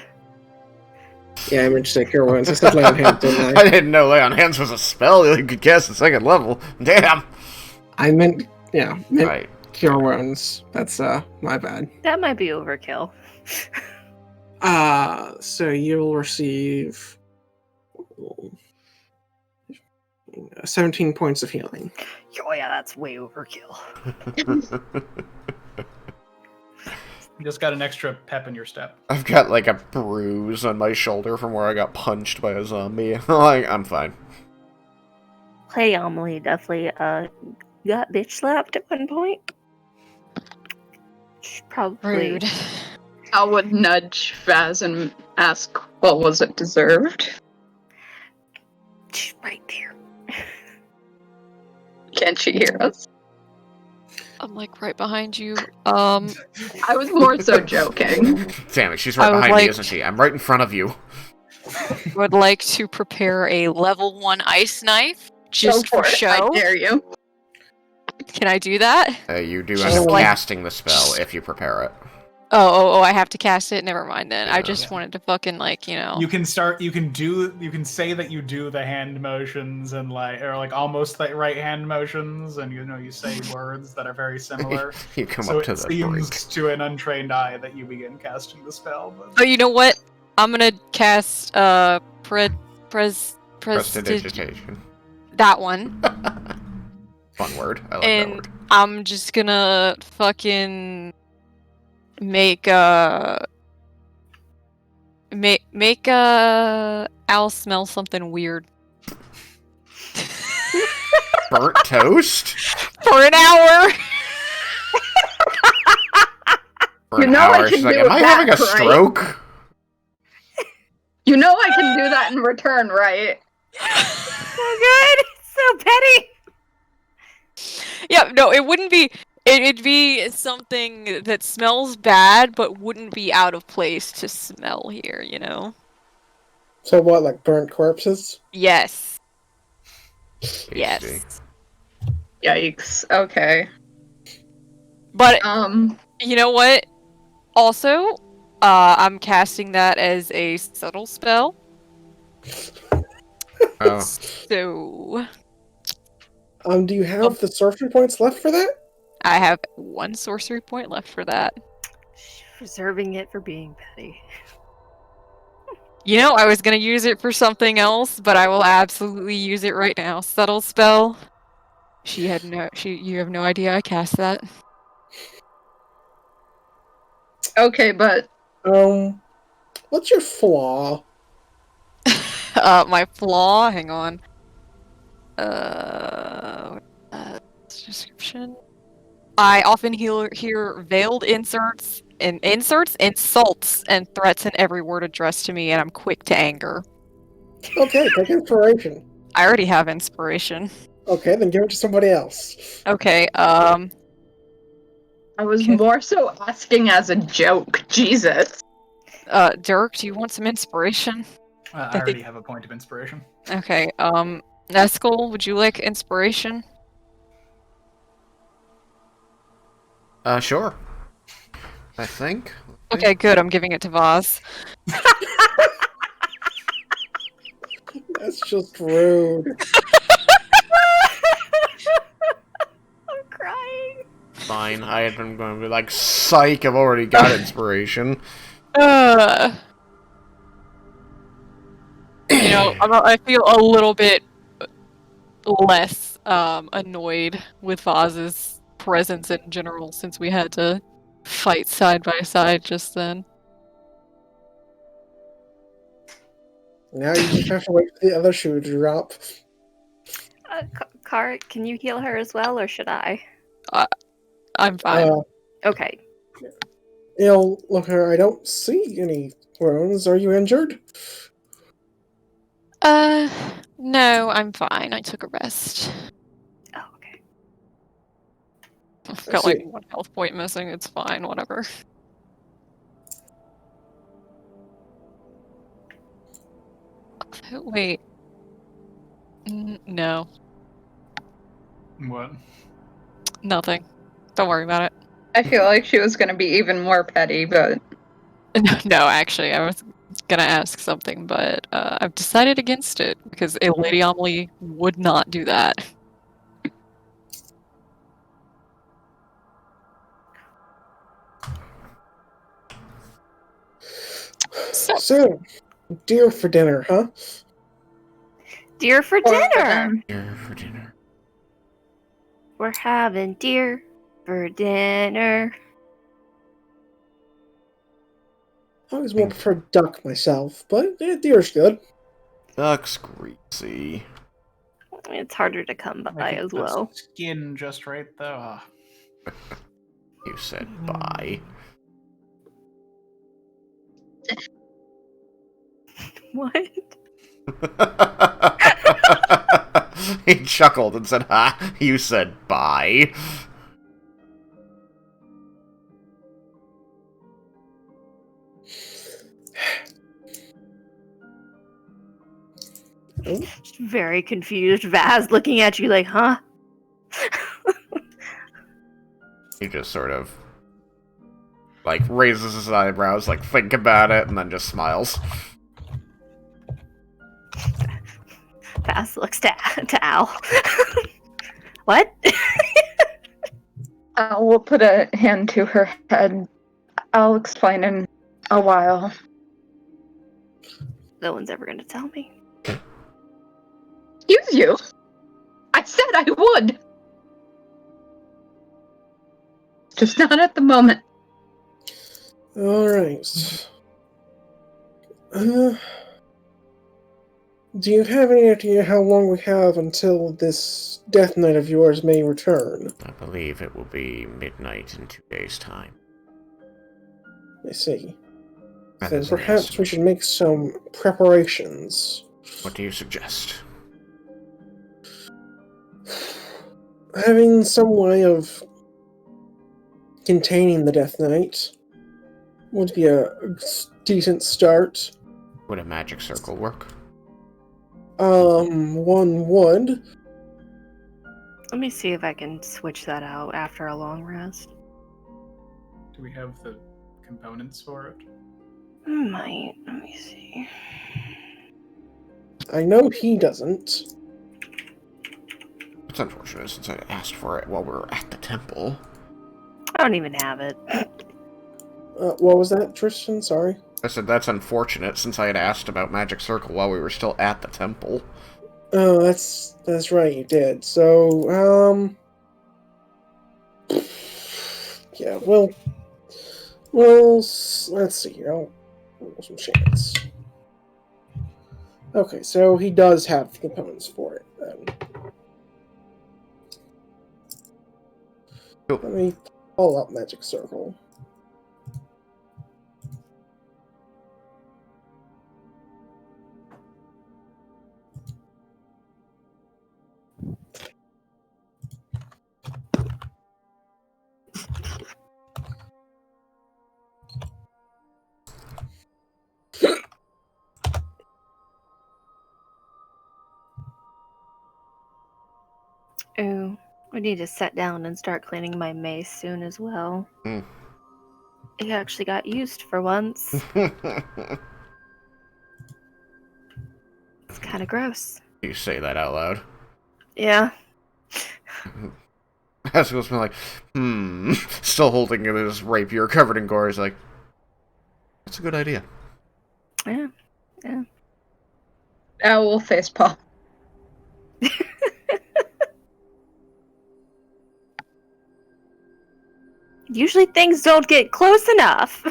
Yeah, I meant to say Cure Wounds. I said Lay on Hands, didn't I I? didn't know lay on hands was a spell you could cast at 2nd level. Damn. I meant Right. Cure Wounds. That's, my bad. That might be overkill. So you'll receive 17 points of healing. Oh yeah, that's way overkill. You just got an extra pep in your step. I've got like a bruise on my shoulder from where I got punched by a zombie. Like, I'm fine. Lady Amelie definitely got bitch slapped at one point. She probably Rude. I would nudge Vaz and ask, well, was it deserved? She's right there. Can't she hear us? I'm like right behind you. I was more so joking. Damn it, she's I right would behind me, like- isn't she? I'm right in front of you. would like to prepare a level 1 ice knife just Go for it. show. I dare you. Can I do that? You do Just end up like- casting the spell if you prepare it. Oh, I have to cast it. Never mind then. I Yeah. just wanted to fucking You can say that you do the hand motions and or almost like right hand motions, and you say words that are very similar. You come So up to it the seems break. to an untrained eye that you begin casting the spell. But Oh, you know what? I'm gonna cast Prestidigitation. that one. Fun word. I like that And word. I'm just gonna fucking make Al smell something weird Burnt toast? for an hour. For You an know I hour. can She's like, do am I that, having a right?" stroke? You know I can do that in return, right? So good. So petty. Yeah, no, it wouldn't be. It'd be something that smells bad, but wouldn't be out of place to smell here. You know? So what, like burnt corpses? Yes. Tasty. Yes. Yikes. Okay. But you know what? Also, I'm casting that as a subtle spell. Oh. So Do you have the sorcery points left for that? I have 1 sorcery point left for that. Reserving it for being petty. You know, I was gonna use it for something else, but I will absolutely use it right now. Subtle spell. You have no idea I cast that. Okay, but What's your flaw? My flaw, hang on. Description. I often hear veiled insults, and threats in every word addressed to me, and I'm quick to anger. Okay, take inspiration. I already have inspiration. Okay, then give it to somebody else. Okay, I was Okay. more so asking as a joke. Jesus. Dirk, do you want some inspiration? I already have a point of inspiration. Okay, Eskel, would you like inspiration? Sure. I think. Okay, good, I'm giving it to Vaz. That's just rude. I'm crying. Fine. I had been going to be like, psych, I've already got inspiration. You know, I feel a little bit less annoyed with Vaz's presence in general since we had to fight side by side just then. Now you just have to wait for the other shoe to drop. Car, can you heal her as well, or should I? I'm fine. Okay. Look here, I don't see any wounds. Are you injured? No, I'm fine. I took a rest. Oh, okay. I've I got like see. 1 health point missing. It's fine, whatever. Wait. No, What? nothing. Don't worry about it. I feel like she was gonna be even more petty, but No, actually, I was gonna ask something, but I've decided against it because a Lady Amelie would not do that. So, deer for dinner, huh? Deer for or dinner. Here for dinner. We're having deer for dinner. I always more prefer duck myself, but deer's good. Duck's greasy. It's harder to come I by think as the well. Skin just right though. You said bye. What? He chuckled and said, "Ha! You said bye." Very confused. Vaz looking at you like, huh? He just sort of like raises his eyebrows, like think about it, and then just smiles. Vaz looks to Al. What? we'll put a hand to her head. I'll explain in a while. No one's ever gonna tell me. Excuse you. I said I would. Just not at the moment. Alright. Do you have any idea how long we have until this death knight of yours may return? I believe it will be midnight in 2 days' time. I see. That Then is an perhaps we estimate. should make some preparations. What do you suggest? Having some way of containing the Death Knight would be a decent start. Would a magic circle work? One would. Let me see if I can switch that out after a long rest. Do we have the components for it? Might. Let me see. I know he doesn't. It's unfortunate since I asked for it while we were at the temple. I don't even have it. What was that, Tristan? Sorry. I said that's unfortunate since I had asked about magic circle while we were still at the temple. Oh, that's right, you did. So, yeah, well, let's see here. I'll roll some chance. Okay, so he does have the components for it, then. Cool. Let me pull up Magic Circle. Ooh, we need to sit down and start cleaning my mace soon as well. Mm. It actually got used for once. It's kind of gross. You say that out loud. Yeah. Haskell's been like, still holding his rapier covered in gore. He's like, that's a good idea. Yeah. Owl facepalm. Usually things don't get close enough.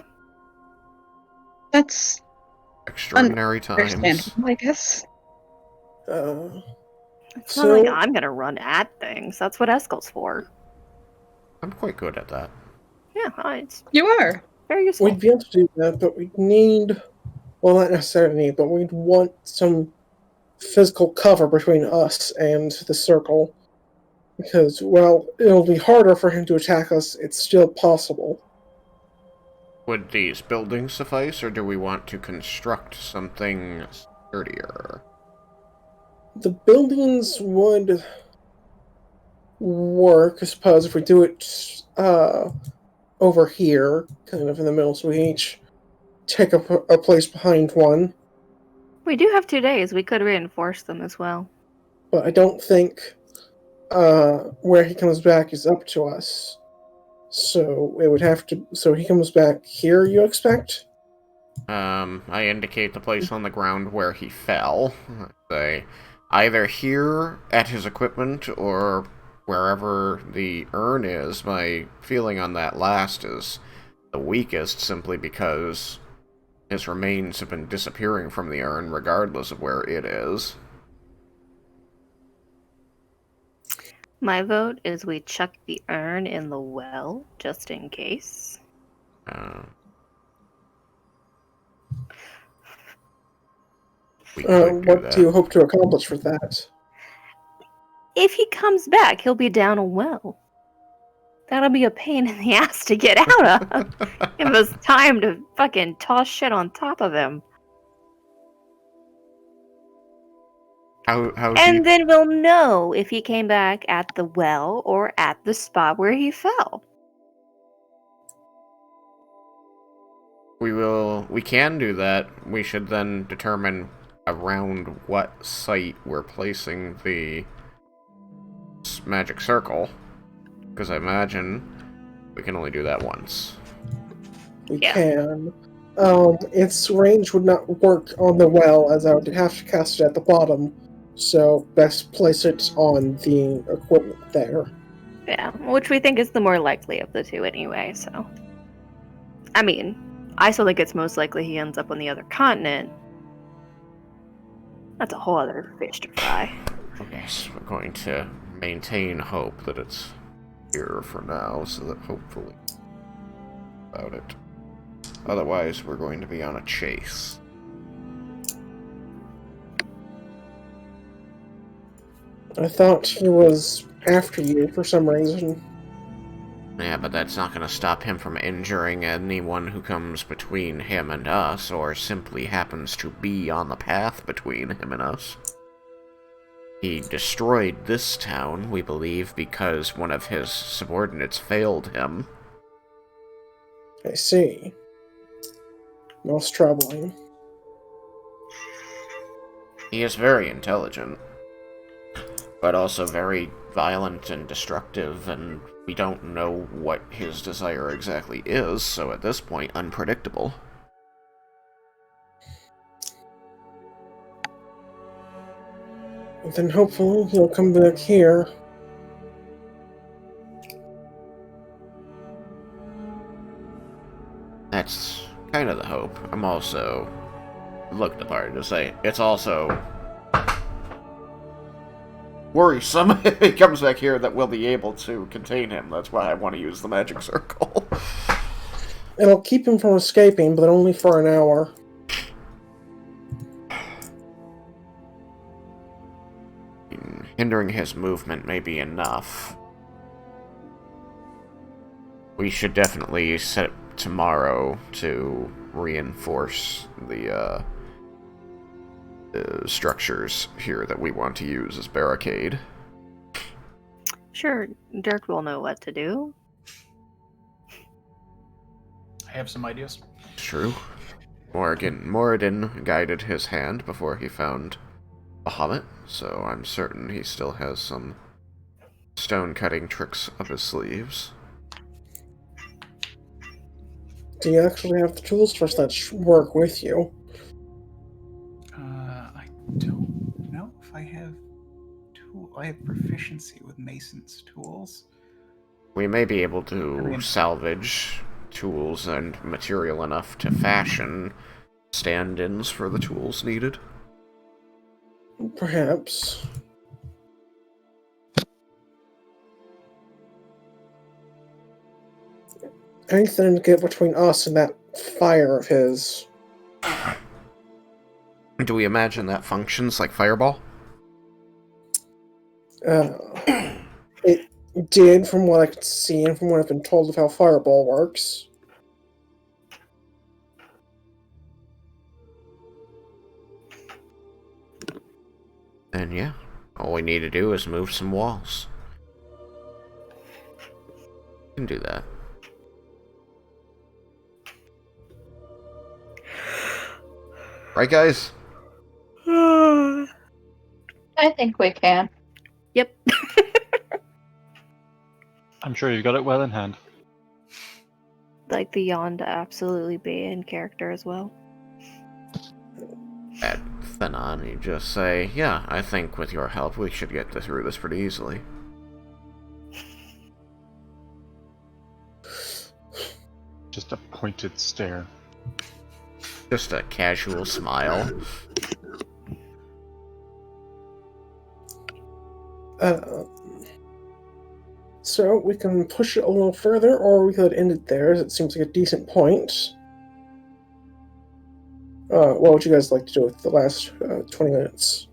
That's Extraordinary times. understandable, I guess. It's not like I'm gonna run at things. That's what Eskel's for. I'm quite good at that. Yeah, it's You are. very useful. We'd be able to do that, but we'd need, well, not necessarily need, but we'd want some physical cover between us and the circle. Because, well, it'll be harder for him to attack us. It's still possible. Would these buildings suffice, or do we want to construct something sturdier? The buildings would work, I suppose, if we do it over here, kind of in the middle, so we each take a place behind one. We do have 2 days. We could reinforce them as well. But I don't think where he comes back is up to us. So it would have to. So he comes back here, you expect? I indicate the place on the ground where he fell. Say, either here at his equipment or wherever the urn is. My feeling on that last is the weakest, simply because his remains have been disappearing from the urn regardless of where it is. My vote is we chuck the urn in the well, just in case. We could do What that. do you hope to accomplish with that? If he comes back, he'll be down a well. That'll be a pain in the ass to get out of. Give us time to fucking toss shit on top of him. How And deep? then we'll know if he came back at the well or at the spot where he fell. We can do that. We should then determine around what site we're placing the magic circle. Because I imagine we can only do that once. We Yeah. can. Its range would not work on the well, as I would have to cast it at the bottom. So best place it on the equipment there. Yeah, which we think is the more likely of the two anyway, so. I mean, I still think it's most likely he ends up on the other continent. That's a whole other fish to fry. Yes, we're going to maintain hope that it's here for now, so that hopefully about it. Otherwise, we're going to be on a chase. I thought he was after you for some reason. Yeah, but that's not going to stop him from injuring anyone who comes between him and us, or simply happens to be on the path between him and us. He destroyed this town, we believe, because one of his subordinates failed him. I see. Most troubling. He is very intelligent, but also very violent and destructive, and we don't know what his desire exactly is, so at this point, unpredictable. Then hopefully he'll come back here. That's kind of the hope. I'm also looked apart to say it's also worrisome if he comes back here that we'll be able to contain him. That's why I want to use the magic circle. It'll keep him from escaping, but only for an hour. Hindering his movement may be enough. We should definitely set it tomorrow to reinforce the structures here that we want to use as barricade. Sure, Dirk will know what to do. I have some ideas. True. Moradin guided his hand before he found Bahamut, so I'm certain he still has some stone-cutting tricks up his sleeves. Do you actually have the tools for such work with you? I don't know if I have I have proficiency with Mason's tools. We may be able to I mean- salvage tools and material enough to fashion stand-ins for the tools needed. Perhaps. Anything to get between us and that fire of his. Do we imagine that functions like Fireball? It did, from what I could see and from what I've been told of how Fireball works. And yeah, all we need to do is move some walls. We can do that. Right, guys? I think we can. Yep. I'm sure you've got it well in hand. Like the yawn to absolutely be in character as well. At Thenon, you just say, yeah, I think with your help we should get through this pretty easily. Just a pointed stare. Just a casual smile. So we can push it a little further, or we could end it there, as it seems like a decent point. What would you guys like to do with the last 20 minutes?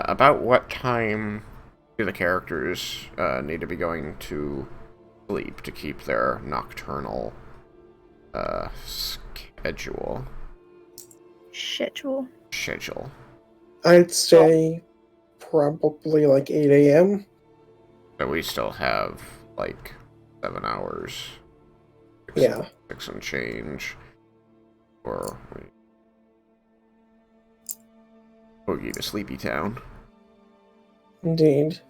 About what time do the characters need to be going to sleep to keep their nocturnal schedule? Schedule. I'd say probably like 8 a.m. So we still have like 7 hours. Yeah. 6 and change. Or we boogie to Sleepy Town. Indeed.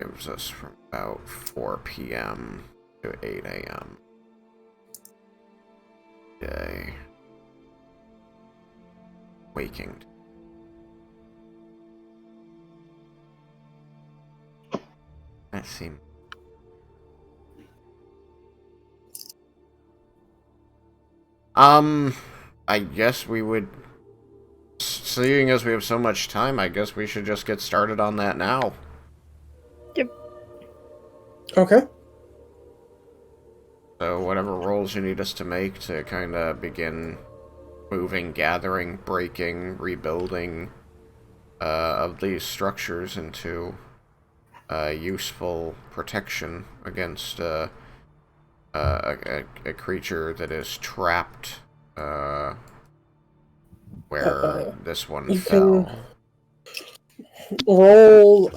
Gives us from about 4 p.m. to 8 a.m. Day. Waking. That seems... I guess we would... Seeing as we have so much time, I guess we should just get started on that now. Okay. So whatever rolls you need us to make to kind of begin moving, gathering, breaking, rebuilding of these structures into useful protection against a creature that is trapped where this one you fell. Can roll,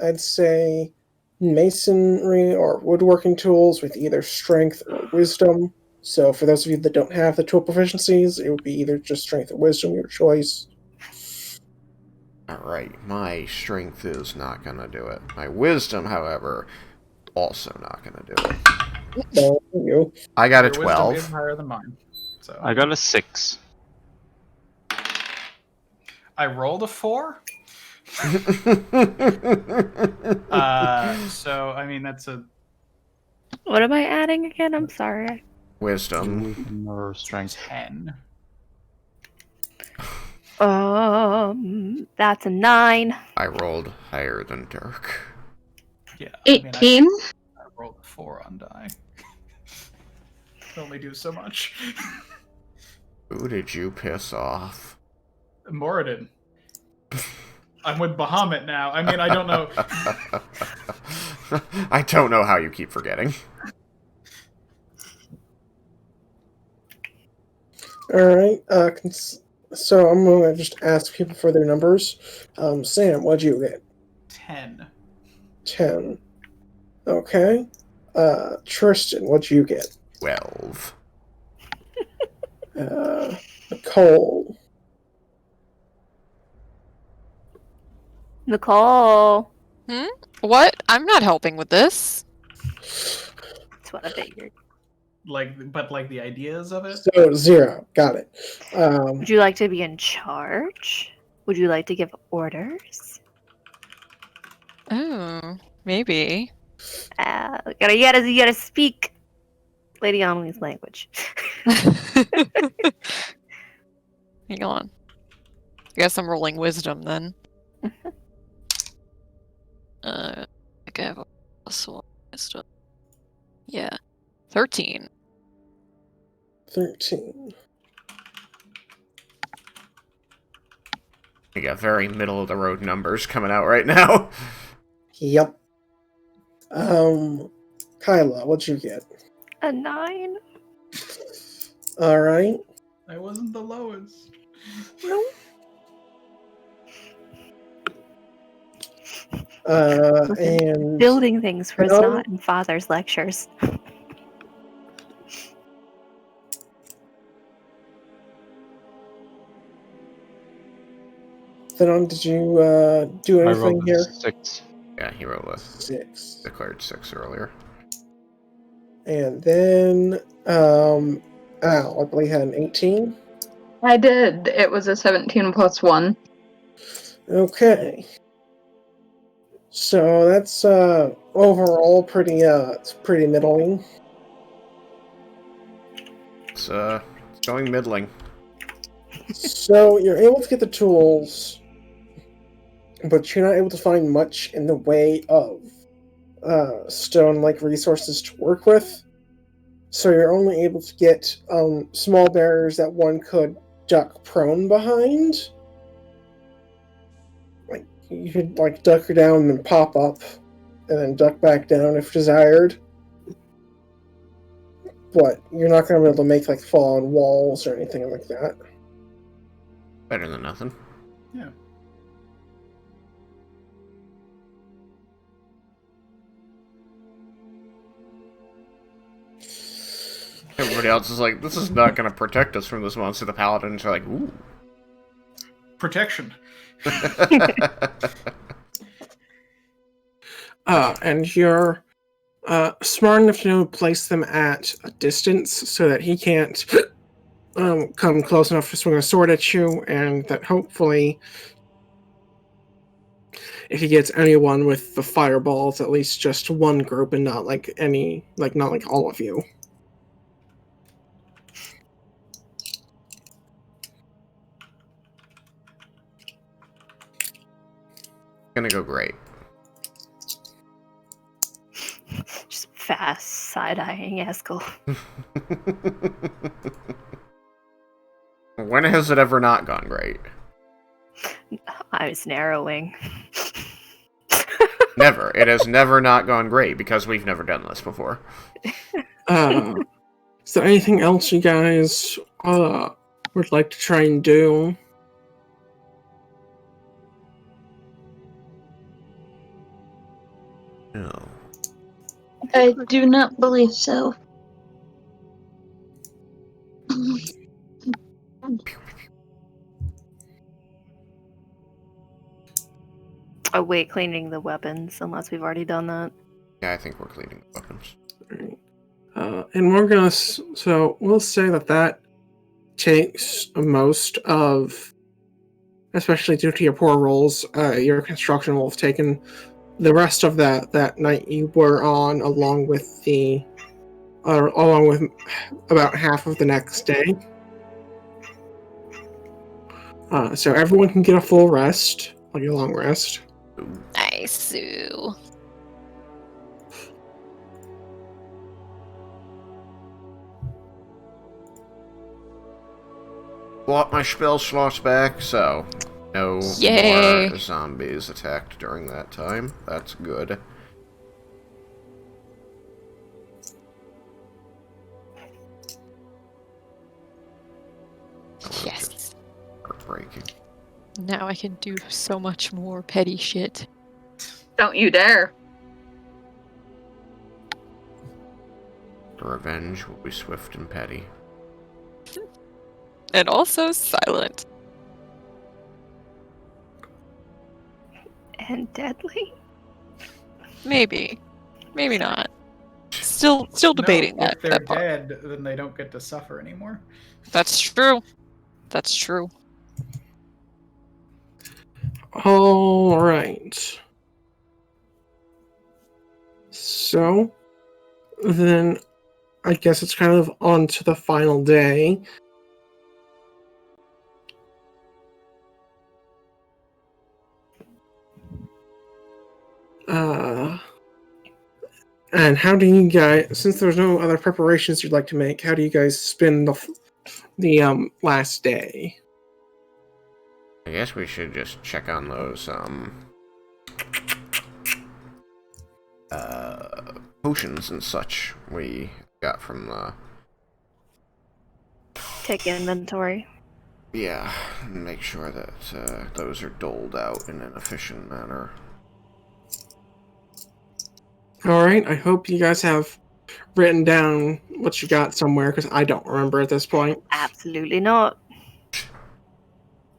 I'd say, masonry or woodworking tools with either strength or wisdom. So for those of you that don't have the tool proficiencies, it would be either just strength or wisdom, your choice. Alright, my strength is not gonna do it. My wisdom, however, also not gonna do it. So, you. I got a Your wisdom 12. is higher than mine. So I got a 6. I rolled a 4. So I mean that's a What am I adding again? I'm sorry. Wisdom. Wisdom or strength. 10. That's a 9. I rolled higher than Dirk. Yeah. 18? I rolled a 4 on die. Can only do so much. Who did you piss off? Moradin. I'm with Bahamut now. I mean, I don't know. I don't know how you keep forgetting. Alright, so I'm gonna just ask people for their numbers. Sam, what'd you get? 10. 10. Okay. Tristan, what'd you get? 12. Nicole. Nicole. What? I'm not helping with this. That's what I figured. But the ideas of it? So 0. Got it. Would you like to be in charge? Would you like to give orders? Oh, maybe. You gotta speak Lady Amelie's language. Hang on. I guess I'm rolling wisdom then. I think I have a +1 wisdom. Yeah. 13. 13. You got very middle of the road numbers coming out right now. Yep. Kyla, what'd you get? A 9? Alright. I wasn't the lowest. No. And Building things was No. not in Father's lectures. Thenon, did you do I anything rolled here? a 6. Yeah, he rolled a 6. declared 6 earlier. And then Al, I believe had an 18. I did. It was a 17 plus 1. Okay. So that's overall it's pretty middling. It's going middling. So you're able to get the tools, but you're not able to find much in the way of stone-like resources to work with. So you're only able to get small barriers that one could duck prone behind. Like you could duck her down and pop up, and then duck back down if desired. But you're not going to be able to make fall on walls or anything like that. Better than nothing. Yeah. Everybody else is like, this is not going to protect us from this monster. The paladins are like, ooh. Protection. And you're smart enough to know place them at a distance so that he can't come close enough to swing a sword at you, and that hopefully, if he gets anyone with the fireballs, at least just one group and not not all of you. Gonna go great. Just fast side-eyeing Eskel. When has it ever not gone great? I was narrowing. Never. It has never not gone great because we've never done this before. Is there anything else you guys would like to try and do? No. I do not believe so. Oh wait, cleaning the weapons, unless we've already done that. Yeah, I think we're cleaning the weapons. And we're gonna so we'll say that takes most of, especially due to your poor rolls, your construction will have taken the rest of that night you were on, along with about half of the next day. So everyone can get a full rest, like a long rest. Nice, Sue. bought my spell slots back, so no Yay. more zombies attacked during that time. That's good. Yes. Heartbreaking. Now I can do so much more petty shit. Don't you dare. The revenge will be swift and petty. And also silent. And deadly? Maybe. Maybe not. Still debating No, that. if they're that part. dead, then they don't get to suffer anymore. That's true. That's true. All right. So, then I guess it's kind of on to the final day. And how do you guys, since there's no other preparations you'd like to make, how do you guys spend the last day? I guess we should just check on those, potions and such we got from the... Take inventory. Yeah, and make sure that, those are doled out in an efficient manner. Alright, I hope you guys have written down what you got somewhere, because I don't remember at this point. Absolutely not.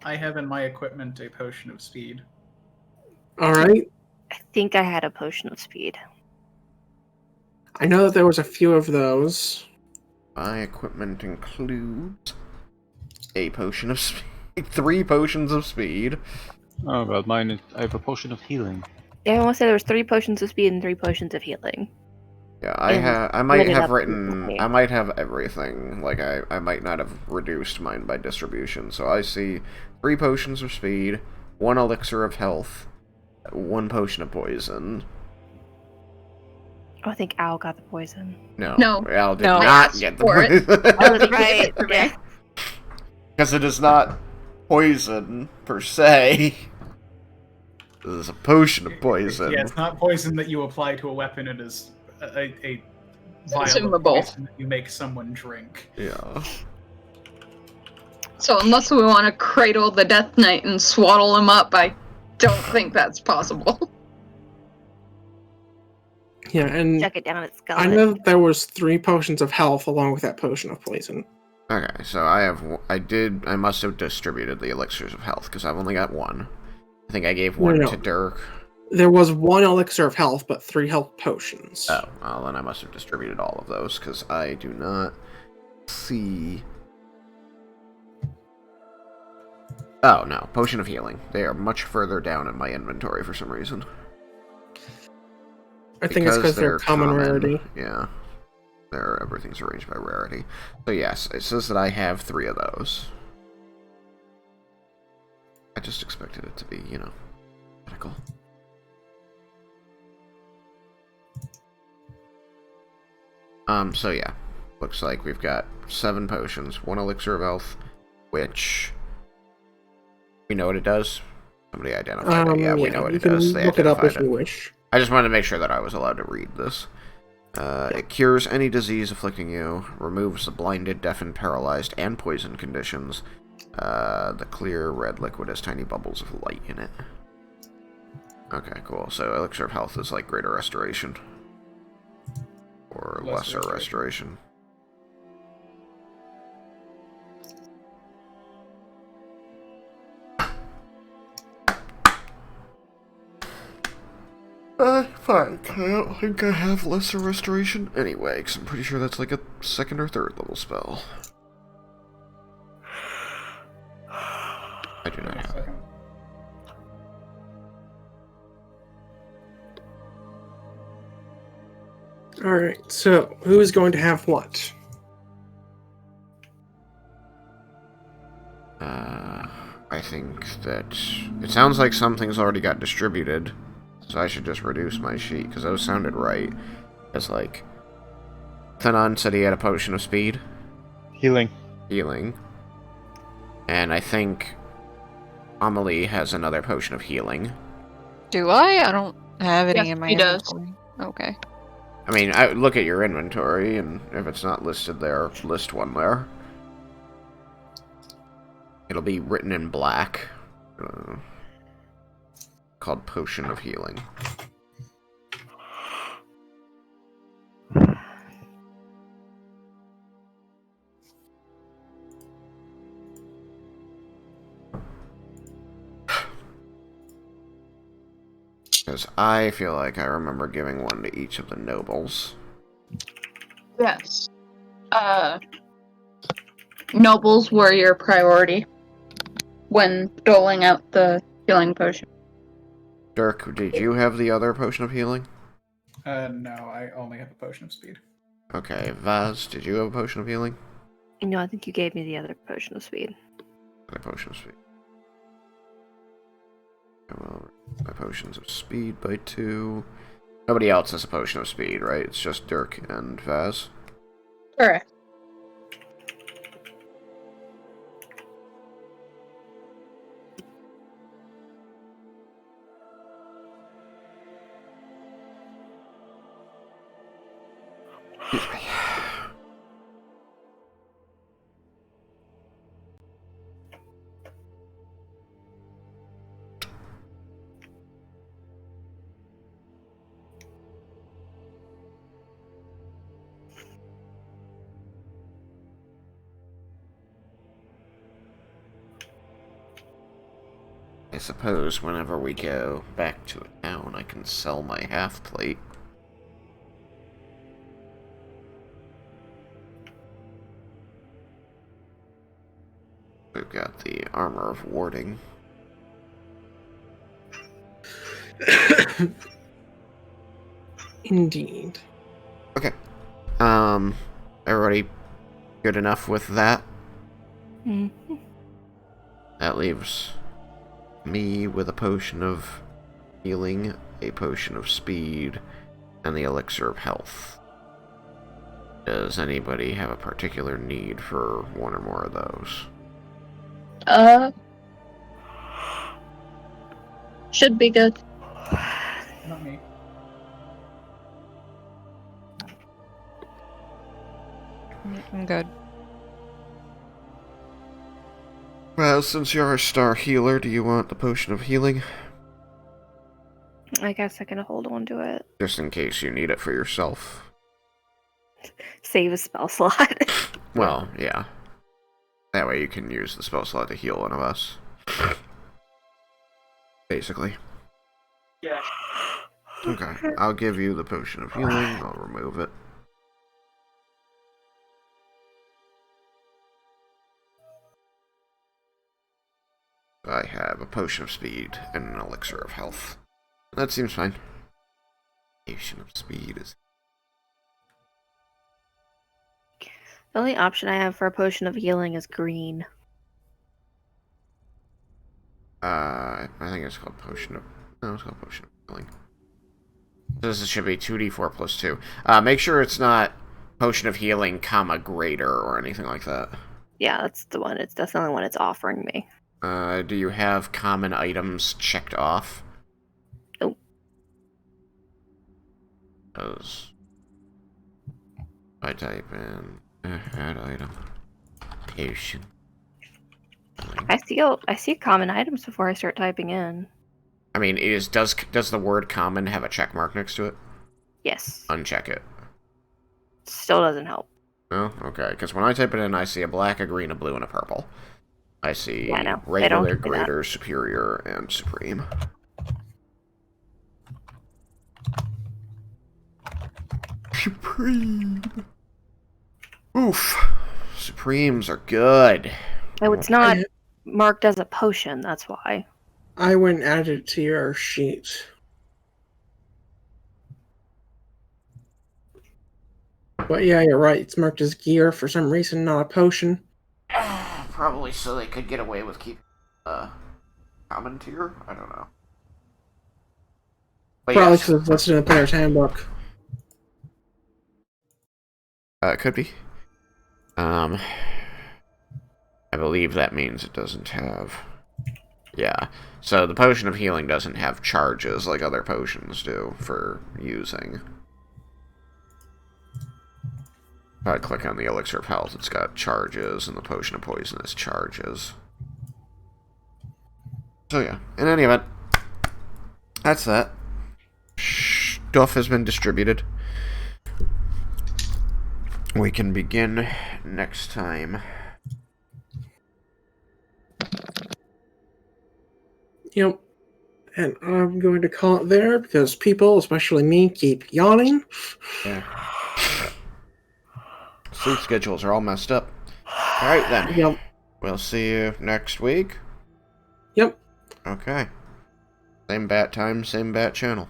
I have in my equipment a potion of speed. Alright, I think I had a potion of speed. I know that there was a few of those. My equipment includes a potion of speed, 3 potions of speed. Oh, well, mine is, I have a potion of healing. Yeah, I want to say there was 3 potions of speed and 3 potions of healing. Yeah, And I might split it have up written, equally. I might have everything. Like, I might not have reduced mine by distribution. So I see 3 potions of speed, 1 elixir of health, 1 potion of poison. Oh, I think Al got the poison. No, No. Al did No. not get the For it. poison. Oh, that's right. Yeah. Because it is not poison, per se. This is a potion of poison. Yeah, it's not poison that you apply to a weapon. It is a vial of Consumable. poison that you make someone drink. Yeah. So unless we want to cradle the Death Knight and swaddle him up, I don't think that's possible. Yeah, and Chuck it down its I gullet. know that there was 3 potions of health along with that potion of poison. Okay, so I must have distributed the elixirs of health, because I've only got 1. I think I gave 1 No. to Dirk. There was 1 elixir of health, but 3 health potions. Oh, well, then I must have distributed all of those, because I do not see... Oh, no, potion of healing. They are much further down in my inventory for some reason. I think it's because they're common rarity. Yeah. Everything's arranged by rarity. So yes, it says that I have 3 of those. I just expected it to be, you know, critical. So yeah. Looks like we've got 7 potions, 1 elixir of health, which... We know what it does? Somebody identified it. Yeah, we know what you it can does. They look it up if identified you wish. I just wanted to make sure that I was allowed to read this. It cures any disease afflicting you, removes the blinded, deafened, paralyzed, and poisoned conditions. The clear red liquid has tiny bubbles of light in it. Okay, cool. So Elixir of Health is like greater restoration. Or lesser restoration. Fine. I don't think I have lesser restoration anyway, because I'm pretty sure that's like a 2nd or 3rd level spell. I do not have it. Alright, so who is going to have what? I think that it sounds like something's already got distributed, so I should just reduce my sheet, because those sounded right. It's like, Thanon said he had a potion of speed. Healing. Healing. And I think Amelie has another potion of healing. Do I? I don't have any Yes, in my he does. inventory. Okay. I mean, I look at your inventory, and if it's not listed there, list one there. It'll be written in black. Called Potion of Healing. Because I feel like I remember giving one to each of the nobles. Yes. Nobles were your priority when doling out the healing potion. Dirk, did you have the other Potion of Healing? No, I only have a potion of speed. Okay, Vaz, did you have a Potion of Healing? No, I think you gave me the other potion of speed. My Potion of Speed. Well, my Potions of Speed by 2. Nobody else has a Potion of Speed, right? It's just Dirk and Vaz. Correct. Excuse me. I suppose whenever we go back to a town, I can sell my half plate. We've got the Armor of Warding. Indeed. Okay. Everybody good enough with that? Mm-hmm. That leaves me with a potion of healing, a potion of speed, and the elixir of health. Does anybody have a particular need for one or more of those? Should be good. Not me. I'm good. Well, since you're a star healer, do you want the potion of healing? I guess I can hold on to it. Just in case you need it for yourself. Save a spell slot. Well, yeah. That way you can use the spell slot to heal one of us. Basically. Yeah. Okay, I'll give you the potion of healing. I'll remove it. I have a potion of speed and an elixir of health. That seems fine. Potion of speed is... The only option I have for a potion of healing is green. I think it's called potion of... No, it's called potion of healing. This should be 2d4 plus 2. Make sure it's not potion of healing, comma, greater, or anything like that. Yeah, that's the one. That's the only one it's offering me. Do you have common items checked off? Nope. Because I type in add item potion. I see common items before I start typing in. I mean, does the word common have a check mark next to it? Yes. Uncheck it. Still doesn't help. Oh, okay. Because when I type it in, I see a black, a green, a blue, and a purple. I see Yeah, I know. They regular, don't do that. greater, superior, and supreme. Supreme. Oof. Supremes are good. Oh, it's not marked as a potion, that's why. I went and added it to your sheet. But yeah, you're right. It's marked as gear for some reason, not a potion. Probably so they could get away with keeping common tier? I don't know. But Probably yes. because it's listed in the player's handbook. It could be. I believe that means it doesn't have... Yeah. So the potion of healing doesn't have charges like other potions do for using. If I click on the elixir of health, it's got charges, and the potion of poison has charges. So yeah, in any event, that's that. Stuff has been distributed. We can begin next time. Yep. And I'm going to call it there because people, especially me, keep yawning. Yeah. Sleep schedules are all messed up. Alright then. Yep. We'll see you next week. Yep. Okay. Same bat time, same bat channel.